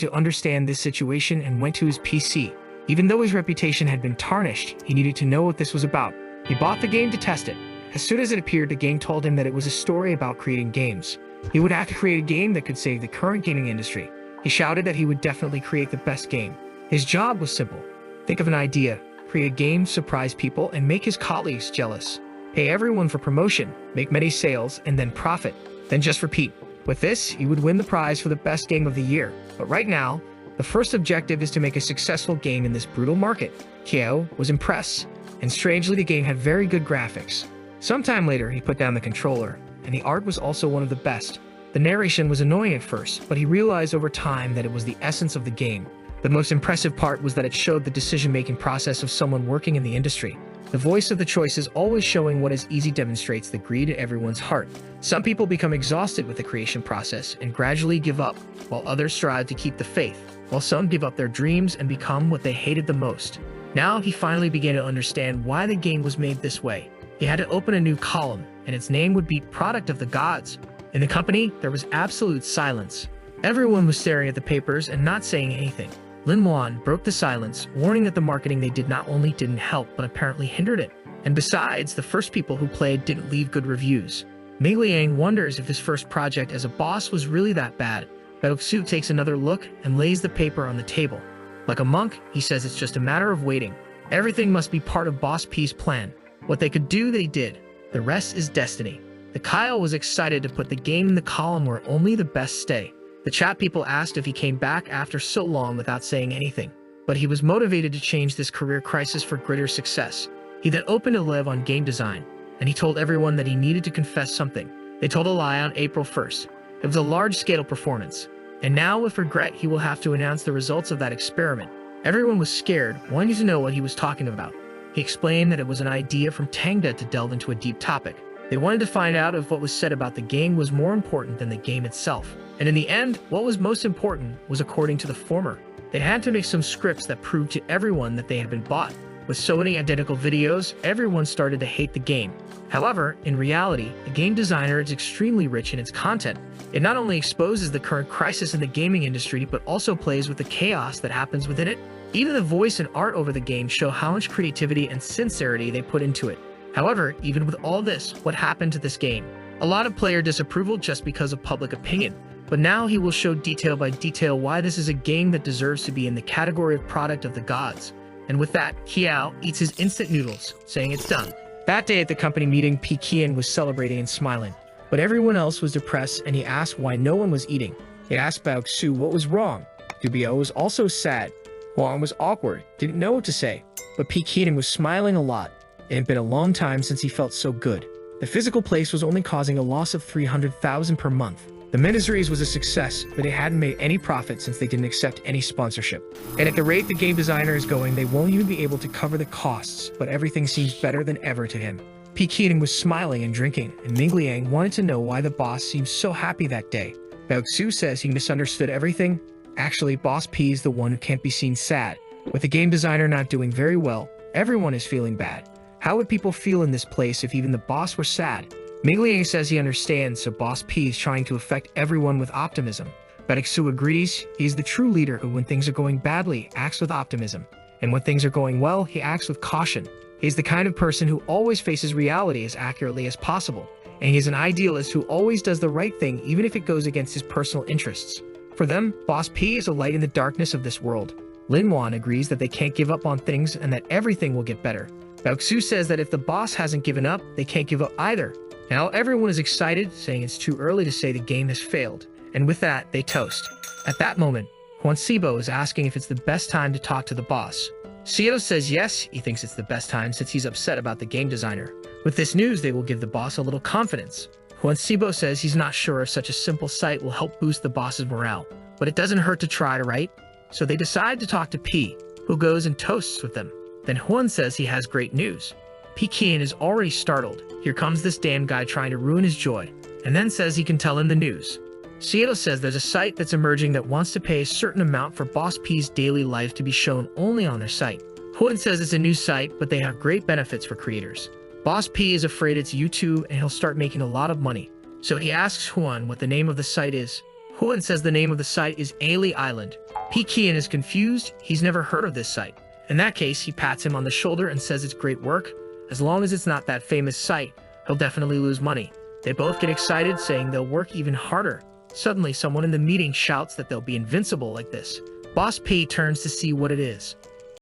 to understand this situation and went to his PC. Even though his reputation had been tarnished, he needed to know what this was about. He bought the game to test it. As soon as it appeared, the game told him that it was a story about creating games. He would have to create a game that could save the current gaming industry. He shouted that he would definitely create the best game. His job was simple. Think of an idea, create a game, surprise people, and make his colleagues jealous. Pay everyone for promotion, make many sales, and then profit. Then just repeat. With this, he would win the prize for the best game of the year. But right now, the first objective is to make a successful game in this brutal market. Kiao was impressed, and strangely the game had very good graphics. Sometime later, he put down the controller, and the art was also one of the best. The narration was annoying at first, but he realized over time that it was the essence of the game. The most impressive part was that it showed the decision-making process of someone working in the industry. The voice of the choices always showing what is easy demonstrates the greed in everyone's heart. Some people become exhausted with the creation process and gradually give up, while others strive to keep the faith, while some give up their dreams and become what they hated the most. Now he finally began to understand why the game was made this way. He had to open a new column, and its name would be Product of the Gods. In the company, there was absolute silence. Everyone was staring at the papers and not saying anything. Lin Wan broke the silence, warning that the marketing they did not only didn't help, but apparently hindered it. And besides, the first people who played didn't leave good reviews. Ming Liang wonders if his first project as a boss was really that bad. Baoksu takes another look and lays the paper on the table. Like a monk, he says it's just a matter of waiting. Everything must be part of Boss P's plan. What they could do, they did. The rest is destiny. The Kyle was excited to put the game in the column where only the best stay. The chat people asked if he came back after so long without saying anything. But he was motivated to change this career crisis for greater success. He then opened to live on game design, and he told everyone that he needed to confess something. They told a lie on April 1st. It was a large-scale performance. And now, with regret, he will have to announce the results of that experiment. Everyone was scared, wanting to know what he was talking about. He explained that it was an idea from Tangda to delve into a deep topic. They wanted to find out if what was said about the game was more important than the game itself. And in the end, what was most important was according to the former. They had to make some scripts that proved to everyone that they had been bought. With so many identical videos, everyone started to hate the game. However, in reality, the game designer is extremely rich in its content. It not only exposes the current crisis in the gaming industry, but also plays with the chaos that happens within it. Even the voice and art over the game show how much creativity and sincerity they put into it. However, even with all this, what happened to this game? A lot of player disapproval just because of public opinion. But now he will show detail by detail why this is a game that deserves to be in the category of Product of the Gods. And with that, Kiao eats his instant noodles, saying it's done. That day at the company meeting, Kian was celebrating and smiling. But everyone else was depressed, and he asked why no one was eating. He asked Baoksu what was wrong. Dubio was also sad. Huang was awkward, didn't know what to say. But Kian was smiling a lot. It had been a long time since he felt so good. The physical place was only causing a loss of 300,000 per month. The miniseries was a success, but it hadn't made any profit since they didn't accept any sponsorship. And at the rate the game designer is going, they won't even be able to cover the costs, but everything seems better than ever to him. Keating was smiling and drinking, and Ming Liang wanted to know why the boss seemed so happy that day. Baoksu says he misunderstood everything. Actually, Boss P is the one who can't be seen sad. With the game designer not doing very well, everyone is feeling bad. How would people feel in this place if even the boss were sad? Ming Liang says he understands, so Boss P is trying to affect everyone with optimism. Baoksu agrees. He's the true leader who, when things are going badly, acts with optimism. And when things are going well, he acts with caution. He's the kind of person who always faces reality as accurately as possible. And he's an idealist who always does the right thing even if it goes against his personal interests. For them, Boss P is a light in the darkness of this world. Lin Wan agrees that they can't give up on things and that everything will get better. Baoksu says that if the boss hasn't given up, they can't give up either. Now everyone is excited, saying it's too early to say the game has failed. And with that, they toast. At that moment, Huan Sibo is asking if it's the best time to talk to the boss. Sieto says yes, he thinks it's the best time since he's upset about the game designer. With this news, they will give the boss a little confidence. Huan Sibo says he's not sure if such a simple sight will help boost the boss's morale, but it doesn't hurt to try, right? So they decide to talk to P. who goes and toasts with them. Then Huan says he has great news. Pekin is already startled. Here comes this damn guy trying to ruin his joy, and then says he can tell him the news. Seattle says there's a site that's emerging that wants to pay a certain amount for Boss P's daily life to be shown only on their site. Huan says it's a new site, but they have great benefits for creators. Boss P is afraid it's YouTube and he'll start making a lot of money. So he asks Huan what the name of the site is. Huan says the name of the site is Ailey Island. Pekin is confused. He's never heard of this site. In that case, he pats him on the shoulder and says it's great work. As long as it's not that famous site, he'll definitely lose money. They both get excited, saying they'll work even harder. Suddenly, someone in the meeting shouts that they'll be invincible like this. Boss P turns to see what it is.